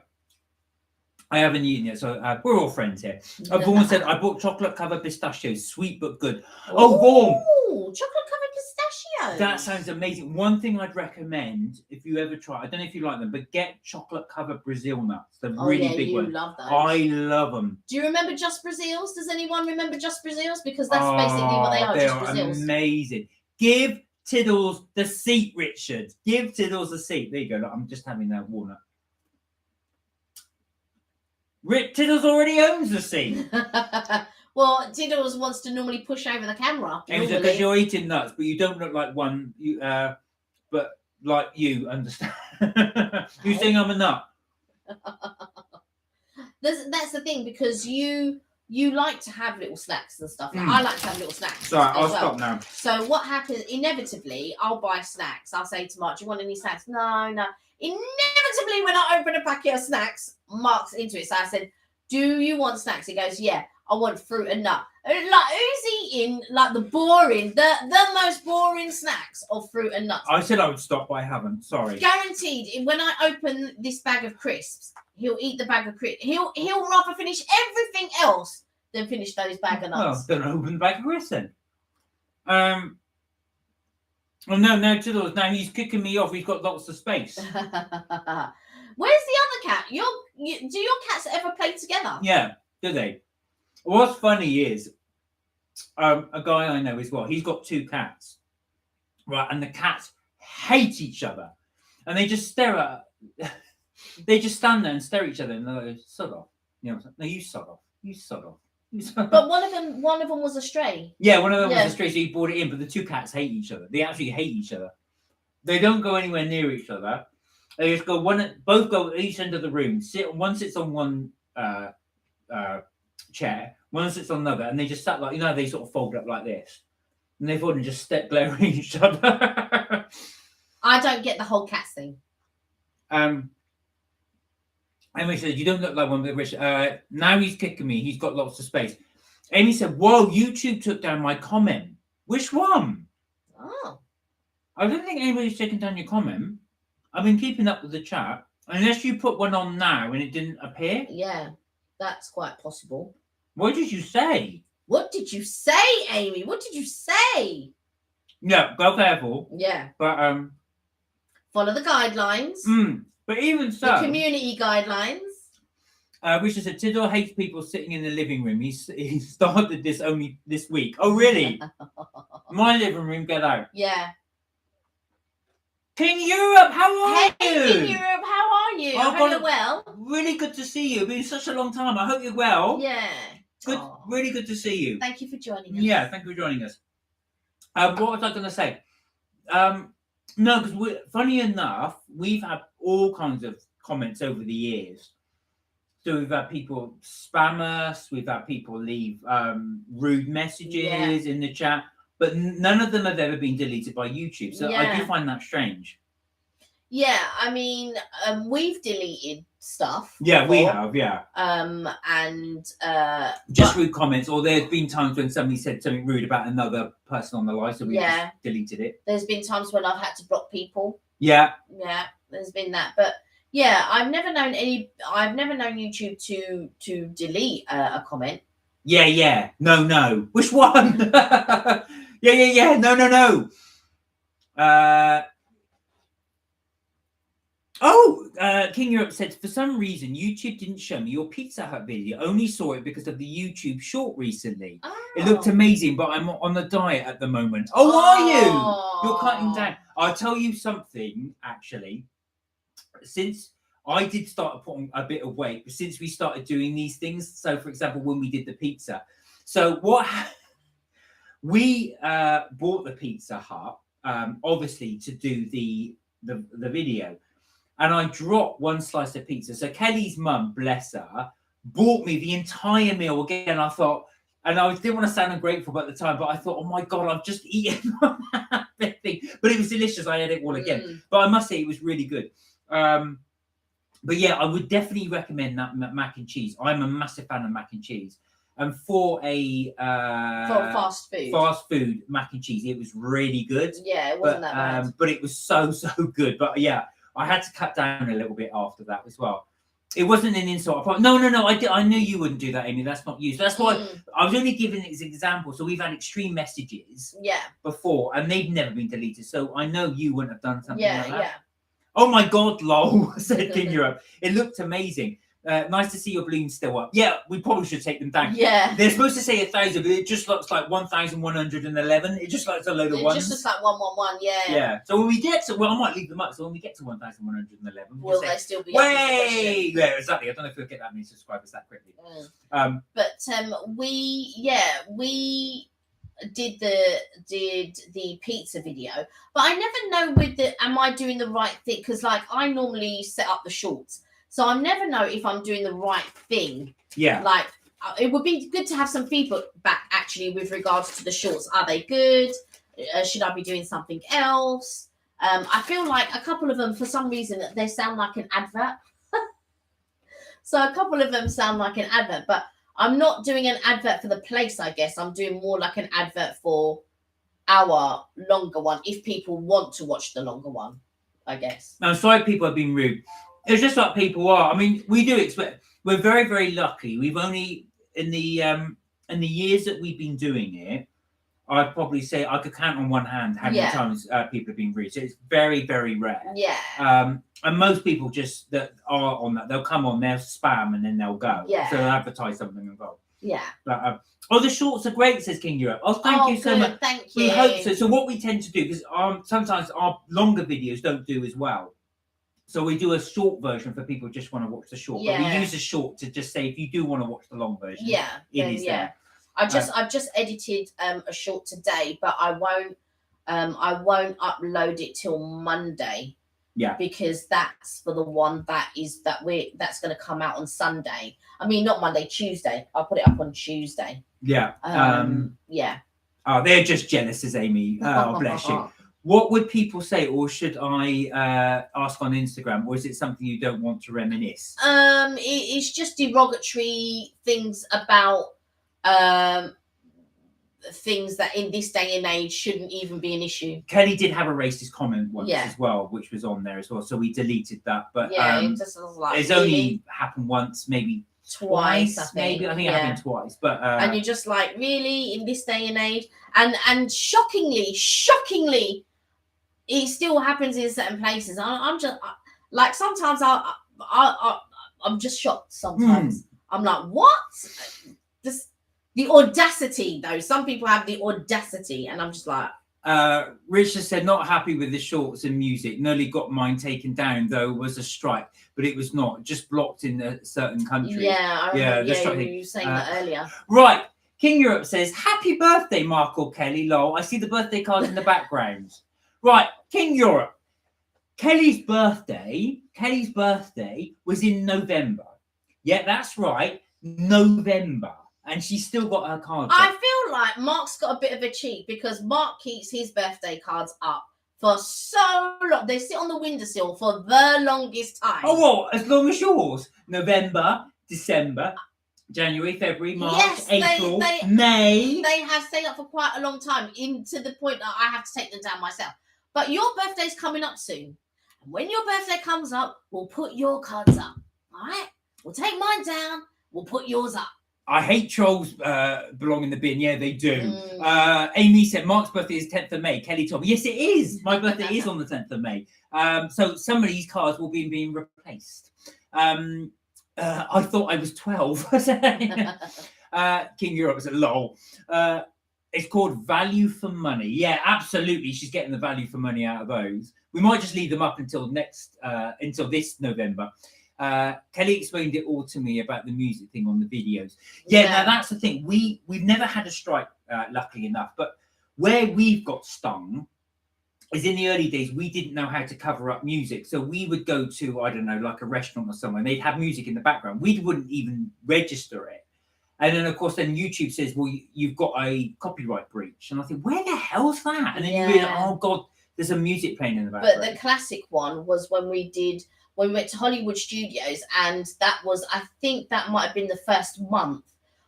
I haven't eaten yet, so we're all friends here. Vaughan said, I bought chocolate-covered pistachios, sweet but good. Oh, Vaughan! Chocolate-covered pistachios. That sounds amazing. One thing I'd recommend, if you ever try, I don't know if you like them, but get chocolate-covered Brazil nuts. They're really big ones. Love those. I love them. Do you remember Just Brazils? Does anyone remember Just Brazils? Because that's basically what they are, Just Brazils. Amazing. Give Tiddles the seat, Richard. Give Tiddles the seat. There you go. Look, I'm just having that walnut. Tiddles already owns the seat. Well, Tiddles wants to normally push over the camera. Because you're eating nuts, but you don't look like one. But like you understand. You think I'm a nut. That's the thing, because you like to have little snacks and stuff. I like to have little snacks. Sorry, I'll stop now. So what happens? Inevitably, I'll buy snacks. I'll say to Mark, "Do you want any snacks?" No. Inevitably, when I open a packet of snacks, Mark's into it. So I said, "Do you want snacks?" He goes, "Yeah, I want fruit and nut." Like, who's eating like the most boring snacks of fruit and nuts? I said I would stop, but I haven't. Sorry. Guaranteed. When I open this bag of crisps, he'll eat the bag of crisps. He'll rather finish everything else than finish those bag of nuts. Well, don't open the bag of crisps then. Oh no, Tiddles. Now he's kicking me off. He's got lots of space. Where's the other cat? Do your cats ever play together? Yeah, do they? What's funny is, a guy I know as well. He's got 2 cats, right? And the cats hate each other, and they just stare at. They just stand there and stare at each other, and they're like, "Sod off." You know, no, you sod off. You sod off. But one of them was a stray. Yeah, one of them was a stray, so he brought it in. But the 2 cats hate each other. They actually hate each other. They don't go anywhere near each other. They just go both go at each end of the room. One sits on one chair, one sits on another, and they just sat like, you know, they sort of fold up like this, and they fold and just step glaring at each other. I don't get the whole cats thing. Amy said, "You don't look like one with rich." Now he's kicking me. He's got lots of space. Amy said, "Whoa, YouTube took down my comment." Which one? Oh. I don't think anybody's taken down your comment. I've been keeping up with the chat. Unless you put one on now and it didn't appear. Yeah, that's quite possible. What did you say? What did you say, Amy? What did you say? Yeah, go careful. Yeah. But follow the guidelines. But even so, the community guidelines. Richard said Tiddle hates people sitting in the living room. He started this only this week. Oh, really? My living room, get out. Yeah. King Europe, how are you? King Europe, how are you? I hope you're well. Really good to see you. It's been such a long time. I hope you're well. Yeah. Good. Really good to see you. Thank you for joining us. Yeah, thank you for joining us. What was I going to say? No, because funny enough, we've had all kinds of comments over the years. So we've had people spam us, we've had people leave rude messages in the chat, but none of them have ever been deleted by YouTube. So I do find that strange. Yeah, I mean, we've deleted stuff. Yeah, we have, yeah. Just rude comments, or there's been times when somebody said something rude about another person on the live, so we just deleted it. There's been times when I've had to block people. Yeah. Yeah, there's been that. But yeah, I've never known YouTube to delete a comment. Yeah. No. Which one? Yeah. No. King Europe said, for some reason, YouTube didn't show me your Pizza Hut video. Only saw it because of the YouTube short recently. Oh. It looked amazing, but I'm on a diet at the moment. Oh, are you? You're cutting down. I'll tell you something, actually. Since I did start to put on a bit of weight since we started doing these things. So, for example, when we did the pizza, so we bought the Pizza Hut, obviously to do the video, and I dropped one slice of pizza. So Kelly's mum, bless her, bought me the entire meal again. I thought, and I didn't want to sound ungrateful at the time, but I thought, oh my God, I've just eaten that thing. But it was delicious. I had it all again. But I must say, it was really good. But yeah, I would definitely recommend that mac and cheese. I'm a massive fan of mac and cheese. And for fast food mac and cheese, it was really good. Yeah, it wasn't that bad. But it was so good. But yeah, I had to cut down a little bit after that as well. It wasn't an insult. No. I knew you wouldn't do that, Amy. That's not you. So that's why I was only giving it as an example. So we've had extreme messages before, and they've never been deleted. So I know you wouldn't have done something like that. Yeah. Oh my God, lol, said King Europe. It looked amazing. Nice to see your balloons still up. Yeah, we probably should take them down. Yeah. They're supposed to say 1,000, but it just looks like 1,111. It just looks a load of ones. It just looks like 111, yeah. Yeah. So when we get to, I might leave them up. So when we get to 1,111, will they still be way? Yeah, exactly. I don't know if we'll get that many subscribers that quickly. But we did the pizza video, but I never know am I doing the right thing, because like I normally set up the shorts, so I never know if I'm doing the right thing. Like it would be good to have some feedback back actually with regards to the shorts. Are they good? Should I be doing something else? I feel like a couple of them, for some reason, they sound like an advert. So a couple of them sound like an advert, but I'm not doing an advert for the place, I guess. I'm doing more like an advert for our longer one, if people want to watch the longer one, I guess. I'm sorry people have been rude. It's just like people are. I mean, we do expect, we're very, very lucky. We've only, in the years that we've been doing it, I'd probably say I could count on one hand how many times people have been rude. So it's very, very rare. Yeah. And most people just that are on that, they'll come on, they'll spam, and then they'll go. Yeah. So they'll advertise something and go. Yeah. But, the shorts are great, says King Europe. Oh, thank you so much. Thank you. We hope so. So what we tend to do, because sometimes our longer videos don't do as well. So we do a short version for people who just want to watch the short. Yeah. But we use a short to just say, if you do want to watch the long version, it is there. I've just edited a short today, but I won't upload it till Monday. Yeah. Because that's for the one that's going to come out on Sunday. I mean, not Monday, Tuesday. I'll put it up on Tuesday. Yeah. Yeah. Oh, they're just jealous, says Amy. Oh, bless you. What would people say, or should I ask on Instagram, or is it something you don't want to reminisce? It's just derogatory things about things that in this day and age shouldn't even be an issue. Kelly did have a racist comment once as well, which was on there as well, so we deleted that. But it just was like it's only happened once, maybe twice. I think it happened twice. But and you're just like, really, in this day and age, and shockingly, it still happens in certain places. I'm just like, sometimes I'm just shocked. Sometimes I'm like, what? The audacity, though. Some people have the audacity, and I'm just like. Richard said, not happy with the shorts and music. Nearly got mine taken down, though it was a strike, but it was not. Just blocked in certain countries. Yeah, you were saying that earlier. Right. King Europe says, happy birthday, Mark or Kelly. Lol. I see the birthday cards in the background. Right. King Europe. Kelly's birthday was in November. Yeah, that's right. November. And she's still got her cards up. I feel like Mark's got a bit of a cheat, because Mark keeps his birthday cards up for so long. They sit on the windowsill for the longest time. Oh, well, as long as yours. November, December, January, February, March, April, May. They have stayed up for quite a long time, to the point that I have to take them down myself. But your birthday's coming up soon. And when your birthday comes up, we'll put your cards up. All right? We'll take mine down. We'll put yours up. I hate trolls belong in the bin. Yeah, they do. Amy said, Mark's birthday is 10th of May. Kelly told me, yes, it is. My birthday is on the 10th of May. So some of these cards will be being replaced. I thought I was 12. King Europe was a lol. It's called value for money. Yeah, absolutely. She's getting the value for money out of those. We might just leave them up until until this November. Kelly explained it all to me about the music thing on the videos. Yeah. Now that's the thing. We've never had a strike, luckily enough. But where we've got stung is in the early days, we didn't know how to cover up music. So we would go to, I don't know, like a restaurant or somewhere, and they'd have music in the background. We wouldn't even register it. And then, of course, then YouTube says, well, you've got a copyright breach. And I think, where the hell's that? And then you realize, oh, God, there's some music playing in the background. But the classic one was when we went to Hollywood Studios, and that was, I think that might have been the first month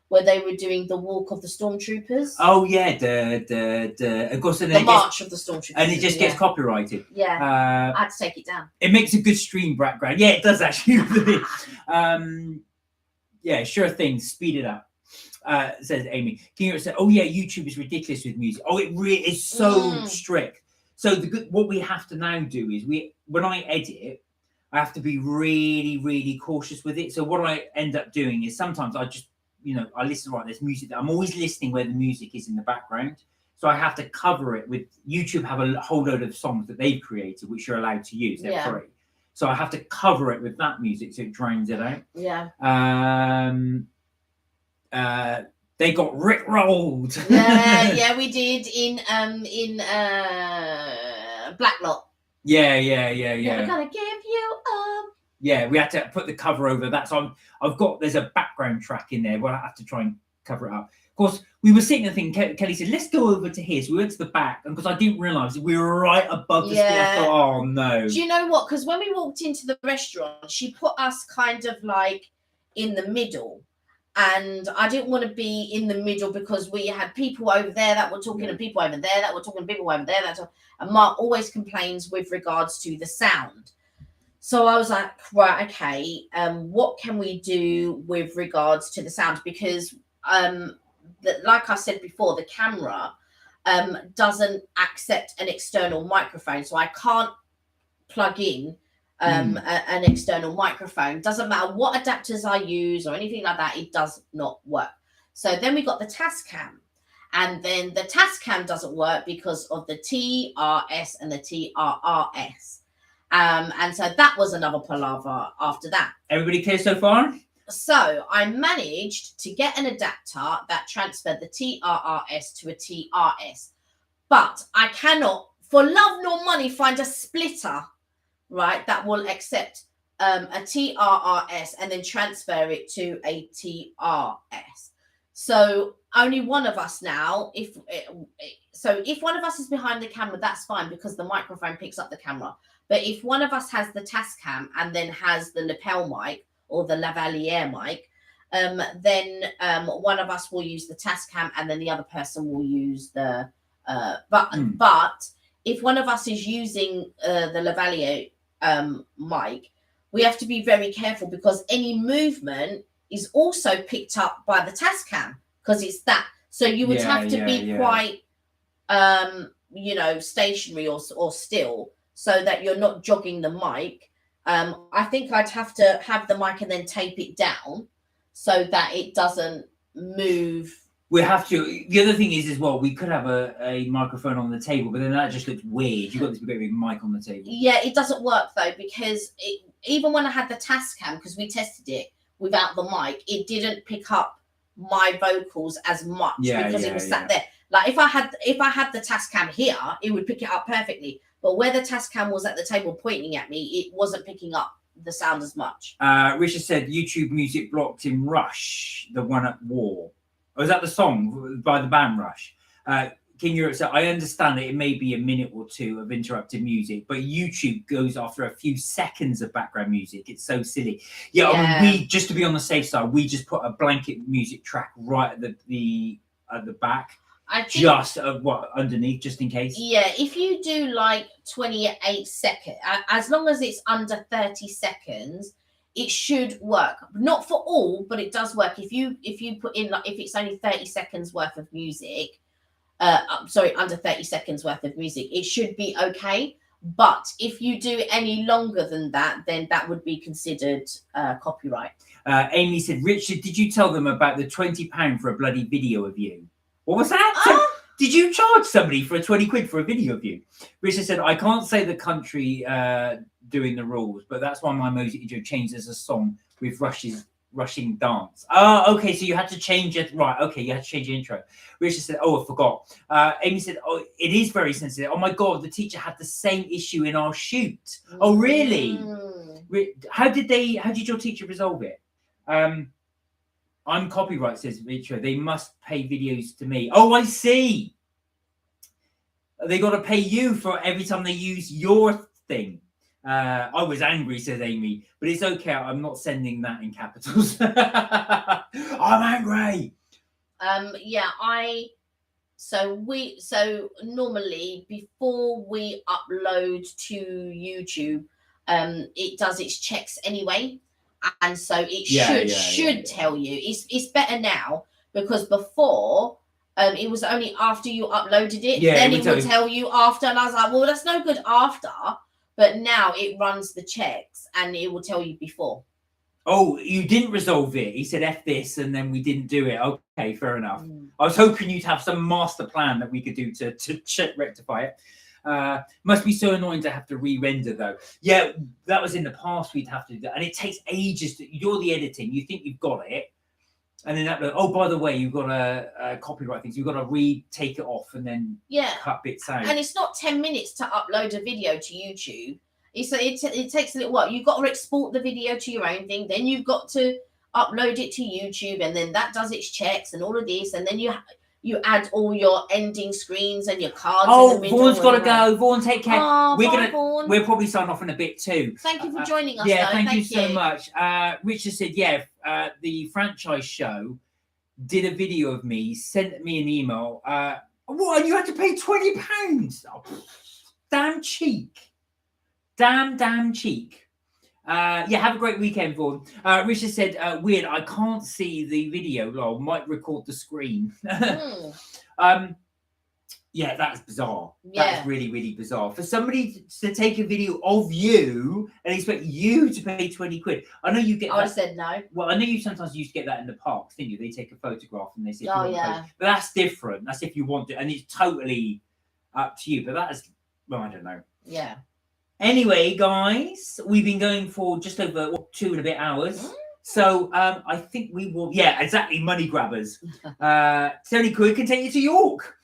where they were doing the Walk of the Stormtroopers. Oh, yeah. Of course, and the March of the Stormtroopers. And it just gets copyrighted. Yeah. I had to take it down. It makes a good stream background. Yeah, it does actually. Yeah, sure thing. Speed it up. Says Amy. King said, "Oh yeah, YouTube is ridiculous with music. Oh, it really is so strict. So what we have to now do is when I edit, I have to be really, really cautious with it. So what I end up doing is sometimes I just, I listen. Right, there's music. I'm always listening where the music is in the background. So I have to cover it with YouTube. Have a whole load of songs that they've created, which you're allowed to use. They're free. So I have to cover it with that music so it drowns it out. Yeah. They got rickrolled. Yeah, we did in Blacklock. Yeah. Never gonna give you up. Yeah, we had to put the cover over that. So there's a background track in there where I have to try and cover it up. Of course, we were sitting there thinking, Kelly said, let's go over to here. So we went to the back, and because I didn't realise we were right above the screen, I thought, oh no. Do you know what? Because when we walked into the restaurant, she put us kind of like in the middle. And I didn't want to be in the middle because we had people over there that were talking and people over there that were talking, people over there and Mark always complains with regards to the sound. So I was like, right, okay, what can we do with regards to the sound? Because like I said before, the camera doesn't accept an external microphone, so I can't plug in an external microphone. Doesn't matter what adapters I use or anything like that, it does not work. So then we got the Tascam, and then the Tascam doesn't work because of the TRS and the TRRS. And so that was another palaver after that. Everybody clear so far? So I managed to get an adapter that transferred the TRRS to a TRS, but I cannot, for love nor money, find a splitter, right, that will accept a TRRS and then transfer it to a TRS. So only one of us now, if one of us is behind the camera, that's fine because the microphone picks up the camera. But if one of us has the Tascam and then has the lapel mic or the lavalier mic, then one of us will use the Tascam and then the other person will use the but if one of us is using the lavalier mic, we have to be very careful because any movement is also picked up by the Tascam because it's that. So you would have to be quite stationary or still, so that you're not jogging the mic. I think I'd have to have the mic and then tape it down so that it doesn't move. We have to. The other thing is as well, we could have a microphone on the table, but then that just looks weird. You've got this big mic on the table. Yeah, it doesn't work though, because even when I had the Tascam, because we tested it without the mic, it didn't pick up my vocals as much because it was sat there. Like if I had the Tascam here, it would pick it up perfectly. But where the Tascam was at the table pointing at me, it wasn't picking up the sound as much. Richard said YouTube music blocked in Rush, the one at War. Or is that the song by the band Rush? King Europe said, I understand that it may be a minute or two of interrupted music, but YouTube goes after a few seconds of background music. It's so silly. Yeah. I mean, we, just to be on the safe side, we just put a blanket music track right at the back. I think, just underneath, just in case. Yeah, if you do like 28 seconds, as long as it's under 30 seconds, it should work. Not for all, but it does work. If you put in, like, if it's only 30 seconds worth of music, under 30 seconds worth of music, it should be okay. But if you do any longer than that, then that would be considered copyright. Amy said, Richard, did you tell them about the £20 for a bloody video of you? What was that? Did you charge somebody for 20 quid for a video of you? Richard said, I can't say the country doing the rules, but that's why my music video changes a song with rushing dance. Oh, okay, so you had to change it. Right, okay, you had to change the intro. Richard said, oh, I forgot. Amy said, oh, it is very sensitive. Oh my God, the teacher had the same issue in our shoot. Oh, really? How did your teacher resolve it? I'm copyright, says Richard. They must pay videos to me. Oh, I see. They got to pay you for every time they use your thing. I was angry, said Amy, but it's okay. I'm not sending that in capitals. I'm angry. So normally before we upload to YouTube, it does its checks anyway. And so it should tell you. It's better now, because before it was only after you uploaded it, then it would tell you after. And I was like, well, that's no good after. But now it runs the checks and it will tell you before. Oh, you didn't resolve it. He said F this, and then we didn't do it. Okay, fair enough. I was hoping you'd have some master plan that we could do to rectify it. Must be so annoying to have to re-render though. Yeah, that was in the past. We'd have to do that, and it takes ages. You're the editing. You think you've got it, and then upload. Oh, by the way, you've got to copyright things. You've got to retake it off and then cut bits out. And it's not 10 minutes to upload a video to YouTube. It takes a little while. You've got to export the video to your own thing. Then you've got to upload it to YouTube, and then that does its checks and all of this, and then you add all your ending screens and your cards. Oh, Vaughan's got to go. Vaughan, take care. Oh, we'll probably sign off in a bit too. Thank you for joining us. Yeah, thank you so much. Richard said, the franchise show did a video of me, sent me an email. What? And you had to pay £20? Oh, damn cheek. Damn cheek. Have a great weekend, Vaughan. Richard said, weird, I can't see the video. Lol, might record the screen. That's bizarre. That's really, really bizarre. For somebody to take a video of you and expect you to pay 20 quid. I know you get I said no. Well, I know you sometimes used to get that in the parks, didn't you? They take a photograph and they say, but that's different. That's if you want it. And it's totally up to you. But that is, well, I don't know. Yeah. Anyway, guys, we've been going for just over 2 and a bit hours. So I think we will, exactly, money grabbers. 20 quid can take you to York.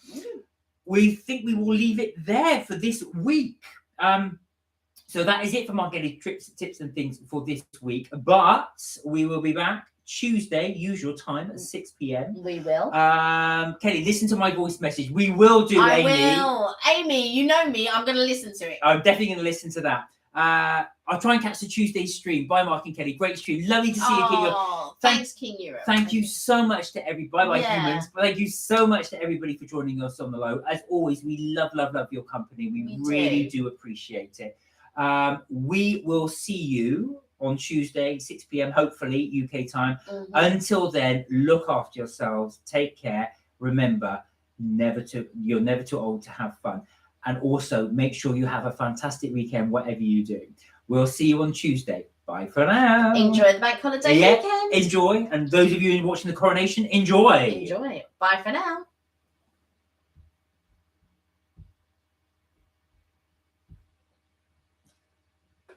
We think we will leave it there for this week. So that is it for marketing tips and things for this week. But we will be back Tuesday, usual time at 6 p.m. We will. Kelly, listen to my voice message. We will do, Amy. I will. Amy, you know me. I'm going to listen to it. I'm definitely going to listen to that. I'll try and catch the Tuesday stream. Bye, Mark and Kelly. Great stream. Lovely to see you, King Europe. Thanks, King Europe. Thank you so much to everybody. Bye, humans. Thank you so much to everybody for joining us on the low. As always, we love your company. We really do appreciate it. We will see you on Tuesday, 6 p.m, hopefully, UK time. Until then, look after yourselves. Take care. Remember, you're never too old to have fun. And also, make sure you have a fantastic weekend, whatever you do. We'll see you on Tuesday. Bye for now. Enjoy the bank holiday weekend. Enjoy. And those of you watching the coronation, enjoy. Bye for now.